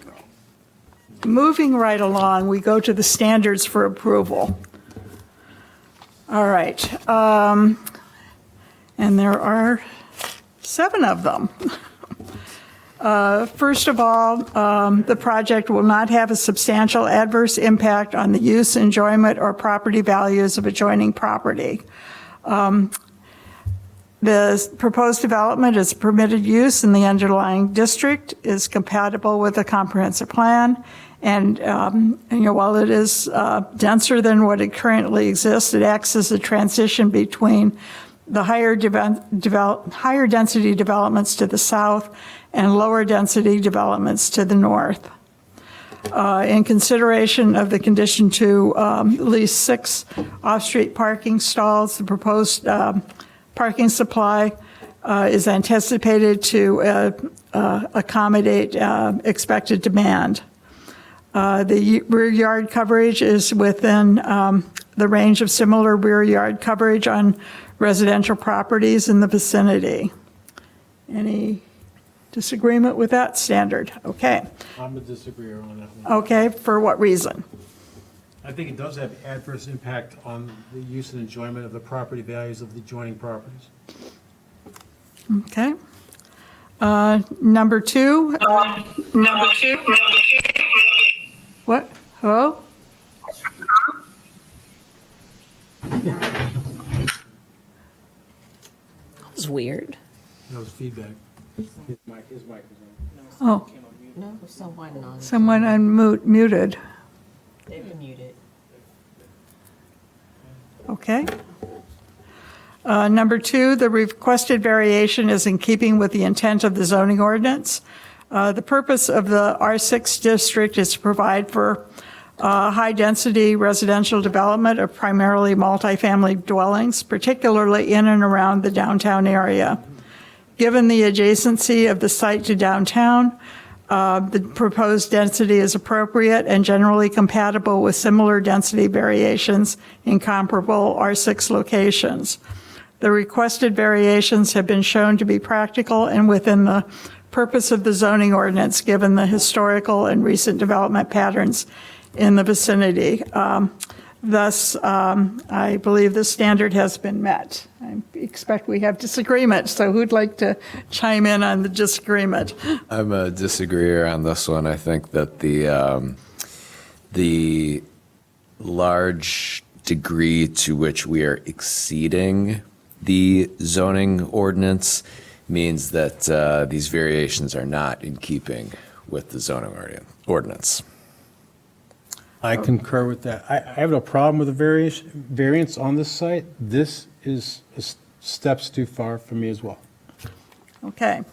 right along, we go to the standards for approval. All right. And there are 7 of them. First of all, the project will not have a substantial adverse impact on the use, enjoyment, or property values of adjoining property. The proposed development is permitted use in the underlying district, is compatible with the comprehensive plan, and while it is denser than what it currently exists, it acts as a transition between the higher density developments to the south and lower density developments to the north. In consideration of the condition to lease 6 off-street parking stalls, the proposed parking supply is anticipated to accommodate expected demand. The rear yard coverage is within the range of similar rear yard coverage on residential properties in the vicinity. Any disagreement with that standard? Okay. I'm a disagreeer on that one. Okay, for what reason? I think it does have adverse impact on the use and enjoyment of the property values of the adjoining properties. Okay. Number 2. What? Hello? That was weird. That was feedback. His mic was on. Oh, No, someone on. someone unmuted. They've been muted. Okay. Number 2, the requested variation is in keeping with the intent of the zoning ordinance. The purpose of the R6 district is to provide for high-density residential development of primarily multifamily dwellings, particularly in and around the downtown area. Given the adjacency of the site to downtown, the proposed density is appropriate and generally compatible with similar density variations in comparable R6 locations. The requested variations have been shown to be practical and within the purpose of the zoning ordinance, given the historical and recent development patterns in the vicinity. Thus, I believe the standard has been met. I expect we have disagreement, so who'd like to chime in on the disagreement? I'm a disagreeer on this one. I think that the large degree to which we are exceeding the zoning ordinance means that these variations are not in keeping with the zoning ordinance. I concur with that. I have no problem with the variance on this site. This is steps too far for me as well. Okay.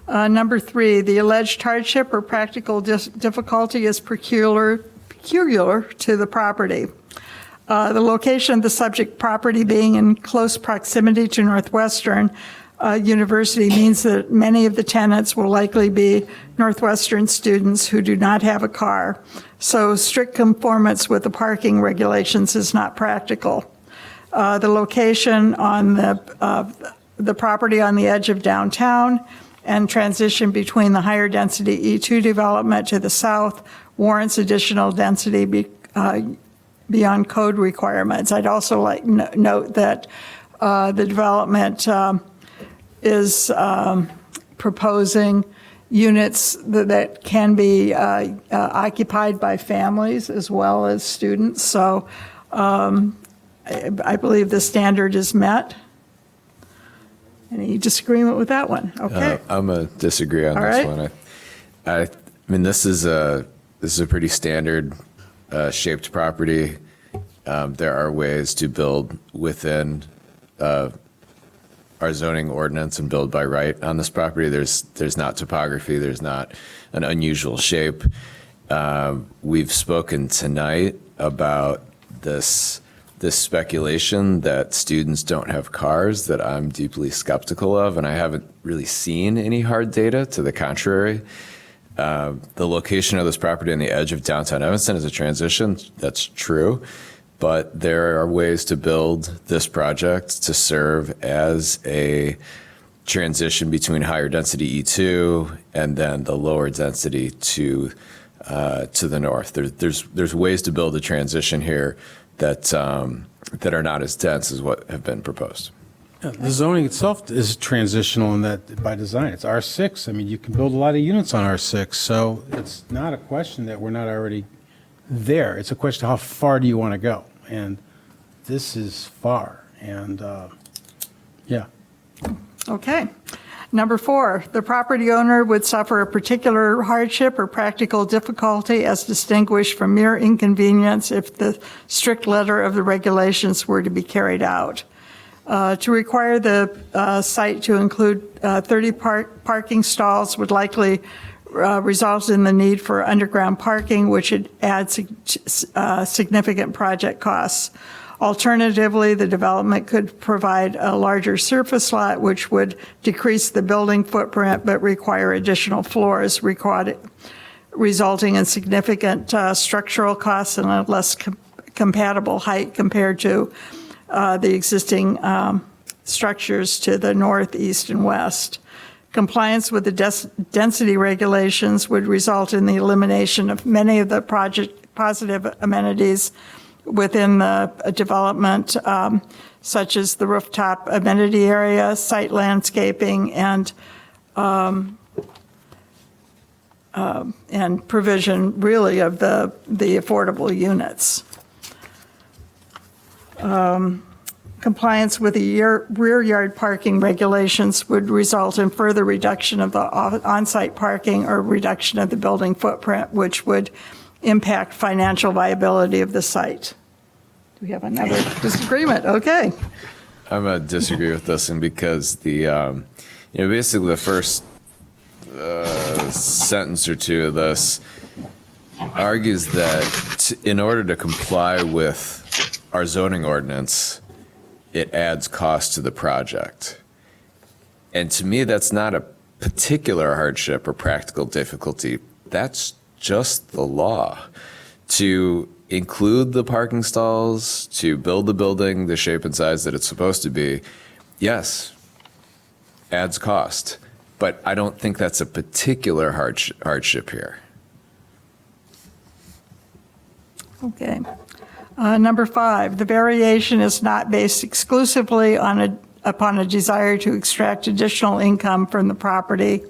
Number 3, the alleged hardship or practical difficulty is peculiar to the property. The location of the subject property being in close proximity to Northwestern University means that many of the tenants will likely be Northwestern students who do not have a car. So strict conformance with the parking regulations is not practical. The location on the property on the edge of downtown and transition between the higher density E2 development to the south warrants additional density beyond code requirements. I'd also like note that the development is proposing units that can be occupied by families as well as students. So I believe the standard is met. Any disagreement with that one? Okay. I'm a disagree on this one. I mean, this is a pretty standard shaped property. There are ways to build within our zoning ordinance and build by right on this property. There's not topography. There's not an unusual shape. We've spoken tonight about this speculation that students don't have cars that I'm deeply skeptical of, and I haven't really seen any hard data to the contrary. The location of this property on the edge of downtown Evanston is a transition. That's true. But there are ways to build this project to serve as a transition between higher density E2 and then the lower density to the north. There's ways to build a transition here that are not as dense as what have been proposed. The zoning itself is transitional in that by design. It's R6. I mean, you can build a lot of units on R6, so it's not a question that we're not already there. It's a question of how far do you want to go? And this is far. And yeah. Okay. Number 4, the property owner would suffer a particular hardship or practical difficulty as distinguished from mere inconvenience if the strict letter of the regulations were to be carried out. To require the site to include 30 parking stalls would likely result in the need for underground parking, which would add significant project costs. Alternatively, the development could provide a larger surface lot, which would decrease the building footprint but require additional floors, resulting in significant structural costs and a less compatible height compared to the existing structures to the north, east, and west. Compliance with the density regulations would result in the elimination of many of the project positive amenities within the development, such as the rooftop amenity area, site landscaping, and provision really of the affordable units. Compliance with the rear yard parking regulations would result in further reduction of the on-site parking or reduction of the building footprint, which would impact financial viability of the site. Do we have another disagreement? Okay. I'm going to disagree with this one because basically the first sentence or two of this argues that in order to comply with our zoning ordinance, it adds cost to the project. And to me, that's not a particular hardship or practical difficulty. That's just the law. To include the parking stalls, to build the building the shape and size that it's supposed to be, yes, adds cost. But I don't think that's a particular hardship here. Okay. Number 5, the variation is not based exclusively upon a desire to extract additional income from the property,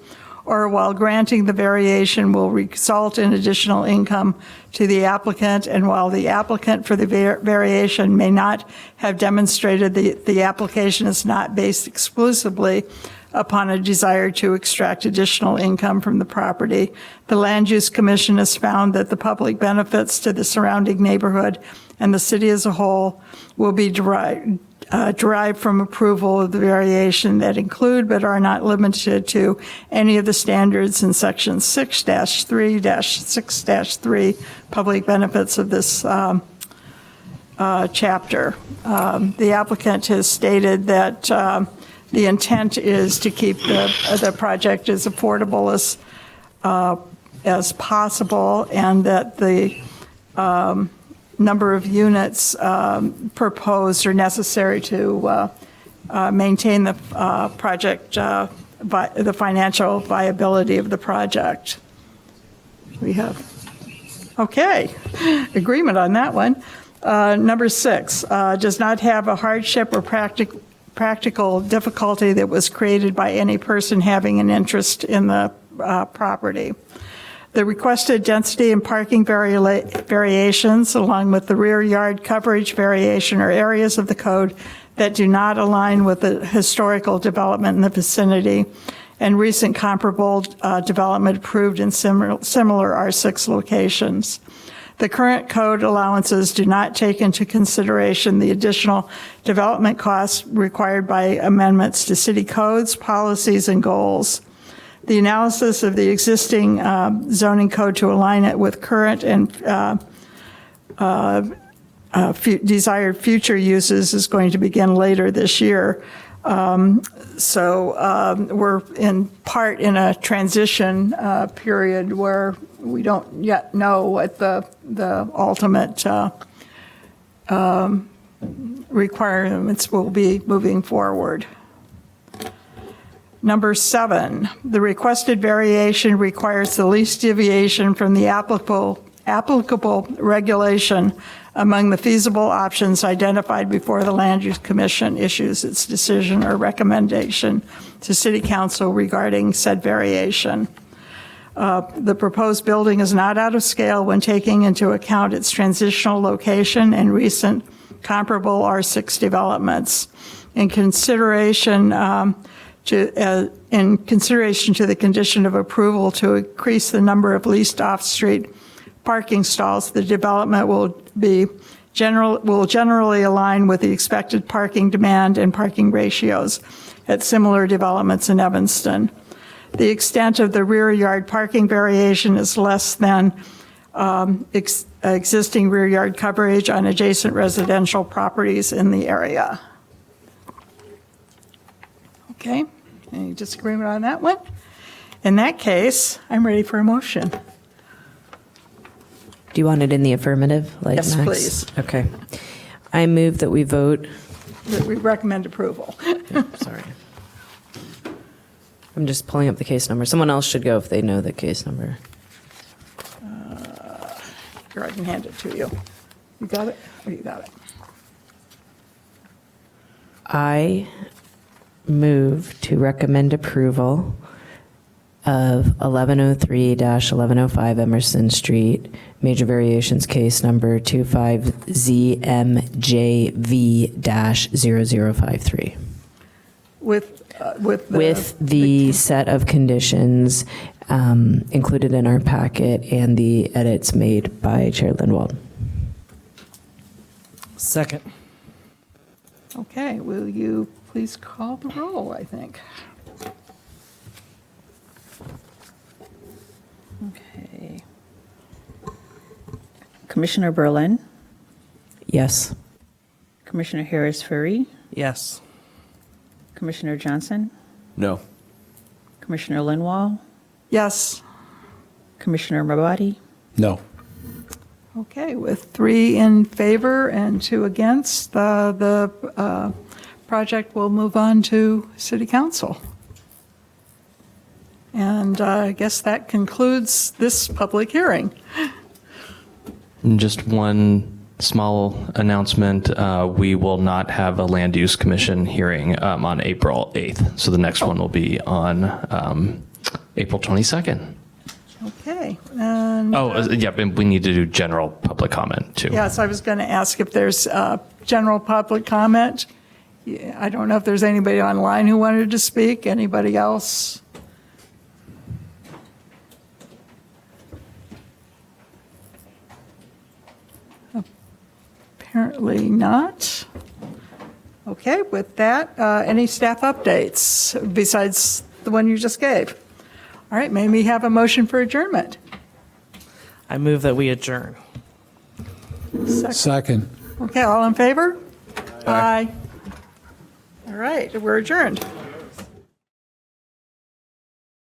or while granting the variation will result in additional income to the applicant, and while the applicant for the variation may not have demonstrated the application is not based exclusively upon a desire to extract additional income from the property, the Land Use Commission has found that the public benefits to the surrounding neighborhood and the city as a whole will be derived from approval of the variation that include but are not limited to any of the standards in section 6-3-6-3 public benefits of this chapter. The applicant has stated that the intent is to keep the project as affordable as possible, and that the number of units proposed are necessary to maintain the project, the financial viability of the project. We have, okay, agreement on that one. Number 6, does not have a hardship or practical difficulty that was created by any person having an interest in the property. The requested density and parking variations, along with the rear yard coverage variation, are areas of the code that do not align with the historical development in the vicinity and recent comparable development approved in similar R6 locations. The current code allowances do not take into consideration the additional development costs required by amendments to city codes, policies, and goals. The analysis of the existing zoning code to align it with current and desired future uses is going to begin later this year. So we're in part in a transition period where we don't yet know what the ultimate requirements will be moving forward. Number 7, the requested variation requires the least deviation from the applicable regulation among the feasible options identified before the Land Use Commission issues its decision or recommendation to City Council regarding said variation. The proposed building is not out of scale when taking into account its transitional location and recent comparable R6 developments. In consideration to the condition of approval to increase the number of leased off-street parking stalls, the development will generally align with the expected parking demand and parking ratios at similar developments in Evanston. The extent of the rear yard parking variation is less than existing rear yard coverage on adjacent residential properties in the area. Okay, any disagreement on that one? In that case, I'm ready for a motion. Do you want it in the affirmative? Like Yes, Max? please. Okay. I move that we vote. That we recommend approval. Sorry. I'm just pulling up the case number. Someone else should go if they know the case number. Here, I can hand it to you. You got it? Oh, you got it. I move to recommend approval of 1103-1105 Emerson Street, major variations case number 25ZMJV-0053. With the set of conditions included in our packet and the edits made by Chair Lindwald. Second. Okay, will you please call the roll, I think? Okay. Commissioner Berlin, Yes. Commissioner Harris-Furry, Yes. Commissioner Johnson, No. Commissioner Linwall, Yes. Commissioner Mabadi, No. Okay, with 3 in favor and 2 against, the project will move on to City Council. And I guess that concludes this public hearing. And just one small announcement, we will not have a land use commission hearing on April 8th. So the next one will be on April 22nd. Okay. And, Yeah, and we need to do general public comment too. yes, I was going to ask if there's general public comment. Yeah, I don't know if there's anybody online who wanted to speak. Anybody else? Apparently not. Okay, with that, any staff updates besides the one you just gave? All right, may we have a motion for adjournment? I move that we adjourn. Second. Okay, all in favor? Aye. All right, we're adjourned.